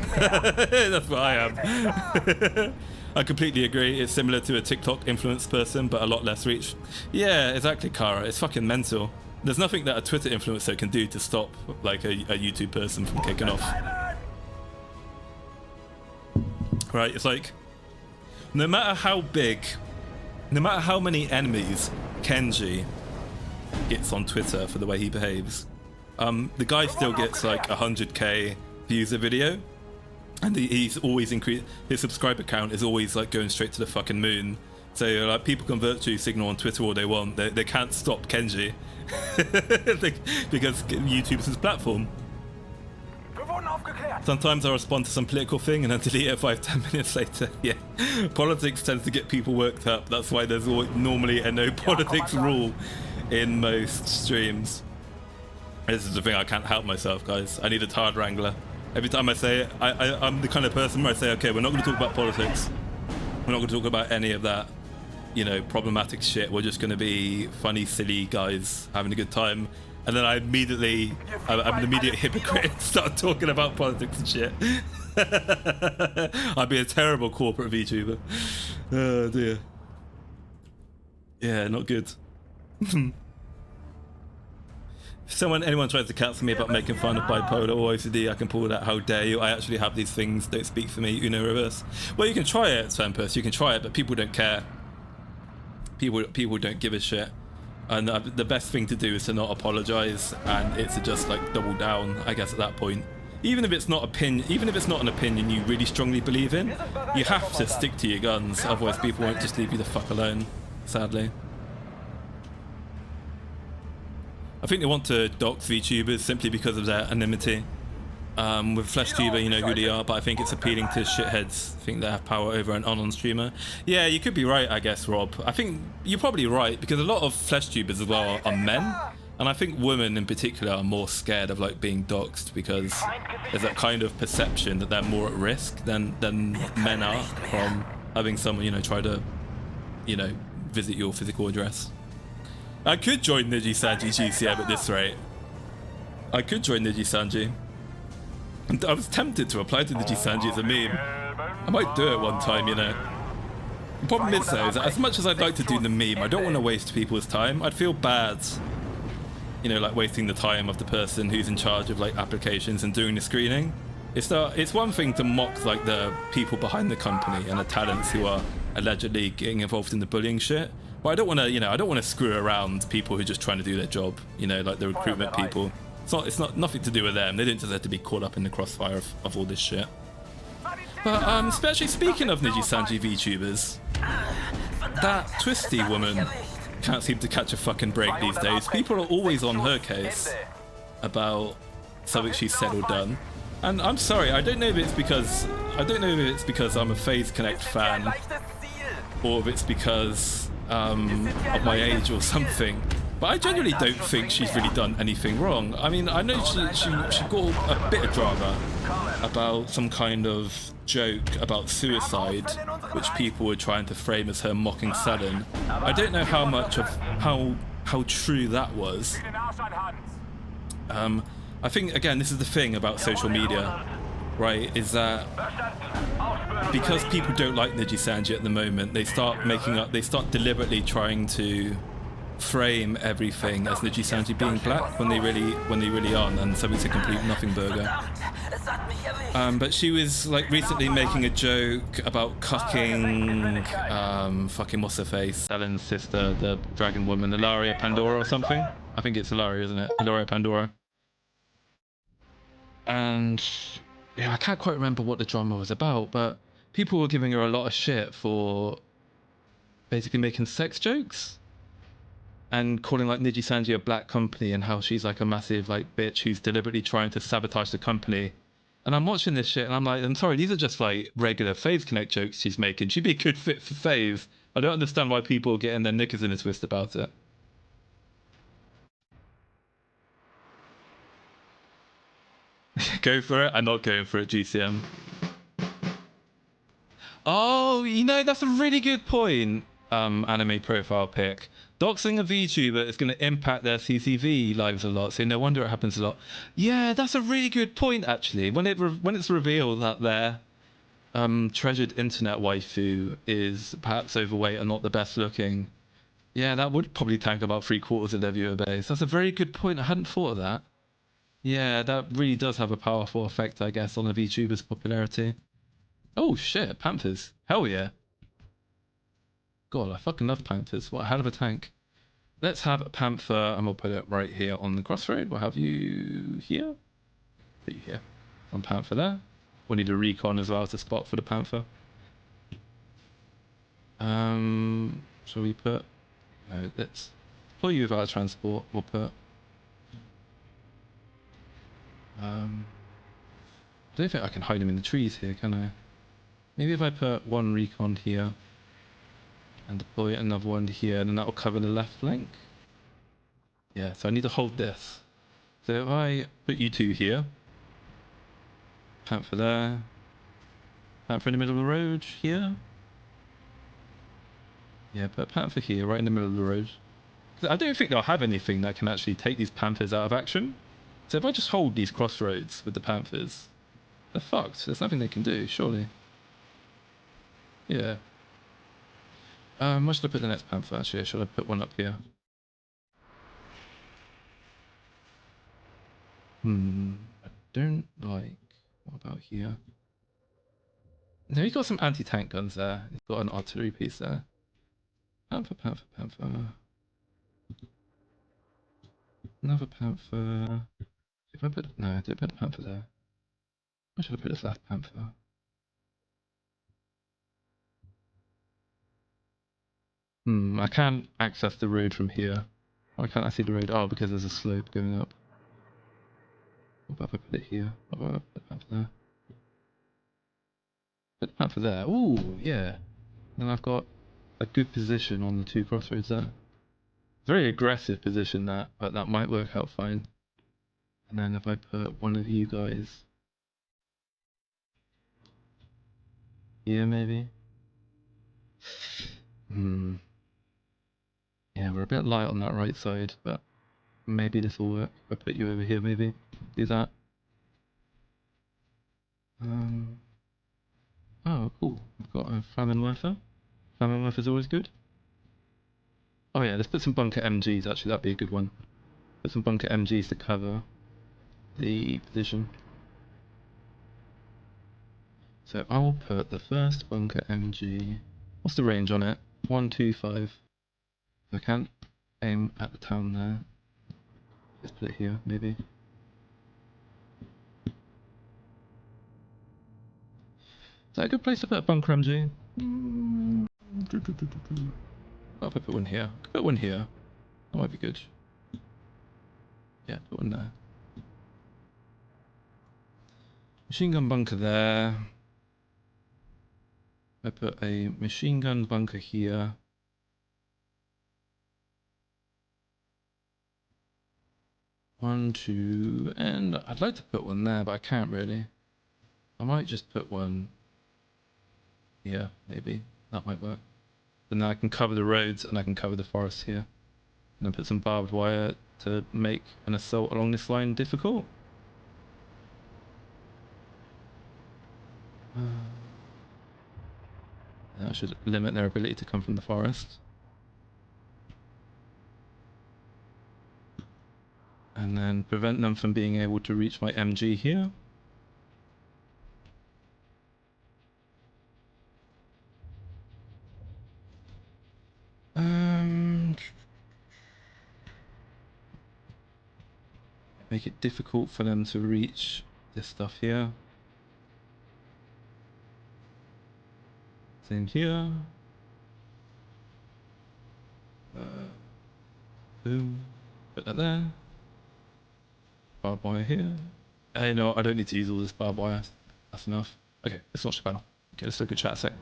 That's what I am. I completely agree. It's similar to a TikTok influenced person, but a lot less reach. Yeah, exactly, Kara. It's fucking mental. There's nothing that a Twitter influencer can do to stop like a YouTube person from kicking off. Right, it's like, no matter how many enemies Kenji gets on Twitter for the way he behaves, the guy still gets like 100k views a video, and he's always increased. His subscriber count is always like going straight to the fucking moon. So like, people can virtue signal on Twitter all they want. They can't stop Kenji because YouTube's his platform. Sometimes I respond to some political thing and then delete it 5-10 minutes later. Yeah, politics tends to get people worked up. That's why there's normally a no politics rule in most streams. This is the thing, I can't help myself, guys. I need a tired wrangler. Every time I say it, I'm the kind of person where I say, okay, we're not going to talk about politics. We're not going to talk about any of that, you know, problematic shit. We're just going to be funny, silly guys having a good time. And then I'm an immediate hypocrite and start talking about politics and shit. I'd be a terrible corporate VTuber. Oh dear. Yeah, not good. If anyone tries to cancel me about making fun of bipolar or OCD, I can pull that. How dare you? I actually have these things. Don't speak for me. Uno reverse. Well, you can try it, Sampus. You can try it, but people don't care. People don't give a shit. And the best thing to do is to not apologize, and it's to just like double down, I guess, at that point. Even if it's not an opinion you really strongly believe in, you have to stick to your guns, otherwise people won't just leave you the fuck alone, sadly. I think they want to dox VTubers simply because of their anonymity. With FleshTuber, you know who they are, but I think it's appealing to shitheads. I think they have power over an on streamer. Yeah, you could be right, I guess, Rob. I think you're probably right, because a lot of FleshTubers as well are men, and I think women in particular are more scared of like being doxed, because there's that kind of perception that they're more at risk than men are from having someone, you know, try to, you know, visit your physical address. I could join Niji Sanji GCM at this rate. I could join Niji Sanji. And I was tempted to apply to Niji Sanji as a meme. I might do it one time, you know. The problem is though, is that as much as I'd like to do the meme, I don't want to waste people's time. I'd feel bad, you know, like wasting the time of the person who's in charge of like applications and doing the screening. It's one thing to mock like the people behind the company and the talents who are allegedly getting involved in the bullying shit. But I don't want to, you know, I don't want to screw around people who are just trying to do their job, you know, like the recruitment people. It's not nothing to do with them. They didn't just have to be caught up in the crossfire of all this shit. But especially speaking of Niji Sanji VTubers, that Twisty woman can't seem to catch a fucking break these days. People are always on her case about something she said or done. And I'm sorry, I don't know if it's because I'm a FaZe Connect fan, or if it's because of my age or something. But I genuinely don't think she's really done anything wrong. I mean, I know she got a bit of drama about some kind of joke about suicide, which people were trying to frame as her mocking Selen. I don't know how much of how true that was. I think again, this is the thing about social media, right? Is that because people don't like Niji Sanji at the moment, they start deliberately trying to frame everything as Niji Sanji being black when they really aren't, and so it's a complete nothing burger. But she was like recently making a joke about cucking fucking what's her face, Selen's sister, the dragon woman, Ilaria Pandora or something. I think it's Ilaria, isn't it? Ilaria Pandora. And yeah, I can't quite remember what the drama was about, but people were giving her a lot of shit for basically making sex jokes and calling like Niji Sanji a black company and how she's like a massive like bitch who's deliberately trying to sabotage the company. And I'm watching this shit and I'm like, I'm sorry, these are just like regular FaZe Connect jokes she's making. She'd be a good fit for FaZe. I don't understand why people are getting their knickers in a twist about it. Go for it. I'm not going for it, GCM. Oh, you know, that's a really good point. Anime profile pic. Doxing a VTuber is going to impact their CCV lives a lot, so no wonder it happens a lot. Yeah, that's a really good point, actually. When it's revealed that their treasured internet waifu is perhaps overweight and not the best looking, yeah, that would probably tank about 3/4 of their viewer base. That's a very good point. I hadn't thought of that. Yeah, that really does have a powerful effect, I guess, on a VTuber's popularity. Oh shit, Panthers. Hell yeah. God, I fucking love Panthers. What a hell of a tank. Let's have a Panther, and we'll put it right here on the crossroad. We'll have you here. Put you here. On Panther there. We'll need a recon as well as a spot for the Panther. Shall we put... No, let's pull you without transport. We'll put... I don't think I can hide him in the trees here, can I? Maybe if I put one recon here and deploy another one here, then that will cover the left flank. Yeah, so I need to hold this. So if I put you two here, Panther there, Panther in the middle of the road here. Yeah, put Panther here, right in the middle of the road. I don't think they'll have anything that can actually take these Panthers out of action. So if I just hold these crossroads with the Panthers, they're fucked. There's nothing they can do, surely. Yeah. Where should I put the next Panther actually? Should I put one up here? I don't like... What about here? No, he's got some anti-tank guns there. He's got an artillery piece there. Panther, Panther, Panther. Another Panther. If I put... No, did I put a Panther there? Where should I put this last Panther? I can't access the road from here. Why can't I see the road? Oh, because there's a slope going up. What about if I put it here? What about if I put the Panther there? Put the Panther there. Ooh, yeah. Then I've got a good position on the two crossroads there. Very aggressive position that, but that might work out fine. And then if I put one of you guys here maybe. Yeah, we're a bit light on that right side, but maybe this will work. I'll put you over here, maybe. Do that. Oh, cool. We've got a famine worker. Famine worker is always good. Oh yeah, let's put some bunker MGs, actually, that'd be a good one. Put some bunker MGs to cover the position. So I'll put the first bunker MG. What's the range on it? 125. I can't aim at the town there. Let's put it here, maybe. Is that a good place to put a bunker MG? I'll put one here. Put one here. That might be good. Yeah, put one there. Machine gun bunker there. I put a machine gun bunker here. One, two, and I'd like to put one there, but I can't really. I might just put one here, maybe. That might work. Then I can cover the roads and I can cover the forest here. And then put some barbed wire to make an assault along this line difficult. That should limit their ability to come from the forest. And then prevent them from being able to reach my MG here. Make it difficult for them to reach this stuff here. Same here. Boom. Put that there. Barbed wire here. Hey, no, I don't need to use all this barbed wire. That's enough. Okay, let's launch the panel. Okay, let's look at chat a sec.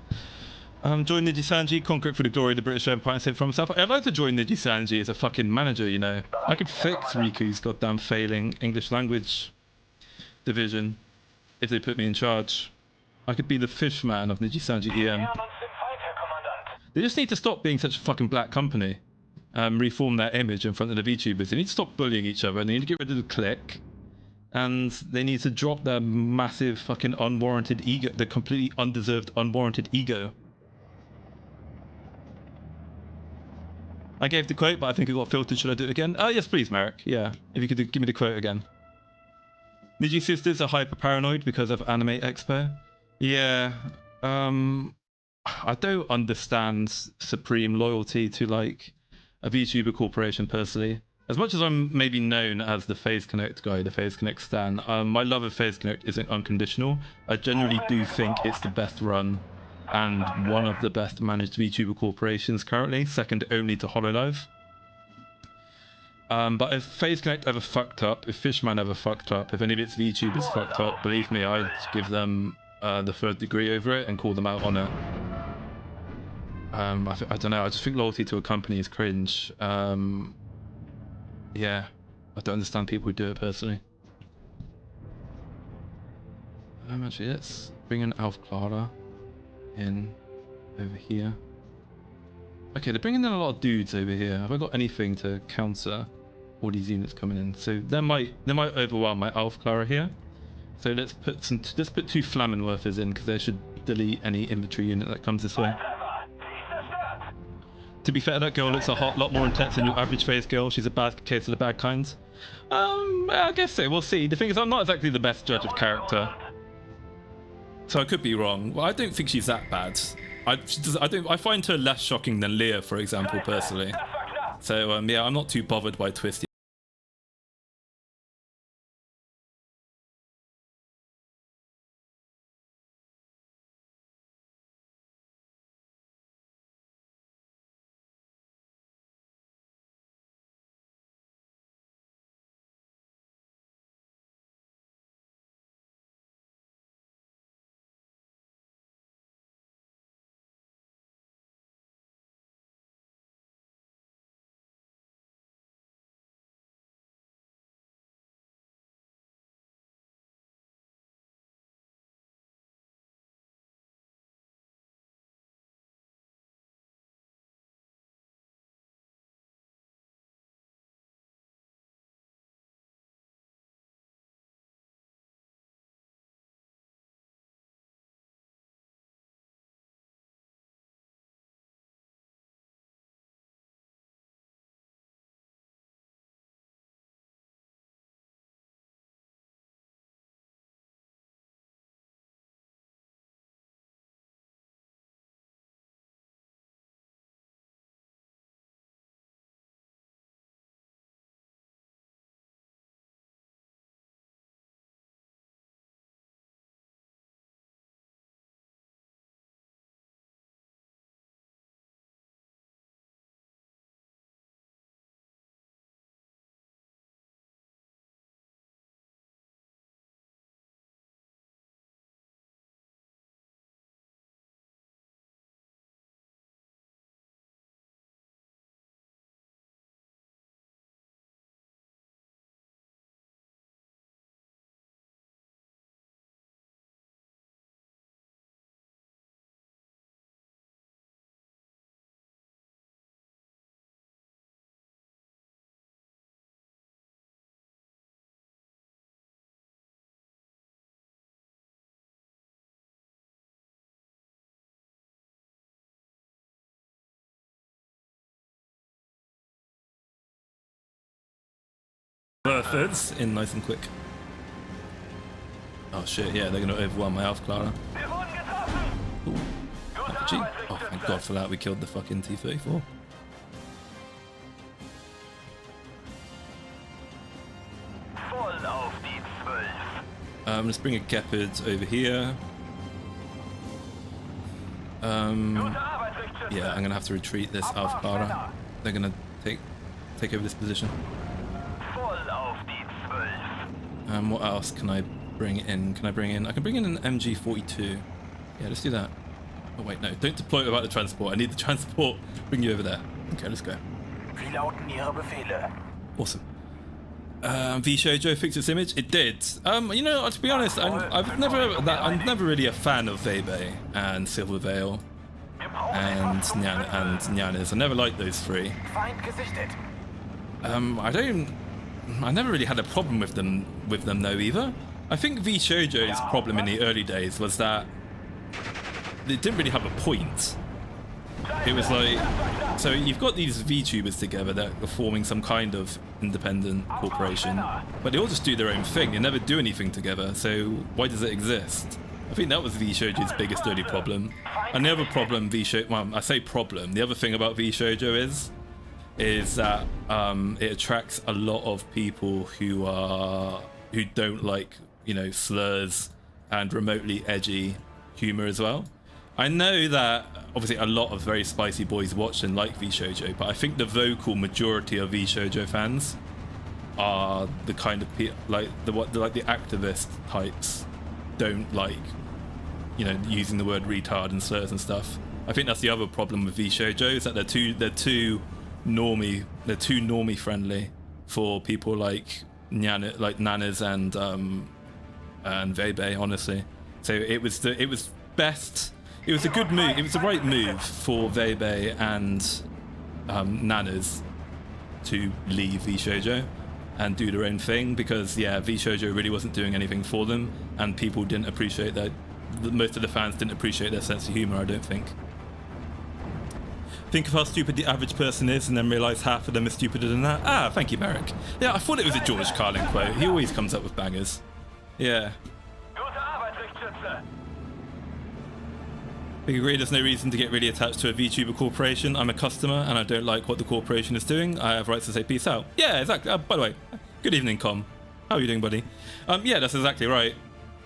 Join Niji Sanji, conquer it for the glory of the British Empire and save from himself. I'd like to join Niji Sanji as a fucking manager, you know. I could fix Riku's goddamn failing English language division if they put me in charge. I could be the fishman of Niji Sanji EM. They just need to stop being such a fucking black company. Reform their image in front of the VTubers. They need to stop bullying each other and they need to get rid of the clique. And they need to drop their massive fucking unwarranted ego, the completely undeserved unwarranted ego. I gave the quote, but I think it got filtered. Should I do it again? Oh, yes, please, Merrick. Yeah, if you could give me the quote again. Niji sisters are hyper paranoid because of Anime Expo. Yeah, I don't understand supreme loyalty to like a VTuber corporation personally. As much as I'm maybe known as the FaZe Connect guy, the FaZe Connect stan, my love of FaZe Connect isn't unconditional. I generally do think it's the best run and one of the best managed VTuber corporations currently, second only to HoloLive. But if FaZe Connect ever fucked up, if Fishman ever fucked up, if any of its VTubers fucked up, believe me, I'd give them the third degree over it and call them out on it. I don't know, I just think loyalty to a company is cringe. Yeah, I don't understand people who do it personally. Actually, let's bring an Alf Clara in over here. Okay, they're bringing in a lot of dudes over here. Have I got anything to counter all these units coming in? So they might overwhelm my Alf Clara here. So let's put two Flammenwerfers in because they should delete any infantry unit that comes this way. To be fair, that girl looks a lot more intense than your average FaZe girl. She's a bad case of the bad kind. I guess so. We'll see. The thing is, I'm not exactly the best judge of character, so I could be wrong. Well, I don't think she's that bad. I find her less shocking than Leah, for example, personally. So yeah, I'm not too bothered by Twisty. Berthers in nice and quick. Oh shit, yeah, they're gonna overwhelm my Alpha Clara. Wir wurden getroffen! Ooh, Gute RPG. Arbeit, Oh, thank Richtschütze. God for that, we killed the fucking T-34. Voll auf die 12. Let's bring a Gepard over here. Gute Arbeit, Richtschütze. Yeah, I'm gonna have to retreat this Alpha Clara. They're gonna take over this position. Voll auf die 12. What else can I bring in? I can bring in an MG42. Yeah, let's do that. Oh wait, no, don't deploy without the transport. I need the transport. Bring you over there. Okay, let's go. Wie lauten Ihre Befehle? Awesome. V Shoujo fixed its image. It did. You know, to be honest, I'm never really a fan of Vebe and Silver Veil and Nyanas. I never liked those three. Feind gesichtet. I never really had a problem with them though either. I think V Shoujo's problem in the early days was that it didn't really have a point. It was like, so you've got these VTubers together that are forming some kind of independent corporation, but they all just do their own thing. They never do anything together, so why does it exist? I think that was V Shoujo's biggest early problem. And the other problem I say problem, the other thing about V Shoujo is that it attracts a lot of people who don't like, you know, slurs and remotely edgy humor as well. I know that obviously a lot of very spicy boys watch and like V Shoujo, but I think the vocal majority of V Shoujo fans are the kind of people like the activist types don't like, you know, using the word retard and slurs and stuff. I think that's the other problem with V Shoujo, is that they're too normie friendly for people like Nanas and Vebe, honestly. So it was a good move. It was the right move for Vebe and Nanas to leave V Shoujo and do their own thing, because yeah, V Shoujo really wasn't doing anything for them, and people didn't appreciate that. Most of the fans didn't appreciate their sense of humor, I don't think. Think of how stupid the average person is and then realise half of them are stupider than that. Ah, thank you, Merrick. Yeah, I thought it was a George Carlin quote. He always comes up with bangers. Yeah. Gute Arbeit, Richtschütze. We agree there's no reason to get really attached to a VTuber corporation. I'm a customer and I don't like what the corporation is doing. I have rights to say peace out. Yeah, exactly. By the way, good evening, Com. How are you doing, buddy? Yeah, that's exactly right.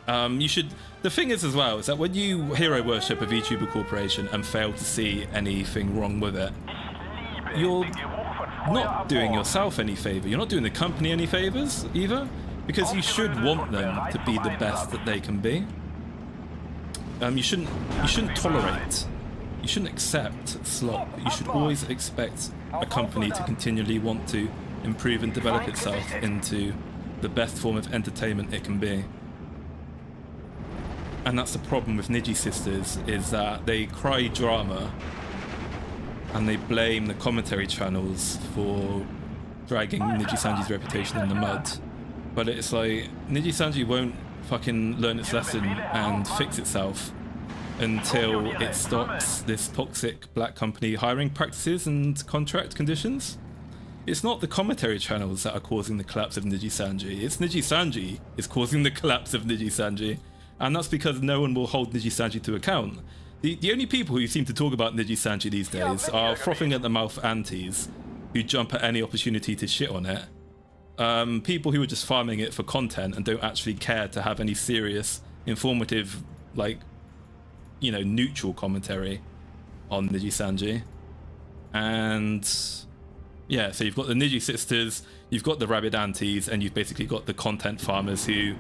You should... The thing is as well, is that when you hero worship a VTuber corporation and fail to see anything wrong with it, you're not doing yourself any favour. You're not doing the company any favours either, because you should want them to be the best that they can be. You shouldn't tolerate, you shouldn't accept slop. You should always expect a company to continually want to improve and develop itself into the best form of entertainment it can be. And that's the problem with Niji Sisters, is that they cry drama and they blame the commentary channels for dragging Niji Sanji's reputation in the mud. But it's like, Niji Sanji won't fucking learn its lesson and fix itself until it stops this toxic black company hiring practices and contract conditions. It's not the commentary channels that are causing the collapse of Niji Sanji. It's Niji Sanji is causing the collapse of Niji Sanji. And that's because no one will hold Niji Sanji to account. The only people who seem to talk about Niji Sanji these days are frothing at the mouth aunties who jump at any opportunity to shit on it. People who are just farming it for content and don't actually care to have any serious, informative, like, you know, neutral commentary on Niji Sanji. And yeah, so you've got the Niji Sisters, you've got the rabid aunties, and you've basically got the content farmers who...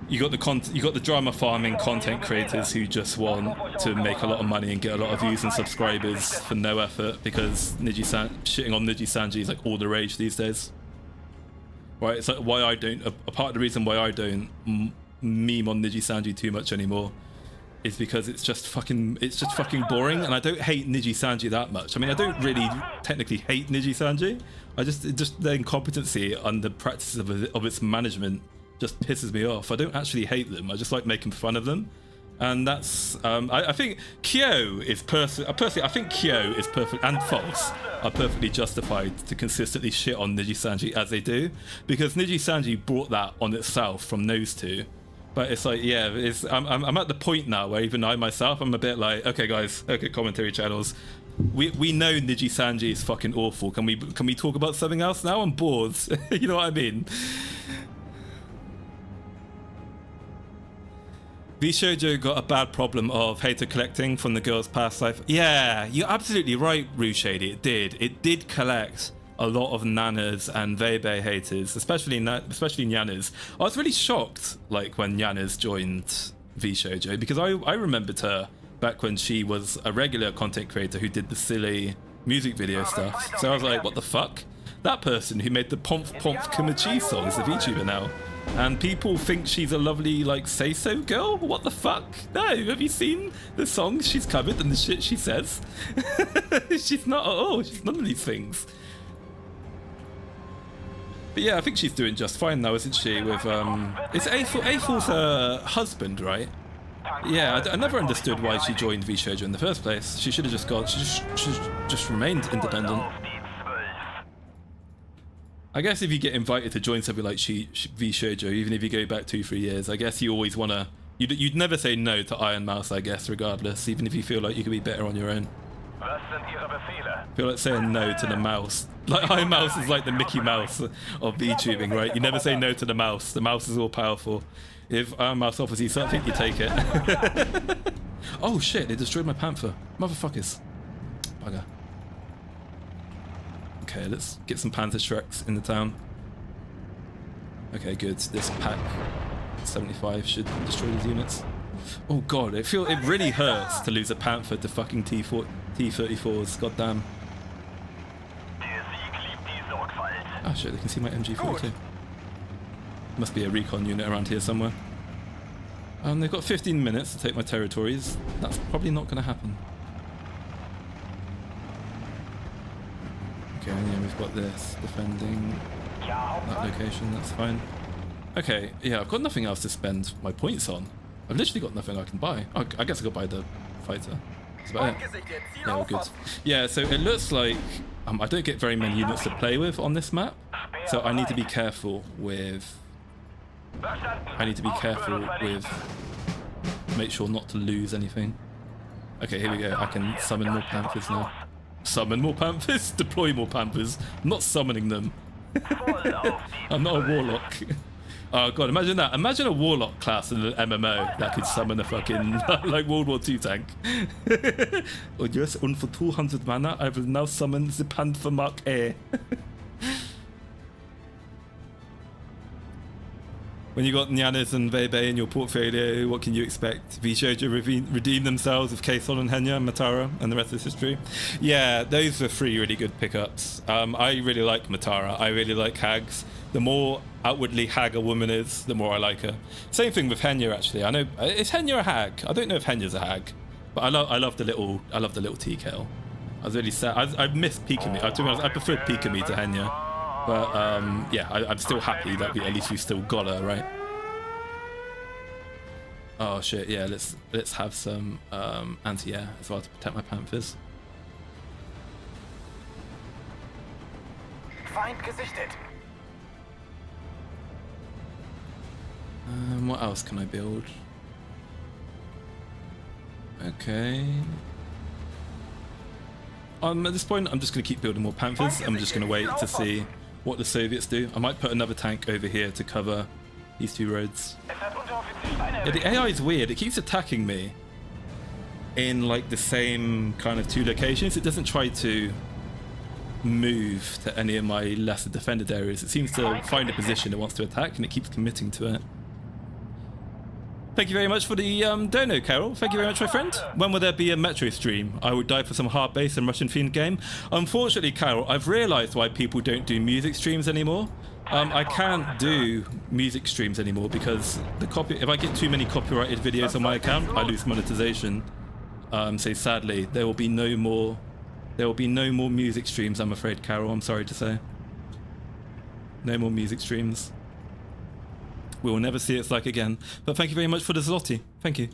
You got the drama farming content creators who just want to make a lot of money and get a lot of views and subscribers for no effort, because shitting on Niji Sanji is like all the rage these days. Right? It's like why I don't. A part of the reason why I don't meme on Niji Sanji too much anymore is because it's just fucking boring, and I don't hate Niji Sanji that much. I mean, I don't really technically hate Niji Sanji. Just the incompetency and the practices of its management just pisses me off. I don't actually hate them. I just like making fun of them. And that's I think Kyo is personally I think Kyo is perfect, and False are perfectly justified to consistently shit on Niji Sanji as they do, because Niji Sanji brought that on itself from those two. But it's like, yeah, I'm at the point now where even I myself, I'm a bit like, okay guys, okay commentary channels, we know Niji Sanji is fucking awful. Can we talk about something else now? I'm bored. You know what I mean? V-Shoujo got a bad problem of hater collecting from the girl's past life. Yeah, you're absolutely right, Rushady. It did collect a lot of Nanas and Vebe haters, especially Nyanas. I was really shocked, like, when Nyanas joined V-Shoujo, because I remembered her back when she was a regular content creator who did the silly music video stuff. So I was like, what the fuck? That person who made the Pomp Pomp Kimichi song is a VTuber now. And people think she's a lovely, like, say-so girl? What the fuck? No, have you seen the songs she's covered and the shit she says? She's not at all. She's none of these things. But yeah, I think she's doing just fine now, isn't she? With it's Aethel's her husband, right? Yeah, I never understood why she joined V-Shoujo in the first place. She should have just gone. She just remained independent. I guess if you get invited to join something like V-Shoujo, even if you go back 2-3 years, I guess you always wanna. You'd never say no to Iron Mouse, I guess, regardless. Even if you feel like you could be better on your own. I feel like saying no to the mouse. Like, Iron Mouse is like the Mickey Mouse of VTubing, right? You never say no to the mouse. The mouse is all powerful. If Iron Mouse offers you something, you take it. Oh shit, they destroyed my panther. Motherfuckers. Bugger. Okay, let's get some Panther Shreks in the town. Okay, good. This pack 75 should destroy these units. Oh god, it really hurts to lose a Panther to fucking T-34s. Goddamn. Oh shit, they can see my MG42. Must be a recon unit around here somewhere. They've got 15 minutes to take my territories. That's probably not going to happen. Okay, yeah, we've got this defending that location. That's fine. Okay, yeah, I've got nothing else to spend my points on. I've literally got nothing I can buy. Oh, I guess I could buy the fighter. That's about it. Yeah, we're good. Yeah, so it looks like I don't get very many units to play with on this map, so I need to be careful with. Make sure not to lose anything. Okay, here we go. I can summon more Panthers now. Summon more Panthers? Deploy more Panthers. I'm not summoning them. I'm not a warlock. Oh god, imagine that. Imagine a warlock class in an MMO that could summon a fucking like World War II tank. Oh yes, and for 200 mana I will now summon the Panther Mark A. When you got Nyanis and Vebe in your portfolio, what can you expect? V-Shoujo redeem themselves with Kason and Henya and Matara, and the rest is history. Yeah, those are 3 really good pickups. I really like Matara. I really like Hags. The more outwardly hag a woman is, the more I like her. Same thing with Henya, actually. I know, is Henya a hag? I don't know if Henya's a hag, but I love the little tea kettle. I was really sad. I missed Pikami. To be honest, I preferred Pikami to Henya. But yeah, I'm still happy that at least we still got her, right? Oh shit, yeah, let's have some anti-air as well to protect my Panthers. Feind gesichtet. What else can I build? Okay. At this point, I'm just going to keep building more Panthers. I'm just going to wait to see what the Soviets do. I might put another tank over here to cover these 2 roads. Yeah, the AI is weird. It keeps attacking me in like the same kind of 2 locations. It doesn't try to move to any of my lesser defended areas. It seems to find a position it wants to attack and it keeps committing to it. Thank you very much for the dono, Carol. Thank you very much, my friend. When will there be a Metro stream? I would die for some hard bass and Russian themed game. Unfortunately, Carol, I've realised why people don't do music streams anymore. I can't do music streams anymore because if I get too many copyrighted videos on my account, I lose monetization. So sadly, there will be no more music streams, I'm afraid, Carol. I'm sorry to say. No more music streams. We will never see its like again. But thank you very much for the Zloty. Thank you.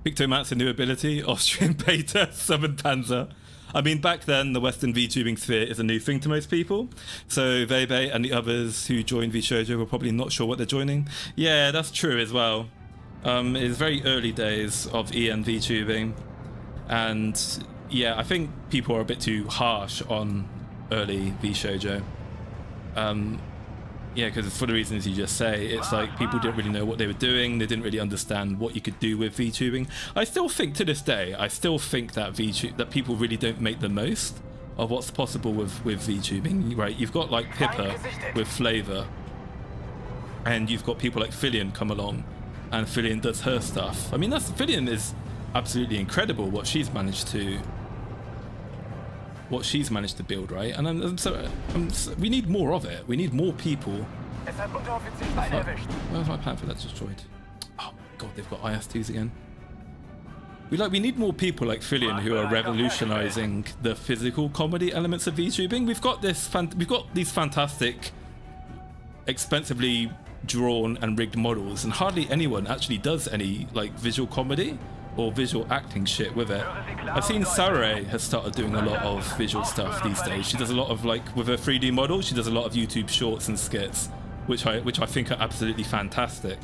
Pictomat's a new ability. Austrian Beta, Summon Panzer. I mean, back then, the Western VTubing sphere is a new thing to most people. So Vebe and the others who joined VShojo were probably not sure what they're joining. Yeah, that's true as well. It's very early days of EN VTubing. And yeah, I think people are a bit too harsh on early VShojo. Yeah, because for the reasons you just say, it's like people didn't really know what they were doing. They didn't really understand what you could do with VTubing. I still think to this day, that people really don't make the most of what's possible with VTubing, right? You've got like Pippa with Flavor, and you've got people like Fillion come along, and Fillion does her stuff. I mean, Fillion is absolutely incredible what she's managed to build, right? And we need more of it. We need more people. Where's my panther that's destroyed? Oh my god, they've got IS-2s again. We need more people like Fillion who are revolutionizing the physical comedy elements of VTubing. We've got these fantastic, expensively drawn and rigged models, and hardly anyone actually does any like visual comedy or visual acting shit with it. I've seen Sarai has started doing a lot of visual stuff these days. She does a lot of, like, with her 3D model, she does a lot of YouTube shorts and skits, which I think are absolutely fantastic.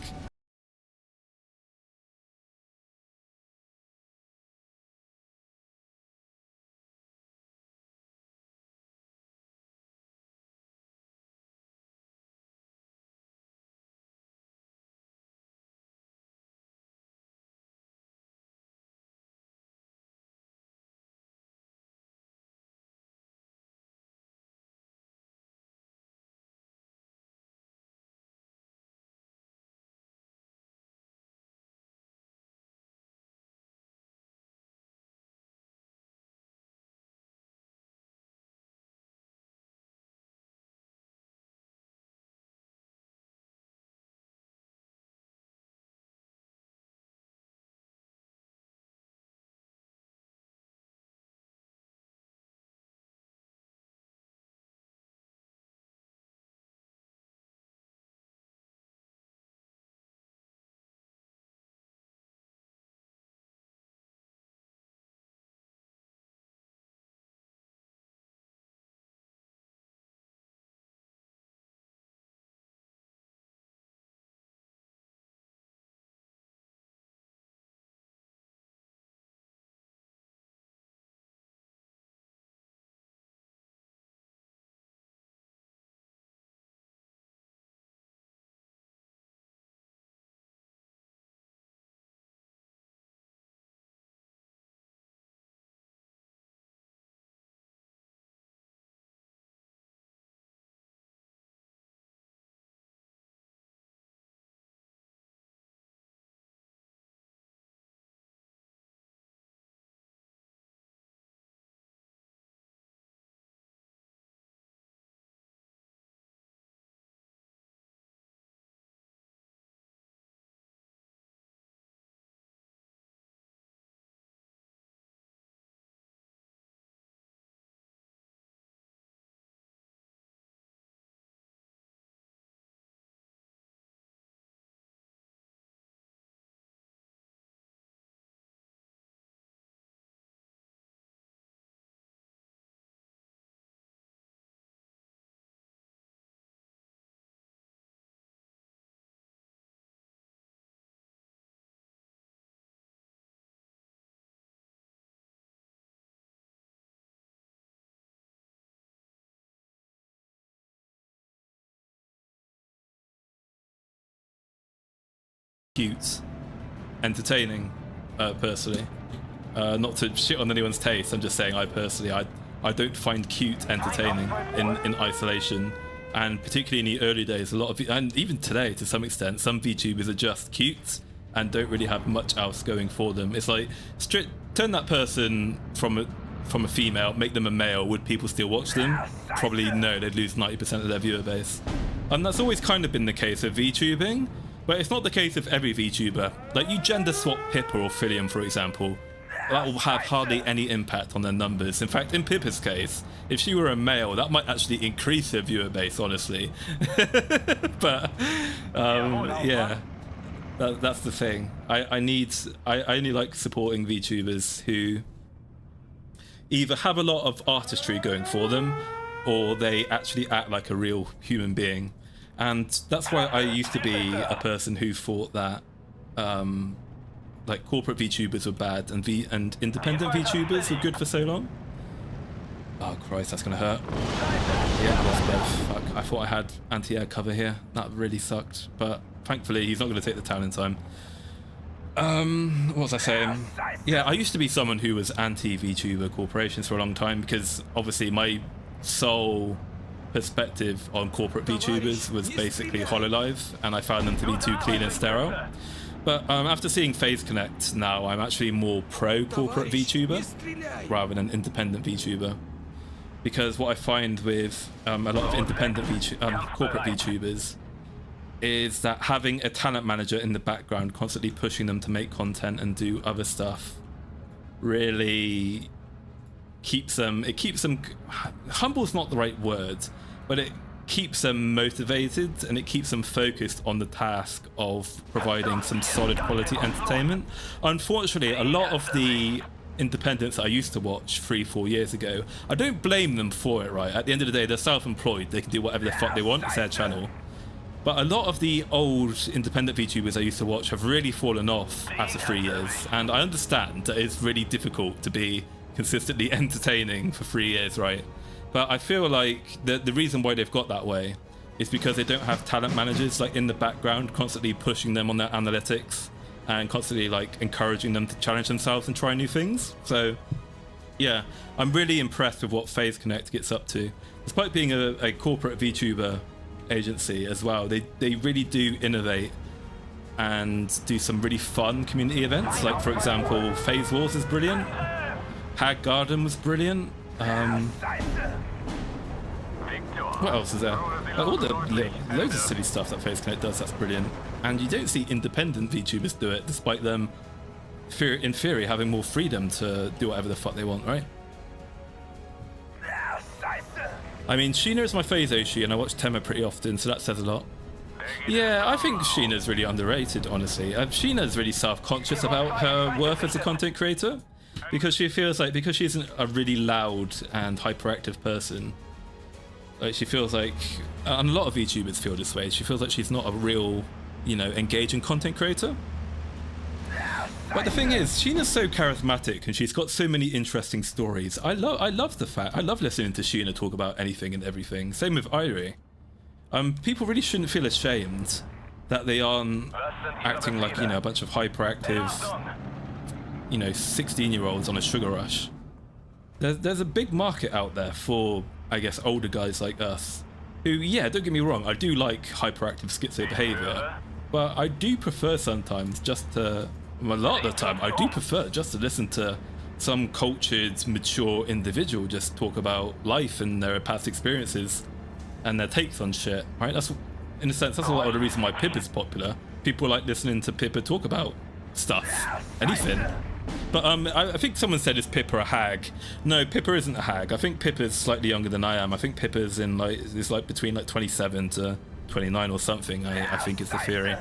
Cute, entertaining, personally. Not to shit on anyone's taste, I'm just saying I don't find cute entertaining in isolation, and particularly in the early days, a lot of, and even today to some extent, some VTubers are just cute and don't really have much else going for them. It's like, turn that person from a female, make them a male, would people still watch them? Probably no, they'd lose 90% of their viewer base. And that's always kind of been the case of VTubing, but it's not the case of every VTuber. Like, you gender swap Pippa or Fillion, for example, that will have hardly any impact on their numbers. In fact, in Pippa's case, if she were a male, that might actually increase her viewer base, honestly. But, yeah. That's the thing. I only like supporting VTubers who either have a lot of artistry going for them, or they actually act like a real human being. And that's why I used to be a person who thought that like corporate VTubers were bad and independent VTubers were good for so long. Oh Christ, that's gonna hurt. Yeah, lost both. Fuck, I thought I had anti-air cover here. That really sucked. But thankfully he's not gonna take the town in time. What was I saying? Yeah, I used to be someone who was anti-VTuber corporations for a long time because obviously my sole perspective on corporate VTubers was basically HoloLive, and I found them to be too clean and sterile. But after seeing FaZe Connect now, I'm actually more pro corporate VTuber rather than independent VTuber. Because what I find with a lot of independent corporate VTubers is that having a talent manager in the background constantly pushing them to make content and do other stuff really keeps them, humble's not the right word, but it keeps them motivated and it keeps them focused on the task of providing some solid quality entertainment. Unfortunately, a lot of the independents I used to watch 3-4 years ago, I don't blame them for it, right? At the end of the day, they're self-employed, they can do whatever the fuck they want, it's their channel. But a lot of the old independent VTubers I used to watch have really fallen off after 3 years, and I understand that it's really difficult to be consistently entertaining for 3 years, right? But I feel like the reason why they've got that way is because they don't have talent managers like in the background constantly pushing them on their analytics and constantly like encouraging them to challenge themselves and try new things. So yeah, I'm really impressed with what FaZe Connect gets up to. Despite being a corporate VTuber agency as well, they really do innovate and do some really fun community events. Like for example, FaZe Wars is brilliant. Hag Garden was brilliant. What else is there? Like all the loads of silly stuff that FaZe Connect does, that's brilliant. And you don't see independent VTubers do it, despite them, in theory, having more freedom to do whatever the fuck they want, right? I mean, Sheena is my FaZe Oshi, and I watch Tema pretty often, so that says a lot. Yeah, I think Sheena's really underrated, honestly. Sheena's really self-conscious about her worth as a content creator, because she feels like, because she isn't a really loud and hyperactive person, like she feels like, and a lot of VTubers feel this way, she feels like she's not a real, you know, engaging content creator. But the thing is, Sheena's so charismatic and she's got so many interesting stories. I love the fact, I love listening to Sheena talk about anything and everything. Same with Irie. People really shouldn't feel ashamed that they aren't acting like, you know, a bunch of hyperactive, you know, 16-year-olds on a sugar rush. There's a big market out there for, I guess, older guys like us who, yeah, don't get me wrong, I do like hyperactive schizo behavior, but I do prefer sometimes just to, well, a lot of the time, I do prefer just to listen to some cultured, mature individual just talk about life and their past experiences and their takes on shit, right? That's, in a sense, that's a lot of the reason why Pip is popular. People like listening to Pippa talk about stuff, anything. But I think someone said, is Pippa a hag? No, Pippa isn't a hag. I think Pippa's slightly younger than I am. I think Pippa's in like, is like between like 27 to 29 or something, I think is the theory.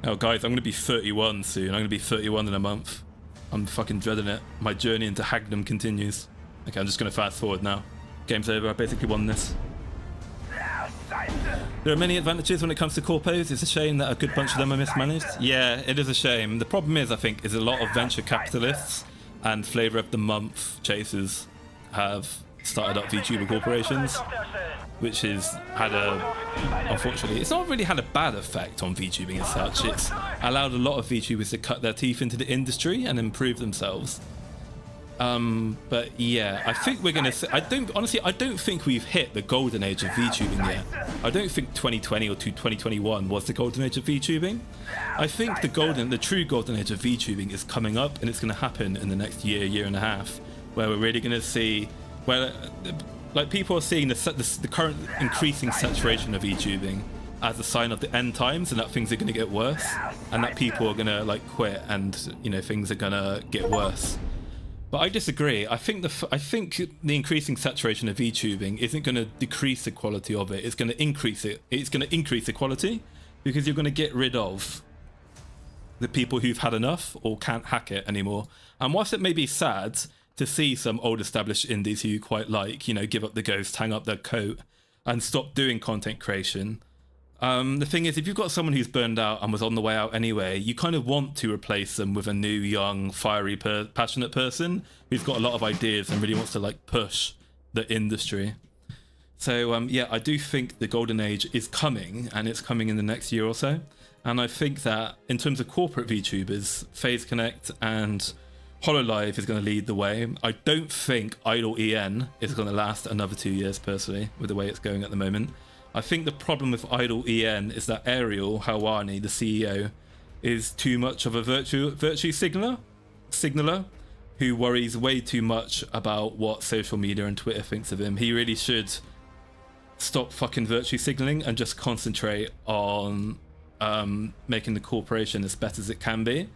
Oh guys, I'm going to be 31 soon. I'm going to be 31 in a month. I'm fucking dreading it. My journey into hagdom continues. Okay, I'm just going to fast forward now. Game's over, I basically won this. There are many advantages when it comes to corpos. It's a shame that a good bunch of them are mismanaged. Yeah, it is a shame. The problem is, I think, is a lot of venture capitalists and flavour of the month chasers have started up VTuber corporations, which has had a, unfortunately, it's not really had a bad effect on VTubing as such. It's allowed a lot of VTubers to cut their teeth into the industry and improve themselves. But yeah, I think we're gonna say, I don't think we've hit the golden age of VTubing yet. I don't think 2020 or 2021 was the golden age of VTubing. I think the true golden age of VTubing is coming up, and it's gonna happen in the next year and a half, where we're really gonna see, where like people are seeing the current increasing saturation of VTubing as a sign of the end times, and that things are gonna get worse, and that people are gonna like quit, and you know, things are gonna get worse. But I disagree. I think the increasing saturation of VTubing isn't going to decrease the quality of it. It's going to increase it. It's going to increase the quality, because you're going to get rid of the people who've had enough or can't hack it anymore. And whilst it may be sad to see some old established indies who you quite like, you know, give up the ghost, hang up their coat, and stop doing content creation. The thing is, if you've got someone who's burned out and was on the way out anyway, you kind of want to replace them with a new, young, fiery, passionate person who's got a lot of ideas and really wants to like push the industry. So yeah, I do think the golden age is coming, and it's coming in the next year or so. And I think that in terms of corporate VTubers, FaZe Connect and HoloLive is going to lead the way. I don't think Idle EN is going to last another 2 years, personally, with the way it's going at the moment. I think the problem with Idle EN is that Ariel Helwani, the CEO, is too much of a virtue signaler who worries way too much about what social media and Twitter thinks of him. He really should stop fucking virtue signaling and just concentrate on making the corporation as best as it can be,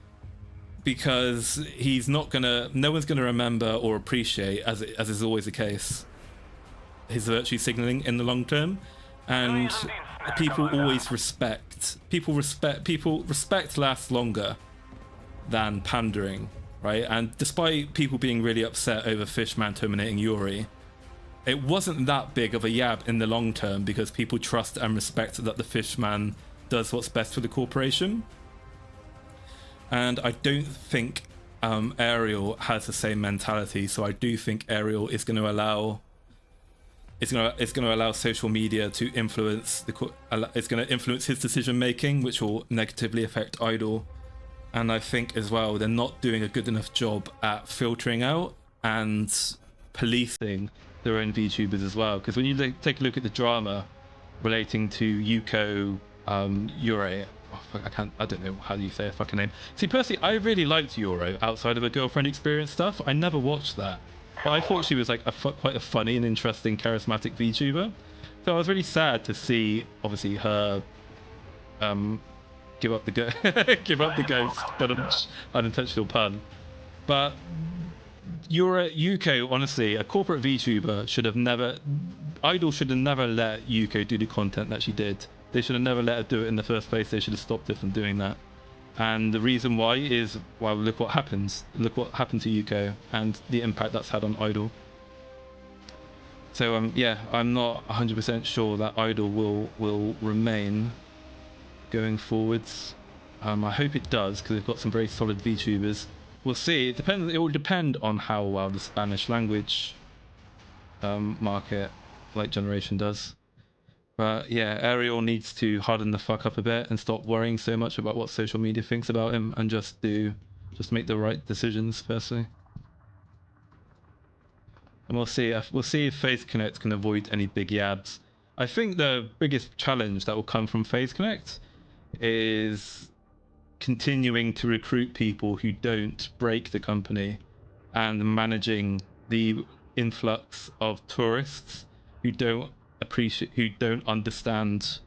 because no one's gonna remember or appreciate, as is always the case, his virtue signaling in the long term. And people respect lasts longer than pandering, right? And despite people being really upset over Fishman terminating Yuri, it wasn't that big of a yab in the long term, because people trust and respect that the Fishman does what's best for the corporation. And I don't think Ariel has the same mentality, so I do think Ariel is going to allow social media to influence it's going to influence his decision making, which will negatively affect Idle. And I think as well, they're not doing a good enough job at filtering out and policing their own VTubers as well. Because when you take a look at the drama relating to Yuko Yuri, I don't know how you say her fucking name. See, personally, I really liked Yoro outside of a girlfriend experience stuff. I never watched that, but I thought she was like quite a funny and interesting, charismatic VTuber. So I was really sad to see, obviously, her give up the ghost, but unintentional pun. But Yuko, honestly, a corporate VTuber Idol should have never let Yuko do the content that she did. They should have never let her do it in the first place. They should have stopped her from doing that. And the reason why is, well, look what happens. Look what happened to Yuko and the impact that's had on Idol. So yeah, I'm not 100% sure that Idol will remain going forwards. I hope it does, because they've got some very solid VTubers. We'll see. It will depend on how well the Spanish language market, like Generation, does. But yeah, Ariel needs to harden the fuck up a bit and stop worrying so much about what social media thinks about him, and just make the right decisions, personally. And we'll see if FaZe Connect can avoid any big yabs. I think the biggest challenge that will come from FaZe Connect is continuing to recruit people who don't break the company, and managing the influx of tourists who don't understand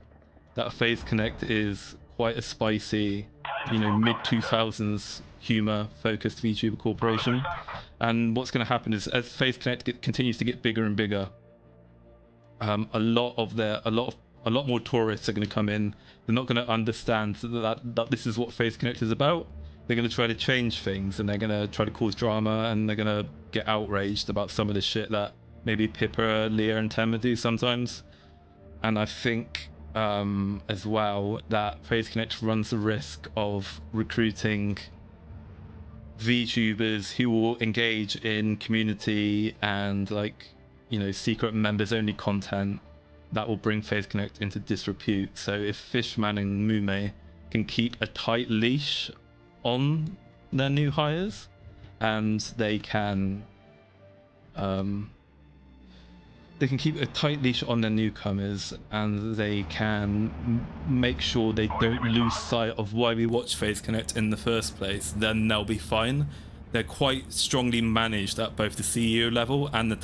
that FaZe Connect is quite a spicy, mid-2000s humor focused VTuber corporation. And what's going to happen is, as FaZe Connect continues to get bigger and bigger, a lot more tourists are going to come in. They're not going to understand that this is what FaZe Connect is about. They're going to try to change things, and they're going to try to cause drama, and they're going to get outraged about some of the shit that maybe Pippa, Leah, and Temma do sometimes. And I think as well that FaZe Connect runs the risk of recruiting VTubers who will engage in community and secret members only content that will bring FaZe Connect into disrepute. So if Fishman and Mume can keep a tight leash on their new hires, and they can keep a tight leash on their newcomers, and they can make sure they don't lose sight of why we watch FaZe Connect in the first place, then they'll be fine. They're quite strongly managed at both the CEO level, and the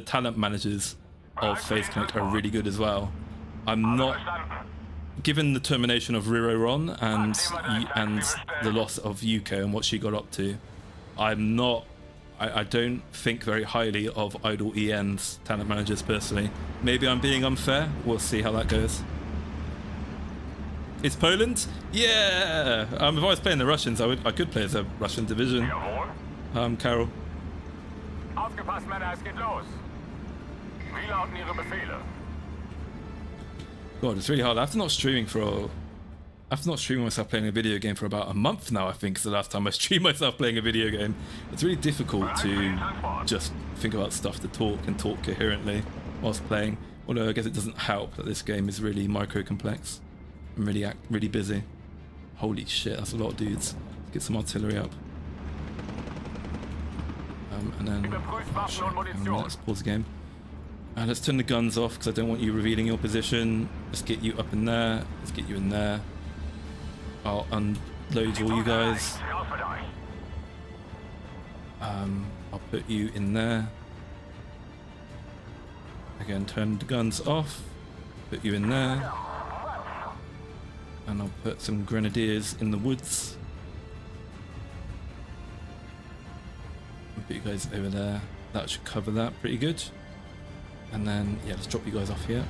talent managers of FaZe Connect are really good as well. I'm not, given the termination of Riroron and the loss of Yuko and what she got up to, I don't think very highly of Idol EN's talent managers, personally. Maybe I'm being unfair. We'll see how that goes. It's Poland? Yeah! If I was playing the Russians, I could play as a Russian division. Jawohl. Carol. Aufgepasst, Männer, es geht los. Wie lauten Ihre Befehle? God, it's really hard. After not streaming myself playing a video game for about a month now, I think is the last time I streamed myself playing a video game. It's really difficult to just think about stuff to talk and talk coherently whilst playing. Although I guess it doesn't help that this game is really micro-complex and really busy. Holy shit, that's a lot of dudes. Let's get some artillery up. And then let's pause the game. Let's turn the guns off because I don't want you revealing your position. Let's get you up in there. Let's get you in there. I'll unload all you guys. I'll put you in there. Again, turn the guns off. Put you in there. And I'll put some grenadiers in the woods. I'll put you guys over there. That should cover that pretty good. And then, yeah, let's drop you guys off here.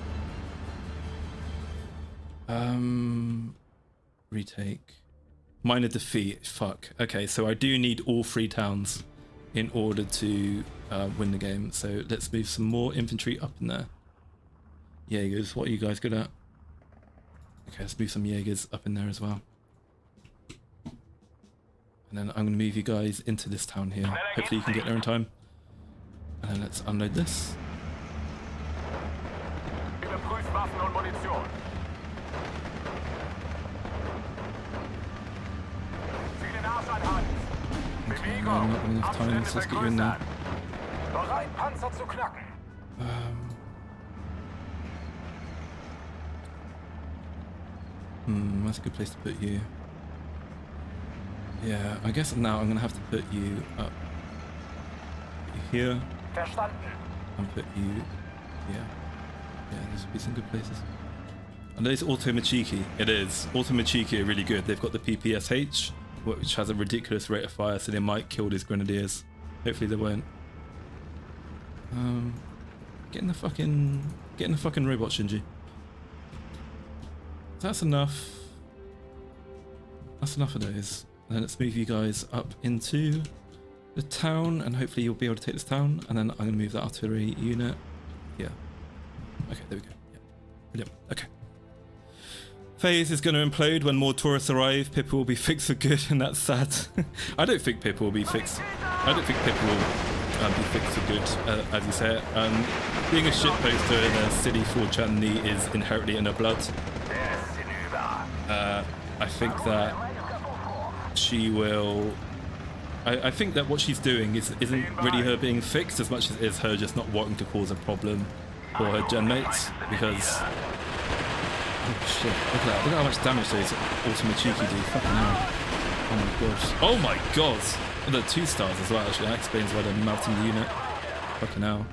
Retake. Minor defeat. Fuck. Okay, so I do need all 3 towns in order to win the game. So let's move some more infantry up in there. Jaegers, what are you guys good at? Okay, let's move some Jaegers up in there as well. And then I'm going to move you guys into this town here. Hopefully you can get there in time. And then let's unload this. Überprüft Waffen und Munition. Zieh den Arsch an Hand. Okay, no, not enough time, so let's get you in there. Bereit, Panzer zu knacken. That's a good place to put you. Yeah, I guess now I'm going to have to put you up here. Verstanden. And put you, yeah, this would be some good places. And there's Auto Machiki. It is. Auto Machiki are really good. They've got the PPSH, which has a ridiculous rate of fire, so they might kill these grenadiers. Hopefully they won't. Get in the fucking robot, Shinji. That's enough. That's enough of those. And then let's move you guys up into the town, and hopefully you'll be able to take this town. And then I'm going to move that artillery unit. Yeah. Okay, there we go. Yeah. Brilliant. Okay. Phase is going to implode when more tourists arrive. Pippa will be fixed for good, and that's sad. I don't think Pippa will be fixed. I don't think Pippa will be fixed for good, as you say it. Being a shitposter in a city for Chandni is inherently in her blood. I think that she will. I think that what she's doing isn't really her being fixed as much as it is her just not wanting to cause a problem for her genmates, because oh shit, look at that, look at how much damage those Automachiki do. Fucking hell. Oh my god. Oh my god! And they're 2 stars as well, actually. That explains why they're melting the unit. Fucking hell.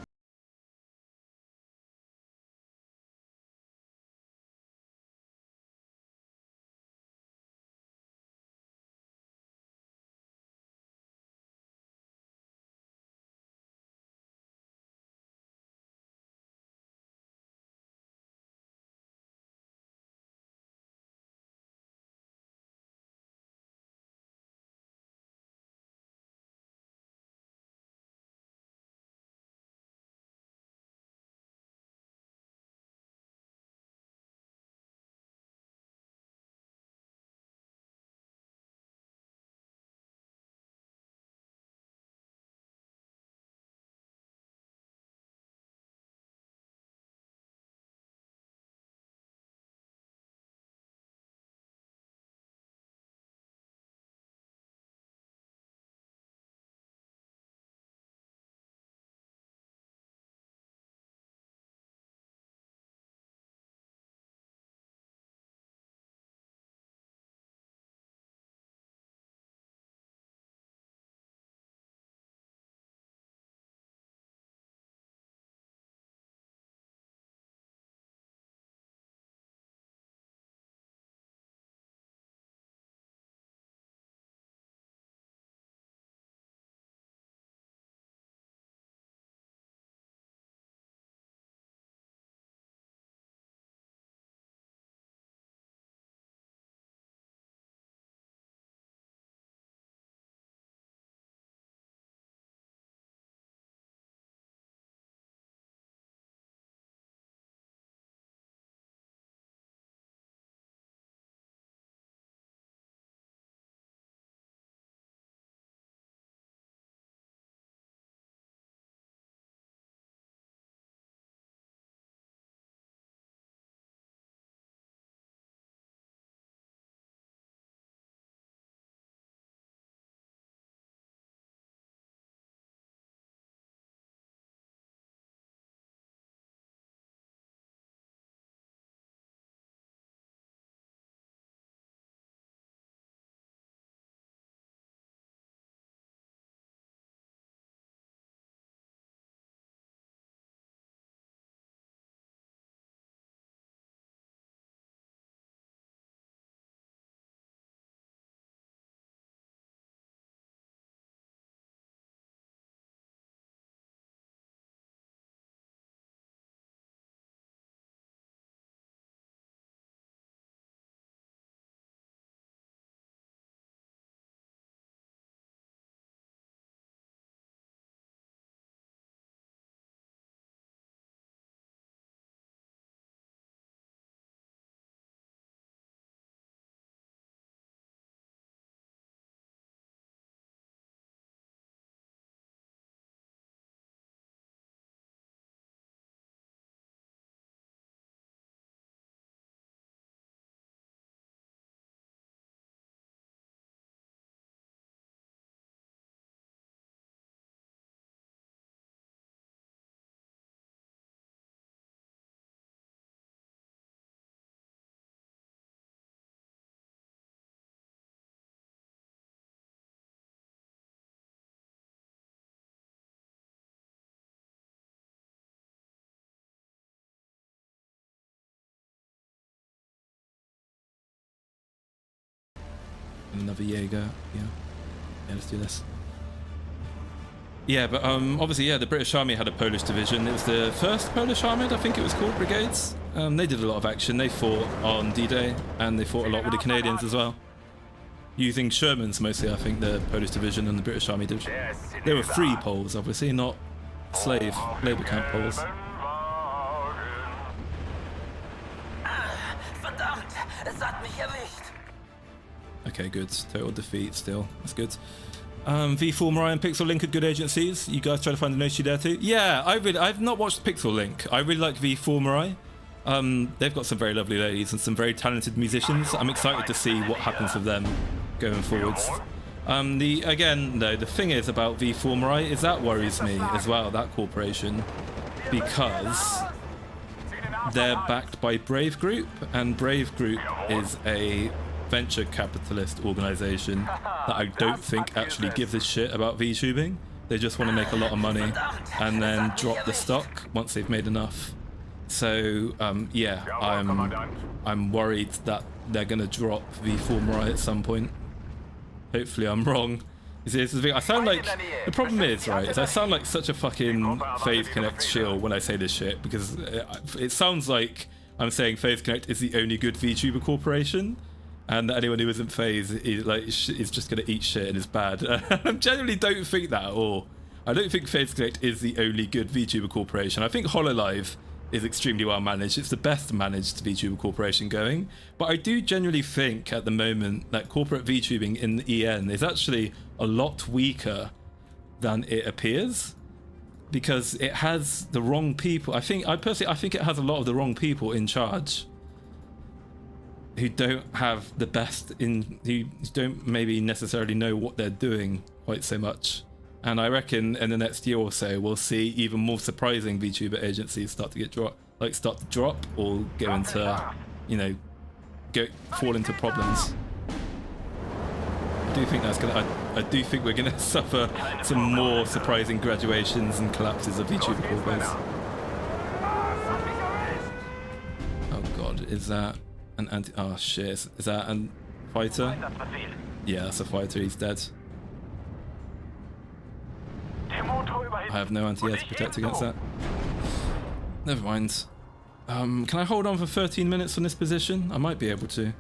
Another Jaeger. Yeah, let's do this. Yeah, but obviously, yeah, the British Army had a Polish division. It was the 1st Polish Armoured, I think it was called, brigades. They did a lot of action. They fought on D-Day, and they fought a lot with the Canadians as well. Using Shermans mostly, I think, the Polish division and the British Army division. There were free Poles, obviously, not slave labour camp Poles. Verdammt, es hat mich erwischt. Okay, good. Total defeat still. That's good. V4 Mirai and Pixel Link are good agencies. You guys try to find a Noshi there too? Yeah, I've not watched Pixel Link. I really like V4 Mirai. They've got some very lovely ladies and some very talented musicians. I'm excited to see what happens with them going forwards. The thing is about V4 Mirai is that worries me as well, that corporation, because they're backed by Brave Group, and Brave Group is a venture capitalist organization that I don't think actually gives a shit about VTubing. They just want to make a lot of money and then drop the stock once they've made enough. So yeah, I'm worried that they're gonna drop V4 Mirai at some point. Hopefully I'm wrong. You see, this is the thing. I sound like, the problem is, right, is I sound like such a fucking FaZe Connect shill when I say this shit, because it sounds like I'm saying FaZe Connect is the only good VTuber corporation, and that anyone who isn't FaZe is just going to eat shit and is bad. I genuinely don't think that at all. I don't think FaZe Connect is the only good VTuber corporation. I think HoloLive is extremely well managed. It's the best managed VTuber corporation going. But I do genuinely think at the moment that corporate VTubing in the EN is actually a lot weaker than it appears, because it has the wrong people. I think it has a lot of the wrong people in charge, who don't have the best who don't maybe necessarily know what they're doing quite so much. And I reckon in the next year or so we'll see even more surprising VTuber agencies start to drop or go into, you know, fall into problems. I do think we're gonna suffer some more surprising graduations and collapses of VTuber corpos. Oh god, is that an oh shit, is that a fighter? Yeah, that's a fighter, he's dead. I have no anti-air to protect against that. Never mind. Can I hold on for 13 minutes from this position? I might be able to.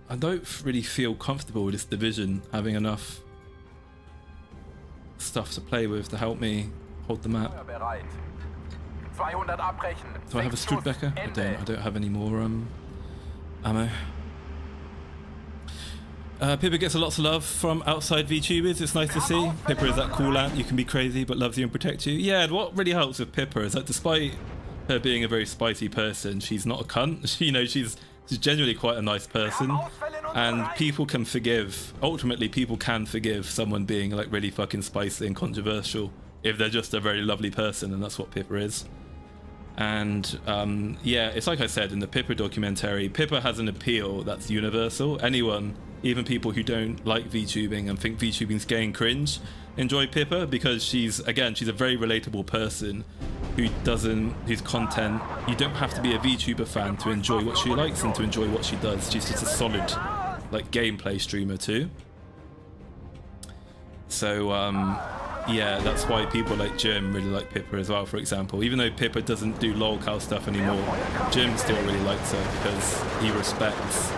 I don't really feel comfortable with this division having enough stuff to play with to help me hold the map. Do I have a Studebaker? I don't have any more ammo. Pippa gets a lot of love from outside VTubers. It's nice to see. Pippa is that cool aunt, you can be crazy but loves you and protects you. Yeah, and what really helps with Pippa is that despite her being a very spicy person, she's not a cunt. You know, she's genuinely quite a nice person, and people can forgive. Ultimately, people can forgive someone being like really fucking spicy and controversial if they're just a very lovely person, and that's what Pippa is. And yeah, it's like I said in the Pippa documentary, Pippa has an appeal that's universal. Anyone, even people who don't like VTubing and think VTubing's gay and cringe, enjoy Pippa because she's a very relatable person whose content, you don't have to be a VTuber fan to enjoy what she likes and to enjoy what she does. She's just a solid like gameplay streamer too. So yeah, that's why people like Jim really like Pippa as well, for example. Even though Pippa doesn't do lolcow stuff anymore, Jim still really likes her because he respects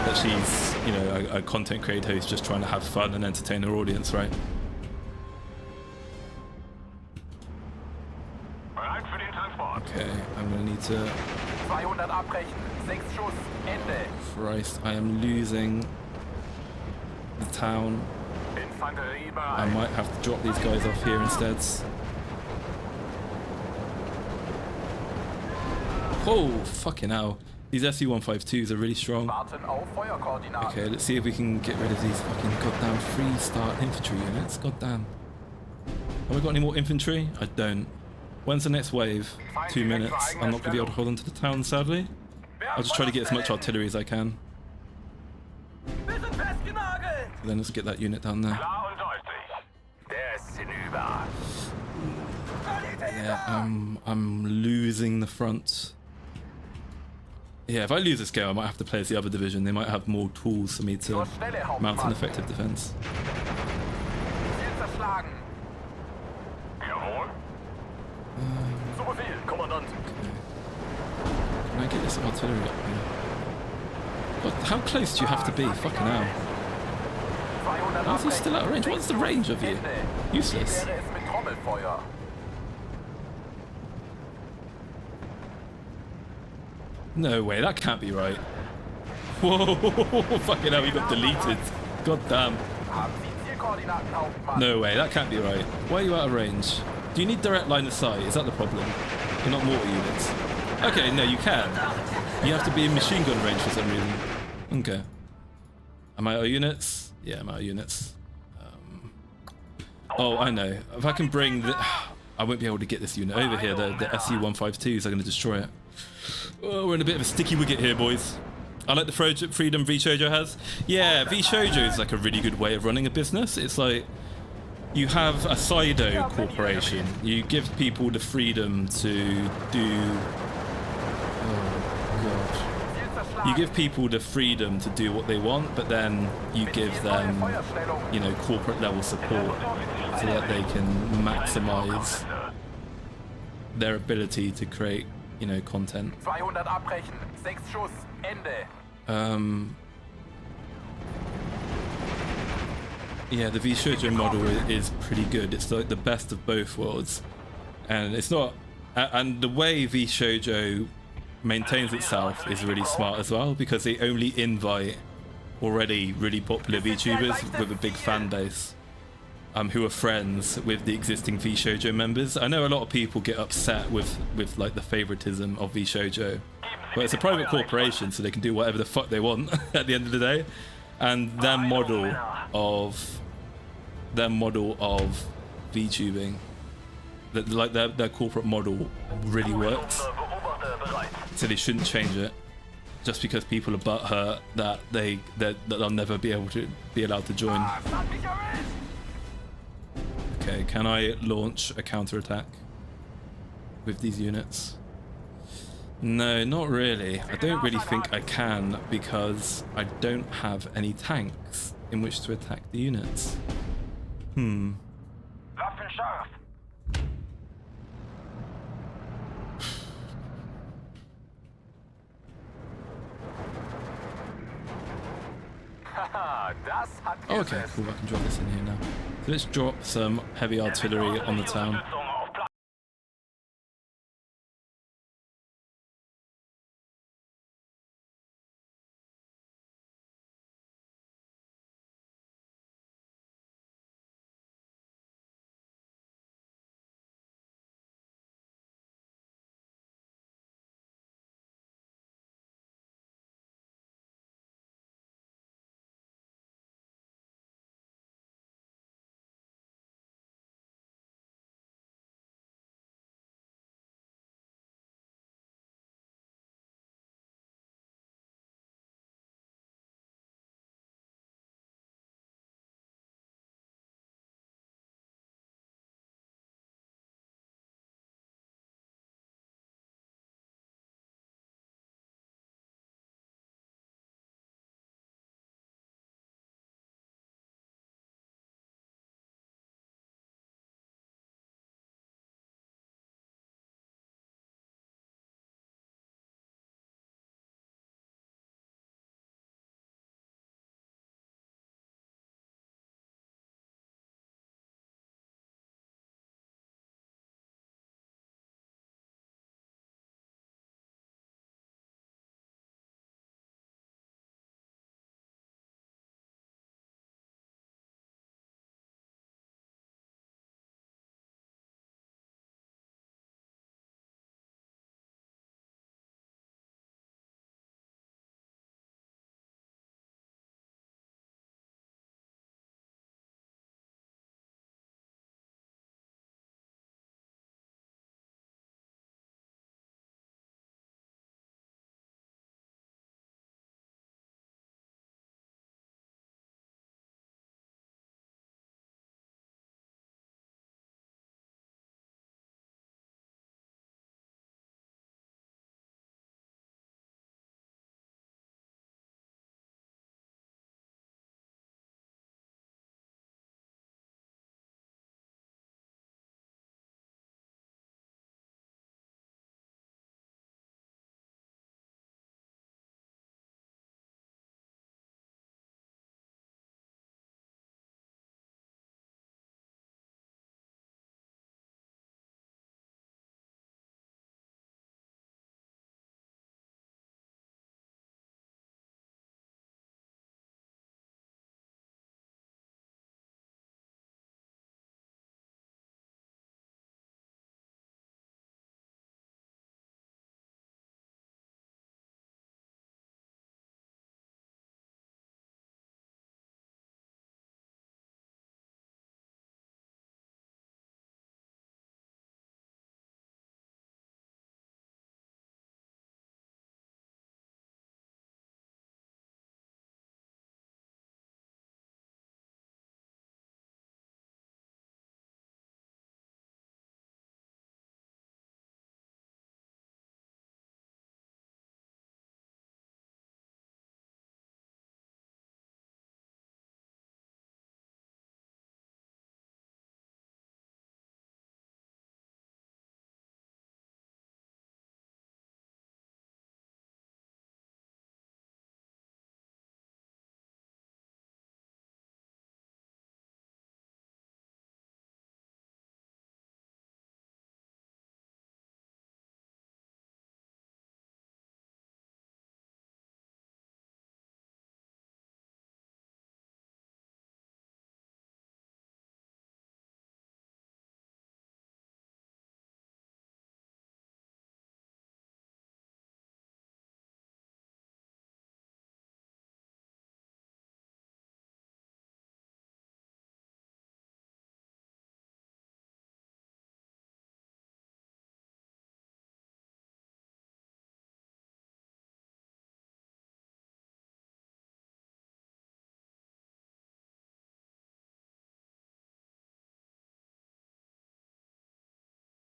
that she's, you know, a content creator who's just trying to have fun and entertain her audience, right? Okay, I'm gonna need to... Christ, I am losing the town. I might have to drop these guys off here instead. Oh, fucking hell. These SU-152s are really strong. Okay, let's see if we can get rid of these fucking goddamn free-start infantry units. Goddamn. Have we got any more infantry? I don't. When's the next wave? 2 minutes. I'm not going to be able to hold on to the town, sadly. I'll just try to get as much artillery as I can. Then let's get that unit down there. Yeah, I'm losing the front. Yeah, if I lose this game, I might have to play as the other division. They might have more tools for me to Zur Stelle, mount an Hauptmann. effective defense. Ziel zerschlagen. Jawohl. Zu Befehl, Kommandant. Can I get this artillery up here? God, how close do you have to be? Fucking hell. 200 How's he still out of range? What's the range of you? Ende. Useless. Wie wäre es mit Trommelfeuer? No way, that can't be right. Whoa, fucking hell, he got deleted. God damn. Haben Sie Zielkoordinaten, Hauptmann? No way, that can't be right. Why are you out of range? Do you need direct line of sight? Is that the problem? You're not mortar units. Okay, no, you can. You have to be in machine gun range for some reason. Okay. Am I out of units? Yeah, I'm out of units. Oh, I know. If I can bring the... I won't be able to get this unit over here. The SU-152s are going to destroy it. Oh, we're in a bit of a sticky wicket here, boys. I like the freedom V Shoujo has. Yeah, V Shoujo is like a really good way of running a business. It's like you have a Saido corporation. You give people the freedom to do... Oh, God. You give people the freedom to do what they want, but then you give them, you know, corporate level support so that they can maximize their ability to create, you know, content. 200 abbrechen. 6 Schuss. Ende. Yeah, the V Shoujo model is pretty good. It's like the best of both worlds, and it's not. And the way V Shoujo maintains itself is really smart as well, because they only invite already really popular VTubers with a big fan base, who are friends with the existing V Shoujo members. I know a lot of people get upset with like the favoritism of V Shoujo, but it's a private corporation, so they can do whatever the fuck they want at the end of the day. And their model of VTubing, like their corporate model really works. So they shouldn't change it just because people are butthurt that they'll never be allowed to join. Okay, can I launch a counterattack with these units? No, not really. I don't really think I can, because I don't have any tanks in which to attack the units. Waffen scharf. Haha, das hat Oh, okay, cool. I can drop this in here now. So let's drop some heavy artillery on the town.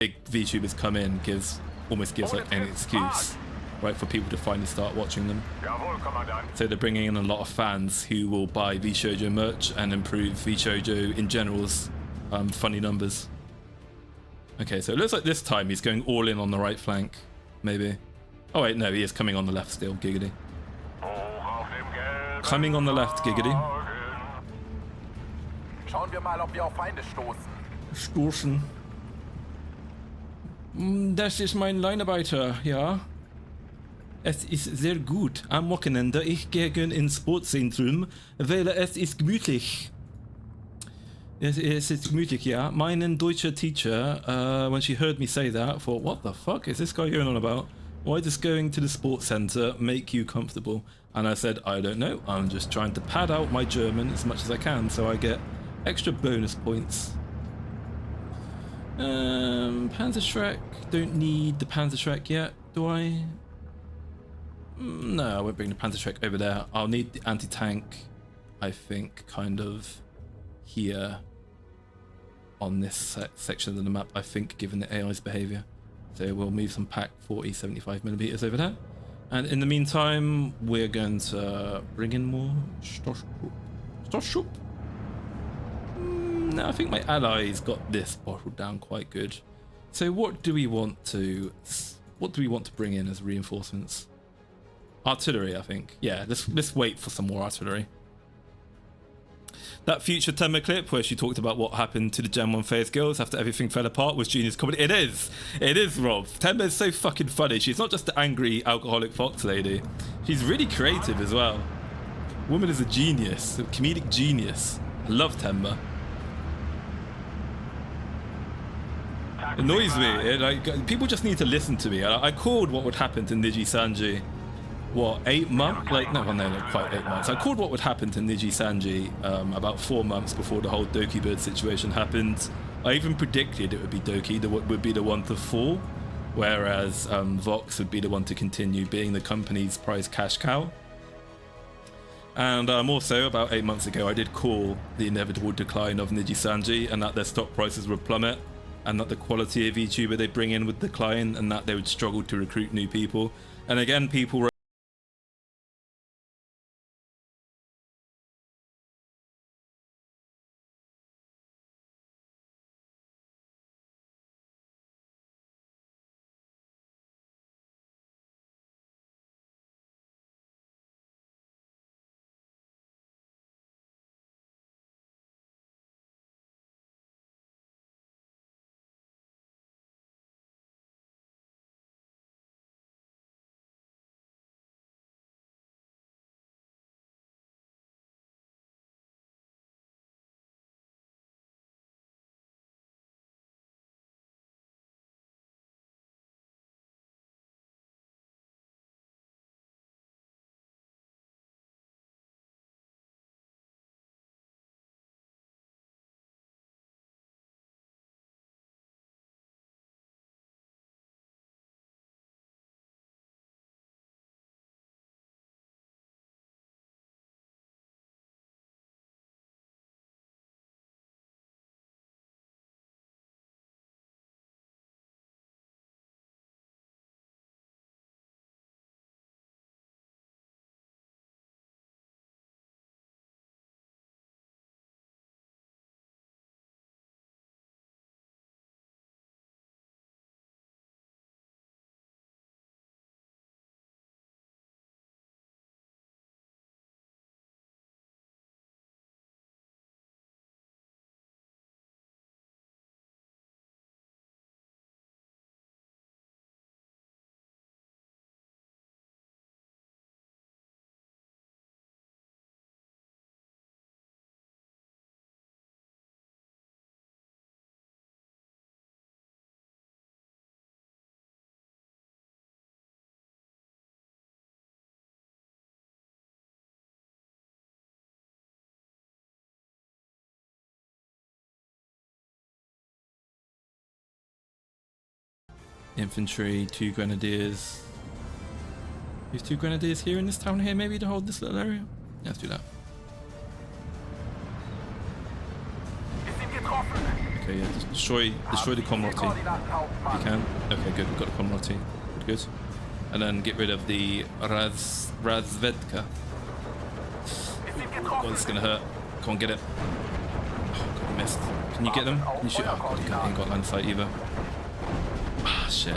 big VTubers come in almost gives like an excuse, right, for people to finally start watching them. Jawohl, Kommandant. So they're bringing in a lot of fans who will buy VShojo merch and improve VShojo in general's funny numbers. Okay, so it looks like this time he's going all in on the right flank, maybe. Oh wait, no, he is coming on the left still, giggity. Coming on the left, giggity. Schauen wir mal, ob wir auf Feinde stoßen. Stoßen. Das ist mein Leinarbeiter, ja. Es ist sehr gut. Am Wochenende ich gehe ins Sportzentrum, weil es ist gemütlich. Es ist gemütlich, ja. Mein deutscher teacher, when she heard me say that, thought, what the fuck is this guy going on about? Why does going to the sports center make you comfortable? And I said, I don't know. I'm just trying to pad out my German as much as I can so I get extra bonus points. Panzerschreck. Don't need the Panzerschreck yet, do I? No, I won't bring the Panzerschreck over there. I'll need the anti-tank, I think, kind of here on this section of the map, I think, given the AI's behavior. So we'll move some pack 40, 75mm over there. And in the meantime, we're going to bring in more Starship. No, I think my allies got this bottled down quite good. So what do we want to bring in as reinforcements? Artillery, I think. Yeah, let's wait for some more artillery. That future Temma clip where she talked about what happened to the Gen 1 phase girls after everything fell apart was Junior's comedy. It is, Rob. Temma is so fucking funny. She's not just the angry alcoholic fox lady. She's really creative as well. Woman is a genius, a comedic genius. I love Temma. Annoys me. Like, people just need to listen to me. I called what would happen to Niji Sanji. What, 8 months? Like, no, not quite 8 months. I called what would happen to Niji Sanji about 4 months before the whole Doki Bird situation happened. I even predicted it would be Doki that would be the one to fall, whereas Vox would be the one to continue being the company's prize cash cow. And also, about 8 months ago, I did call the inevitable decline of Niji Sanji and that their stock prices would plummet, and that the quality of VTuber they bring in would decline, and that they would struggle to recruit new people. And again, people were infantry, 2 grenadiers. There's 2 grenadiers here in this town here, maybe, to hold this little area. Yeah, let's do that. Wir sind getroffen. Okay, yeah, just destroy the Komrotti. You can. Okay, good. We've got the Komrotti. Good. And then get rid of the Razvedka. God, this is gonna hurt. Come on, get it. Oh, God, I missed. Can you get them? Can you shoot? Oh, God, you ain't got line of sight either. Ah, shit.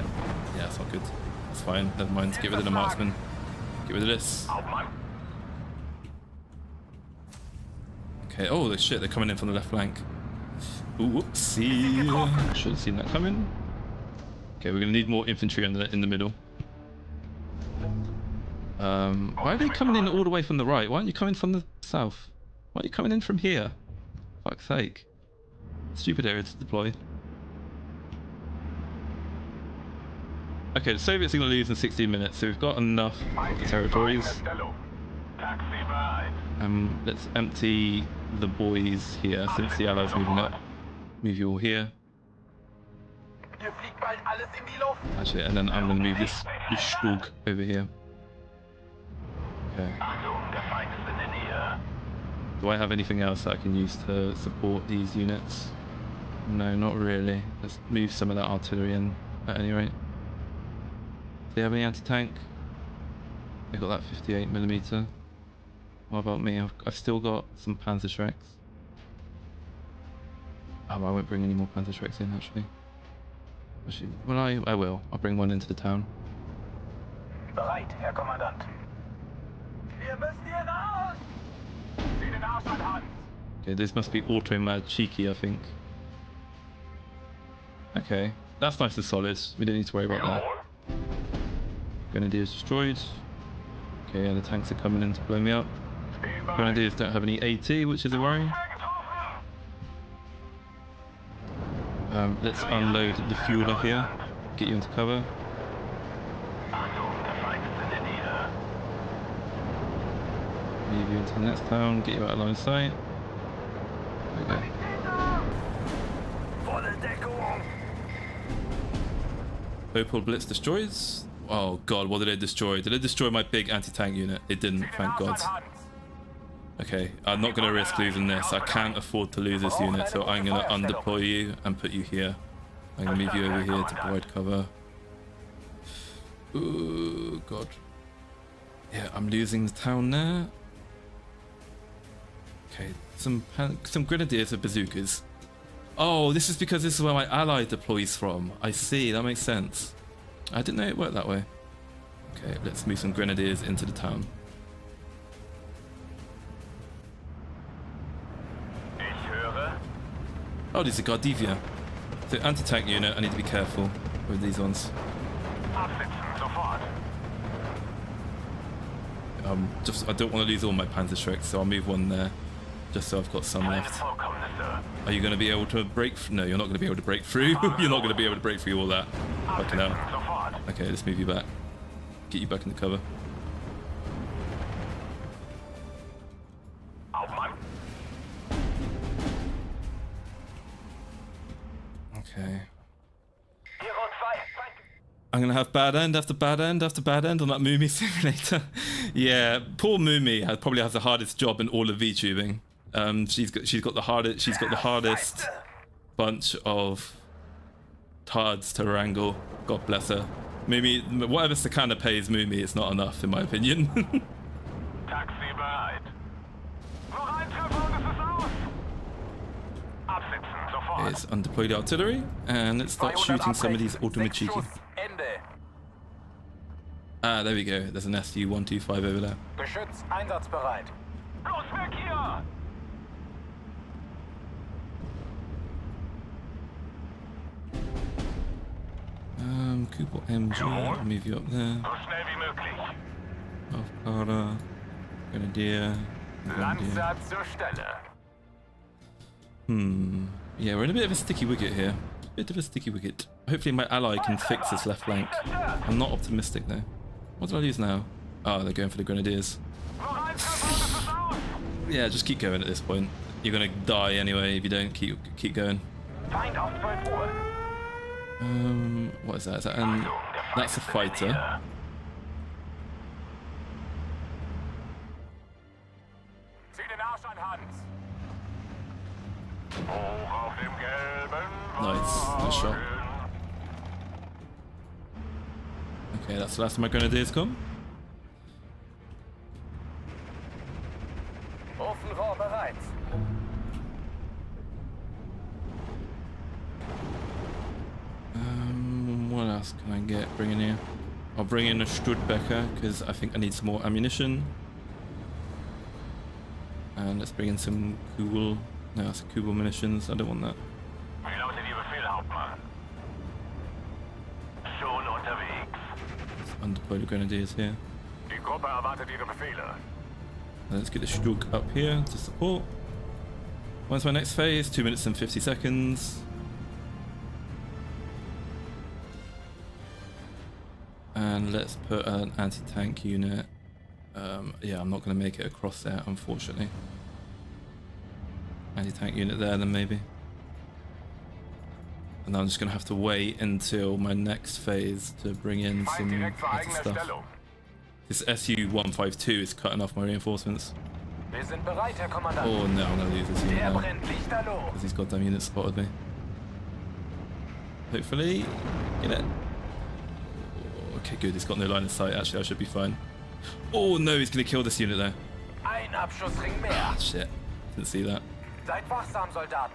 Yeah, that's not good. That's fine. Never mind. Get rid of the marksman. Get rid of this. Okay. Oh, shit. They're coming in from the left flank. Ooh, whoopsie. Should have seen that coming. Okay, we're gonna need more infantry in the middle. Why are they coming in all the way from the right? Why aren't you coming from the south? Why are you coming in from here? Fuck's sake. Stupid area to deploy. Okay, the Soviets are going to lose in 16 minutes, so we've got enough of the territories. Let's empty the boys here, since the Allies are moving up. Move you all here. Actually, and then I'm going to move this Stug over here. Okay. Do I have anything else that I can use to support these units? No, not really. Let's move some of that artillery in at any rate. Do they have any anti-tank? They got that 58mm. What about me? I've still got some Panzerschrecks. Oh, I won't bring any more Panzerschrecks in actually. Well, I will. I'll bring one into the town. Bereit, Herr Kommandant. Wir müssen hier raus! Zieh den Arsch an Hand! Okay, this must be auto-mad cheeky, I think. Okay, that's nice and solid. We don't need to worry about that. Grenadiers destroyed. Okay, yeah, the tanks are coming in to blow me up. Grenadiers don't have any AT, which is a worry. Let's unload the fueler here. Get you into cover. Move you into the next town. Get you out of line of sight. There we go. Opal Blitz destroys. Oh god, what did they destroy? Did they destroy my big anti-tank unit? It didn't, thank god. Okay, I'm not going to risk losing this. I can't afford to lose this unit, so I'm going to undeploy you and put you here. I'm going to move you over here to provide cover. Ooh, god. Yeah, I'm losing the town there. Okay, some grenadiers with bazookas. Oh, this is because this is where my ally deploys from. I see, that makes sense. I didn't know it worked that way. Okay, let's move some grenadiers into the town. Oh, these are Gardivia. So anti-tank unit, I need to be careful with these ones. I don't want to lose all my Panzerschrecks, so I'll move one there, just so I've got some left. Are you going to be able to break? No, you're not going to be able to break through. You're not going to be able to break through all that. Fucking hell. Okay, let's move you back. Get you back in the cover. Okay. I'm gonna have bad end after bad end after bad end on that Moomy simulator. Yeah, poor Moomy probably has the hardest job in all of VTubing. She's got the hardest bunch of tards to wrangle. God bless her. Moomy, whatever Sakana pays Moomy, it's not enough in my opinion. Taxi bereit. It's undeployed artillery, and let's start shooting some of these Automachiki. Ah, there we go. There's an SU-125 over there. Geschütz einsatzbereit. Los weg hier! Cooper MG, I'll move you up there. So schnell wie möglich. Aufkader, Grenadier. Landsat zur Stelle. Yeah, we're in a bit of a sticky wicket here. Bit of a sticky wicket. Hopefully my ally can fix this left flank. I'm not optimistic though. What did I lose now? Oh, they're going for the Grenadiers. Yeah, just keep going at this point. You're gonna die anyway if you don't keep going. What is that? Is that that's a fighter. Hoch auf dem gelben Nice shot. Wagen. Okay, that's the last of my grenadiers come. Ofenrohr bereit. What else can I bring in here? I'll bring in a Studebaker because I think I need some more ammunition. And let's bring in some Kugel. No, it's Kugel munitions. I don't want that. Wie lautet Ihr Befehl, Hauptmann? Schon unterwegs. Let's undeploy the grenadiers here. Die Gruppe erwartet Ihre Befehle. And let's get the Stug up here to support. When's my next phase? 2 minutes and 50 seconds. And let's put an anti-tank unit. Yeah, I'm not going to make it across there, unfortunately. Anti-tank unit there, then maybe. And I'm just going to have to wait until my next phase to bring in Feind some direkt vor better eigener stuff. Stellung. This SU-152 is cutting off my reinforcements. Wir sind bereit, Herr Kommandant. Oh no, I'm going to lose this unit Der now. brennt lichterloh. Because these goddamn units spotted me. Hopefully, get it. Okay, good. He's got no line of sight. Actually, I should be fine. Oh no, he's gonna kill this unit there. Ein Abschussring mehr. Ah, shit. Didn't see that. Seid wachsam, Soldaten.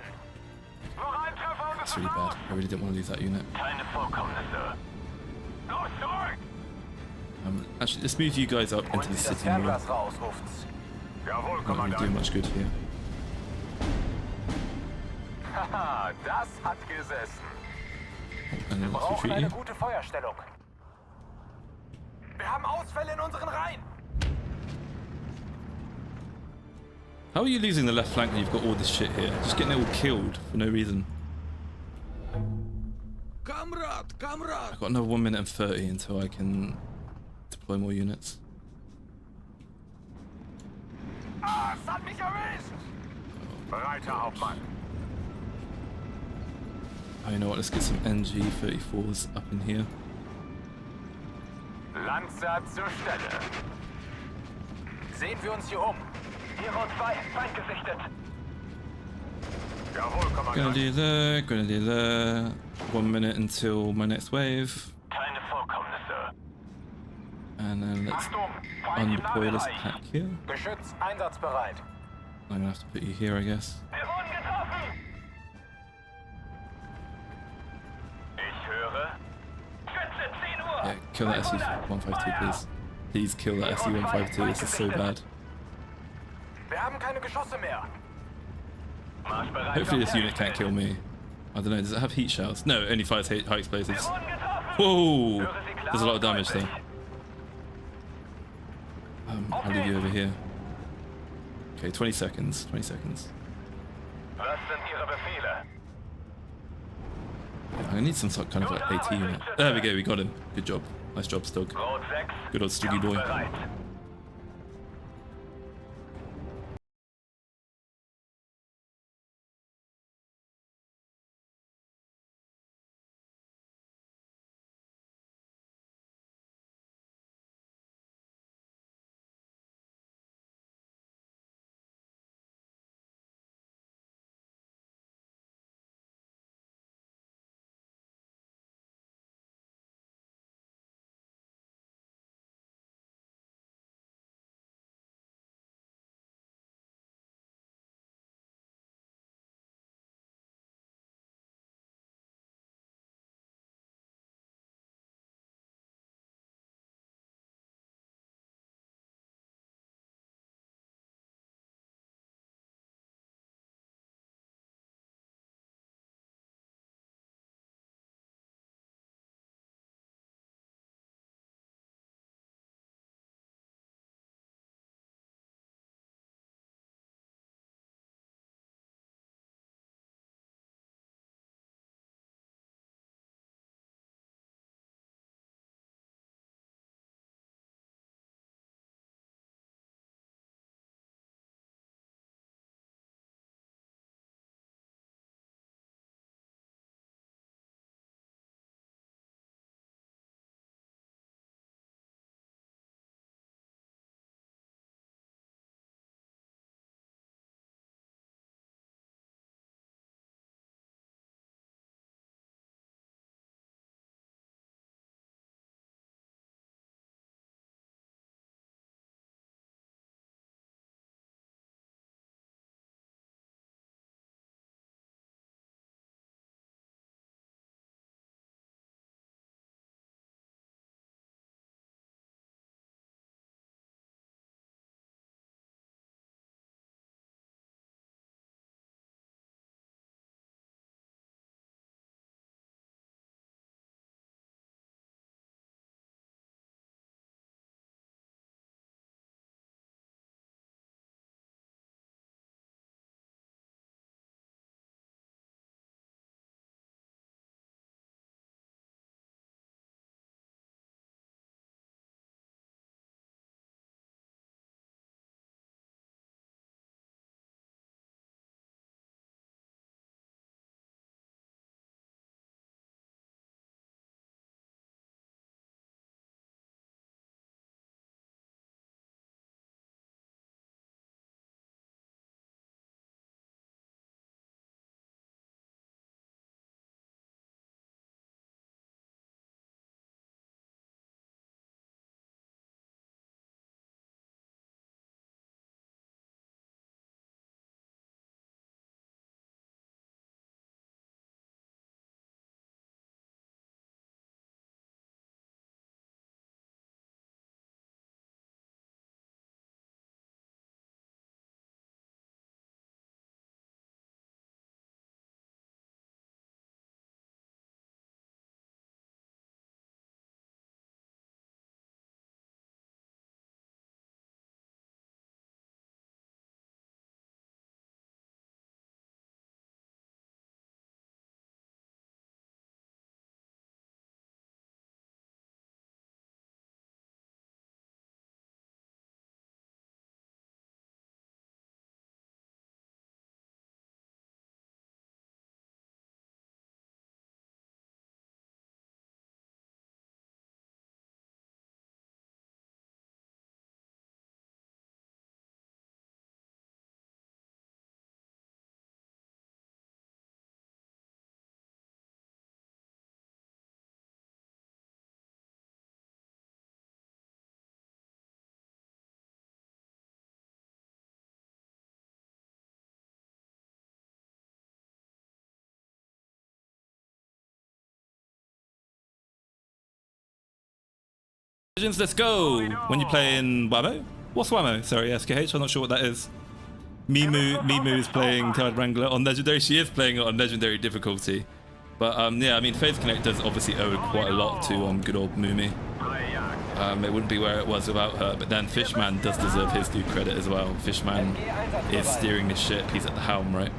Noch ein Treffer und es That's ist really bad. aus. I really didn't want to lose that unit. Keine Vorkommnisse. Los, zurück. Actually, let's move you guys up into Holen the Sie das city more. Fernglas raus, ruft's. Jawohl, Not really doing Kommandant. much good here. Haha, das hat gesessen. And then let's Brauchen retreat eine you. gute Feuerstellung. Wir haben Ausfälle in unseren Reihen. How are you losing the left flank when you've got all this shit here? Just getting it all killed for no reason. I've got another 1 minute and 30 until I can deploy more units. Ah, es hat mich erwischt. Bereit, Herr Hauptmann. Oh, you know what? Let's get some NG-34s up in here. Lanzer zur Stelle. Sehen wir uns hier um. Hero 2, Feind gesichtet. Jawohl, Kommandant. Grenadier there. 1 minute until my next wave. Keine Vorkommnisse. And then let's Achtung, Feind im undeploy this Nahbereich. pack here. Geschütz einsatzbereit. I'm gonna have to put you here, I guess. Wir wurden getroffen. Ich höre. Schütze, 10 Uhr. Yeah, kill that SU-152, please. Please kill that SU-152. This is so bad. Wir haben keine Geschosse mehr. Marschbereit. Hopefully this unit can't kill me. I don't know, does it have heat shells? No, it only fires high explosives. Wir wurden getroffen. Whoa! Höre Sie klar There's a lot of und damage deutlich. there. I'll leave you over here. Okay, 20 seconds. 20 seconds. Was sind Ihre Befehle? I need some sort kind of like AT unit. There we go, we got him. Good job. Nice job, Stug. Rot 6. Good old Stuggy boy. Kampfbereit. Let's go. When you play in Whammo? What's Whammo? Sorry, SKH. I'm not sure what that is. Mimu is playing Tide Wrangler on Legendary. She is playing it on Legendary difficulty. But yeah, I mean, Phase Connect does obviously owe quite a lot to good old Mumi. It wouldn't be where it was without her. But then Fishman does deserve his due credit as well. Fishman is steering the ship. He's at the helm, right?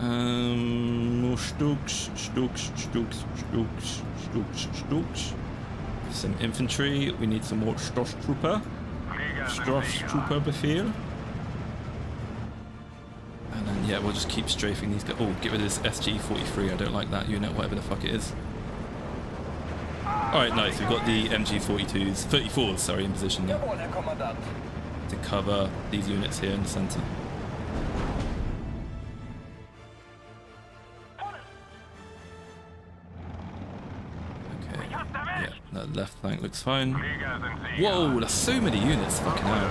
More Stooks. Some infantry. We need some more Stormtrooper befehl. And then yeah, we'll just keep strafing these guys. Oh, get rid of this SG-43. I don't like that unit, whatever the fuck it is. Alright, nice. We've got the MG-42s, 34s, sorry, in position now to cover these units here in the center. That left flank looks fine. Whoa, there's so many units, fucking hell.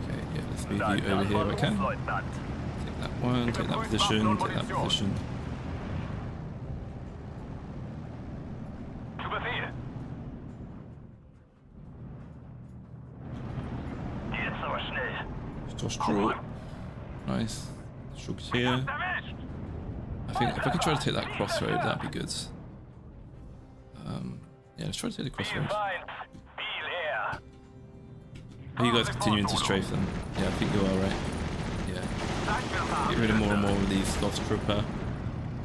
Okay, yeah, let's move you over here if I can. Take that one, take that position, take that position. Stroke. Nice. Stroke's here. I think if I could try to take that crossroad, that'd be good. Yeah, let's try to take the crossroad. Are you guys continuing to strafe them? Yeah, I think you are, right? Yeah. Get rid of more and more of these Lost Trooper.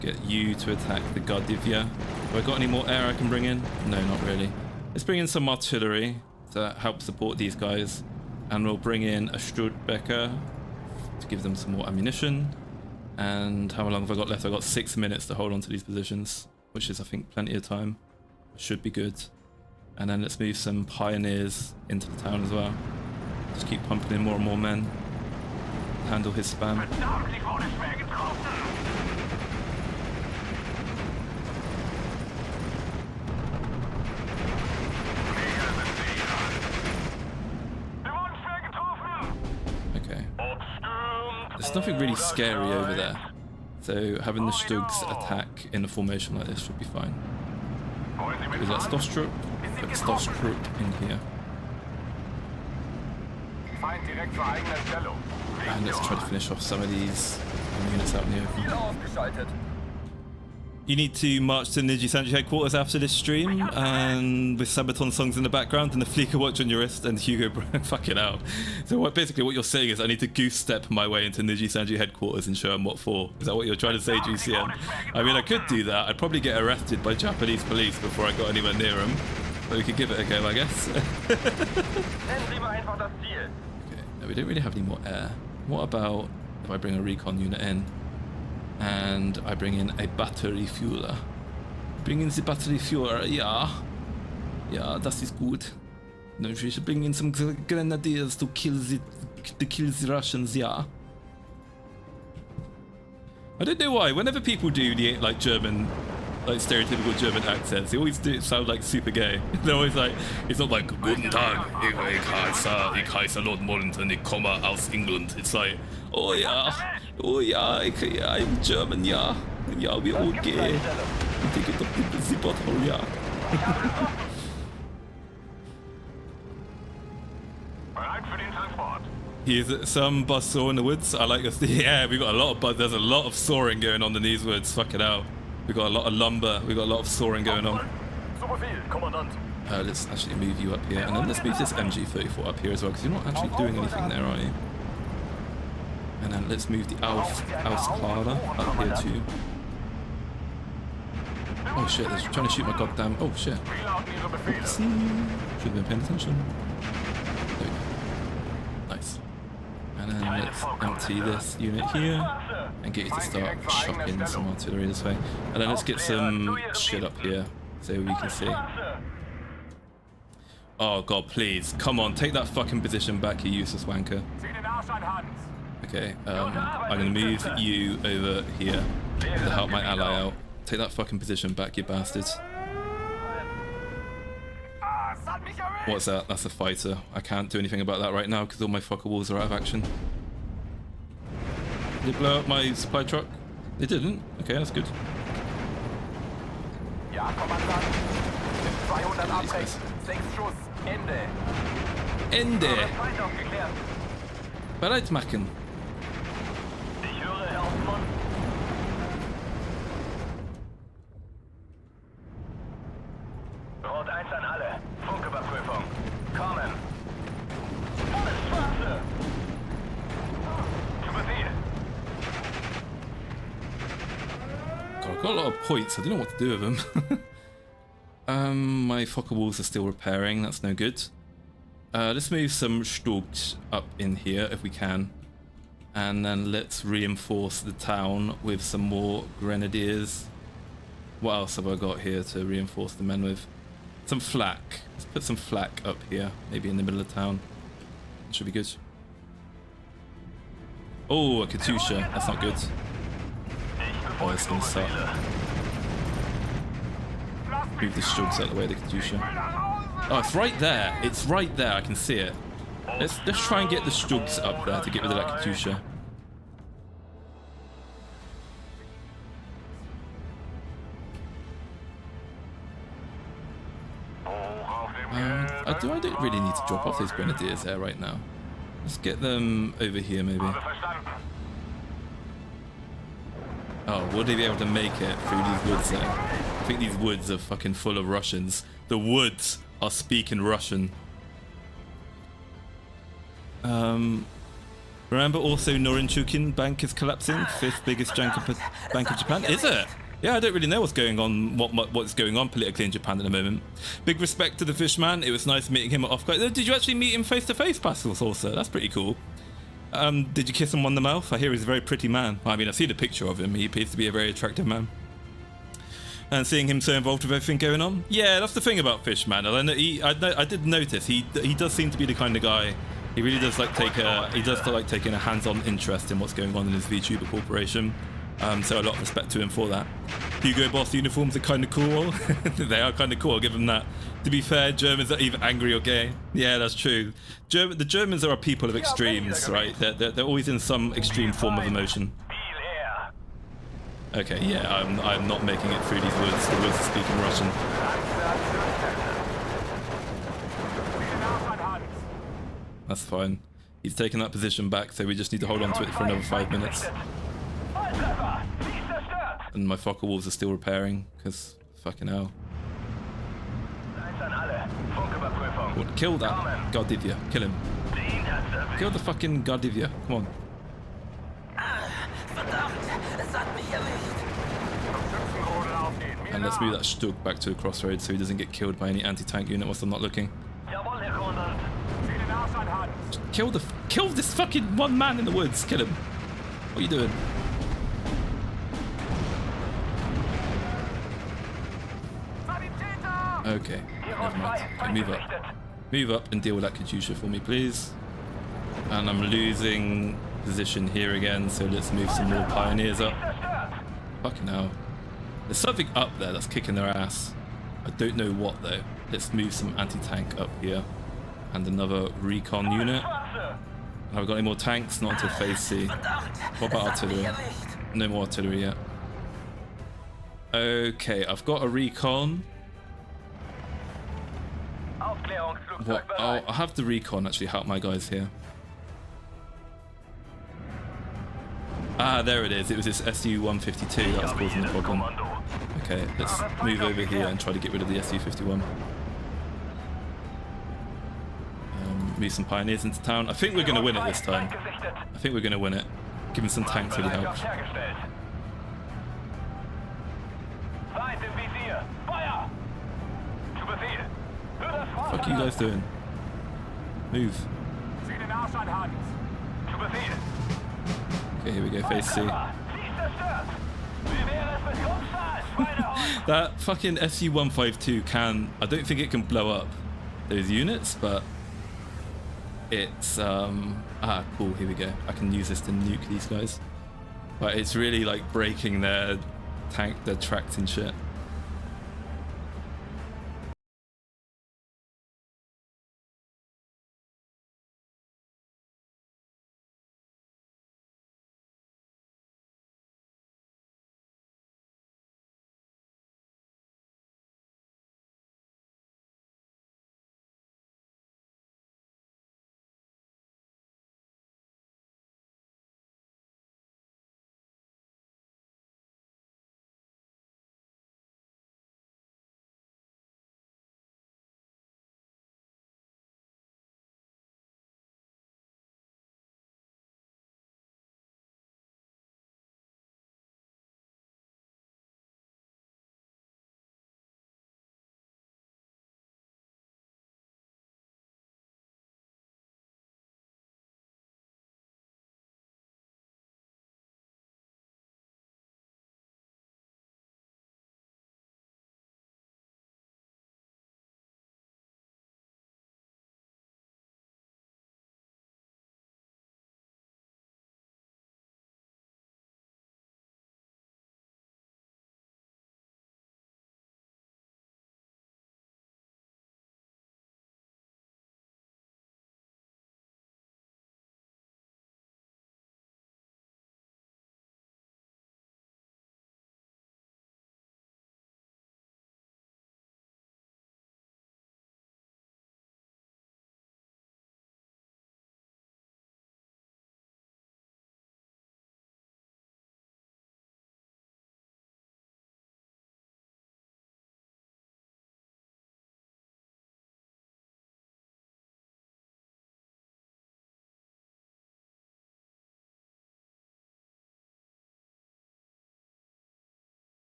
Get you to attack the Gardivia. Have I got any more air I can bring in? No, not really. Let's bring in some artillery to help support these guys. And we'll bring in a Studebaker to give them some more ammunition. And how long have I got left? I've got 6 minutes to hold on to these positions, which is, I think, plenty of time. Should be good. And then let's move some pioneers into the town as well. Just keep pumping in more and more men. Handle his spam. There's nothing really scary over there, so having the Stugs attack in a formation like this should be fine. Is that Stormtroop? Put Stormtroop in here. And let's try to finish off some of these units out in the open. You need to march to Niji Sanji headquarters after this stream, and with Sabaton songs in the background and the Fleeker watch on your wrist and Hugo fucking out. So basically what you're saying is I need to goose step my way into Niji Sanji headquarters and show them what for. Is that what you're trying to say, GCM? I mean, I could do that. I'd probably get arrested by Japanese police before I got anywhere near them. But we could give it a go, I guess. Okay, now we don't really have any more air. What about if I bring a recon unit in? And I bring in a battery fueler. Bring in the battery fueler, yeah. Yeah, that is good. No, we should bring in some grenadiers to kill the Russians, yeah. I don't know why. Whenever people do the German, stereotypical German accents, they always do it sound like super gay. They're always like, it's not like Guten Tag, ich heiße Lord Maulington, ich komme aus England. It's like, oh yeah, I'm German, yeah. Yeah, we're all gay. Take it up the butthole, yeah. Here's some buzz saw in the woods. I like this. Yeah, we got a lot of buzz. There's a lot of soaring going on in these woods. Fuck it out. We got a lot of lumber. We got a lot of soaring going on. Let's actually move you up here, and then let's move this MG-34 up here as well, because you're not actually doing anything there, are you? And then let's move the Ausklader up here too. Oh shit, they're trying to shoot my goddamn... Oh shit. Oops. Should have been paying attention. There we go. Nice. And then let's empty this unit here and get you to start chucking some artillery this way. And then let's get some shit up here so we can see. Oh god, please. Come on, take that fucking position back, you useless wanker. Okay, I'm gonna move you over here to help my ally out. Take that fucking position back, you bastards. What's that? That's a fighter. I can't do anything about that right now because all my fucker walls are out of action. Did they blow up my supply truck? They didn't. Okay, that's good. Ja, Kommandant. 200 Abrecht. 6 Schuss. Ende. Ende! Feind aufgeklärt. Bereit machen. Ich höre, Herr Hauptmann. Rot 1 an alle. Funküberprüfung. Kommen. Alles Schwarze. Zu Befehl. God, I've got a lot of points. I don't know what to do with them. My Fokker walls are still repairing. That's no good. Let's move some Stugs up in here if we can. And then let's reinforce the town with some more grenadiers. What else have I got here to reinforce the men with? Some flak. Let's put some flak up here, maybe in the middle of town. Should be good. Oh, a Katusha. That's not good. Oh, it's gonna suck. Move the Stugs out of the way, the Katusha. Oh, it's right there. It's right there. I can see it. Let's try and get the Stugs up there to get rid of that Katusha. I don't really need to drop off those grenadiers there right now. Let's get them over here maybe. Oh, would they be able to make it through these woods there? I think these woods are fucking full of Russians. The woods are speaking Russian. Remember also Norinchukin Bank is collapsing? 5th biggest bank of Japan? Is it? Yeah, I don't really know what's going on, what's going on politically in Japan at the moment. Big respect to the Fishman. It was nice meeting him at Off-Guard. Did you actually meet him face to face, Pascal Saucer? That's pretty cool. Did you kiss him on the mouth? I hear he's a very pretty man. I mean, I've seen a picture of him. He appears to be a very attractive man. And seeing him so involved with everything going on? Yeah, that's the thing about Fishman. I did notice he does seem to be the kind of guy. He really does like taking a hands-on interest in what's going on in his VTuber corporation. So a lot of respect to him for that. Hugo Boss uniforms are kind of cool. They are kind of cool, I'll give them that. To be fair, Germans are either angry or gay. Yeah, that's true. The Germans are a people of extremes, right? They're always in some extreme form of emotion. Okay, yeah, I'm not making it through these woods. The woods are speaking Russian. That's fine. He's taken that position back, so we just need to hold on to it for another 5 minutes. And my Fokker walls are still repairing, because fucking hell. What, kill that Gardivia. Kill him. Kill the fucking Gardivia. Come on. And let's move that Stug back to a crossroads so he doesn't get killed by any anti-tank unit whilst I'm not looking. Kill this fucking one man in the woods. Kill him. What are you doing? Okay, never mind. Okay, move up. Move up and deal with that Katusha for me, please. And I'm losing position here again, so let's move some more pioneers up. Fucking hell. There's something up there that's kicking their ass. I don't know what though. Let's move some anti-tank up here. And another recon unit. Have I got any more tanks? Not until phase C. What about artillery? No more artillery yet. Okay, I've got a recon. What? I'll have the recon actually help my guys here. Ah, there it is. It was this Su-152 that was causing the problem. Okay, let's move over here and try to get rid of the Su-51. Move some pioneers into town. I think we're going to win it this time. I think we're going to win it. Giving some tanks really helps. What are you guys doing? Move. Okay, here we go, phase C. That fucking Su-152 can... I don't think it can blow up those units, but it's... cool, here we go. I can use this to nuke these guys. But it's really like breaking their tank, their tracks and shit.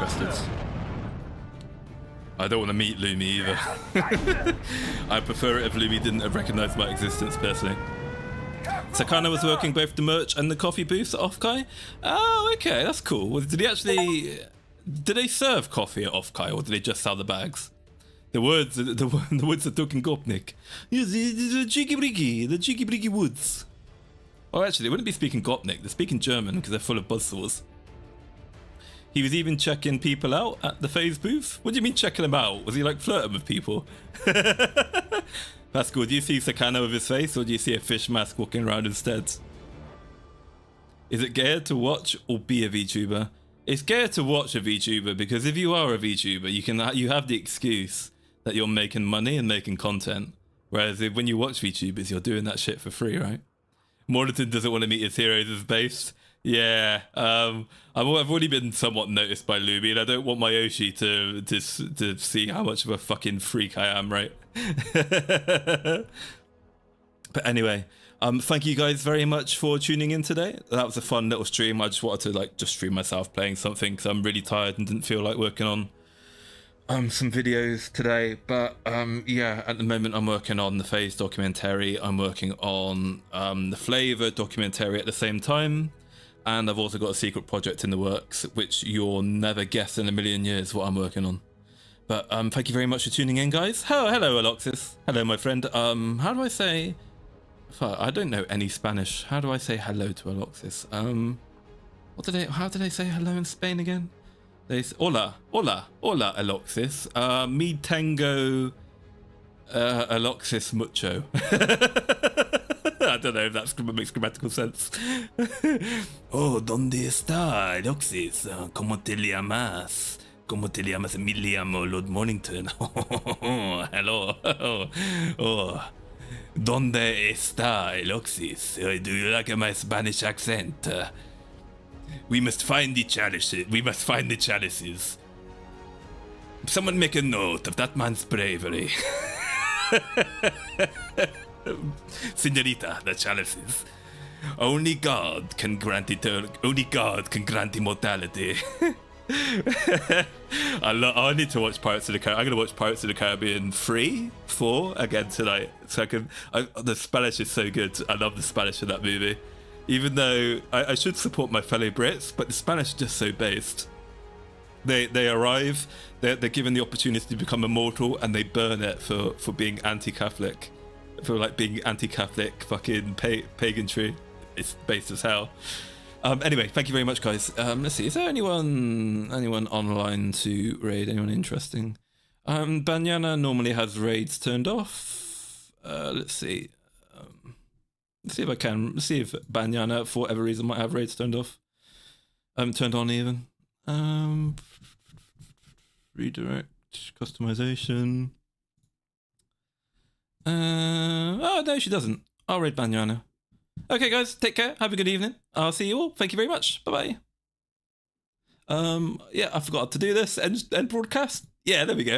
interested. I don't want to meet Lumi either. I prefer it if Lumi didn't have recognised my existence personally. Sakana was working both the merch and the coffee booths at Offkai. Oh, okay, that's cool. Did he actually... Did they serve coffee at Offkai, or did they just sell the bags? The words are talking Gopnik. Yes, the cheeky breaky woods. Oh, actually, they wouldn't be speaking Gopnik. They're speaking German because they're full of buzzsaws. He was even checking people out at the phase booth. What do you mean checking them out? Was he like flirting with people? That's cool. Do you see Sakana with his face, or do you see a fish mask walking around instead? Is it gayer to watch or be a VTuber? It's gayer to watch a VTuber, because if you are a VTuber, you have the excuse that you're making money and making content. Whereas when you watch VTubers, you're doing that shit for free, right? Maulington doesn't want to meet his heroes as base. Yeah, I've already been somewhat noticed by Luby, and I don't want my Yoshi to see how much of a fucking freak I am, right? But anyway, thank you guys very much for tuning in today. That was a fun little stream. I just wanted to just stream myself playing something because I'm really tired and didn't feel like working on some videos today. But yeah, at the moment I'm working on the Phase documentary. I'm working on the Flavor documentary at the same time. And I've also got a secret project in the works, which you'll never guess in a million years what I'm working on. But thank you very much for tuning in, guys. Hello, Aloxis. Hello, my friend. How do I say... I don't know any Spanish. How do I say hello to Aloxis? How did they say hello in Spain again? They say, hola, Aloxis. Mi tengo Aloxis mucho. I don't know if that makes grammatical sense. Oh, ¿dónde está, Aloxis? ¿Cómo te llamas? ¿Cómo te llamas? Me llamo Lord Maulington. Hello. Oh. ¿Dónde está, Aloxis? Do you like my Spanish accent? We must find the chalices. We must find the chalices. Someone make a note of that man's bravery. Señorita, the chalices. Only God can grant immortality. I need to watch Pirates of the Caribbean. I'm going to watch Pirates of the Caribbean 4 again tonight. So the Spanish is so good. I love the Spanish in that movie. Even though I should support my fellow Brits, but the Spanish is just so based. They arrive, they're given the opportunity to become immortal, and they burn it for being anti-Catholic. For like being anti-Catholic fucking paganry. It's based as hell. Anyway, thank you very much, guys. Let's see, is there anyone online to raid? Anyone interesting? Banyana normally has raids turned off. Let's see. Let's see if I can. Let's see if Banyana, for whatever reason, might have raids turned off. Turned on even. Redirect, customization. Oh, no, she doesn't. I'll raid Banyana. Okay, guys, take care. Have a good evening. I'll see you all. Thank you very much. Bye-bye. Yeah, I forgot to do this. End broadcast. Yeah, there we go.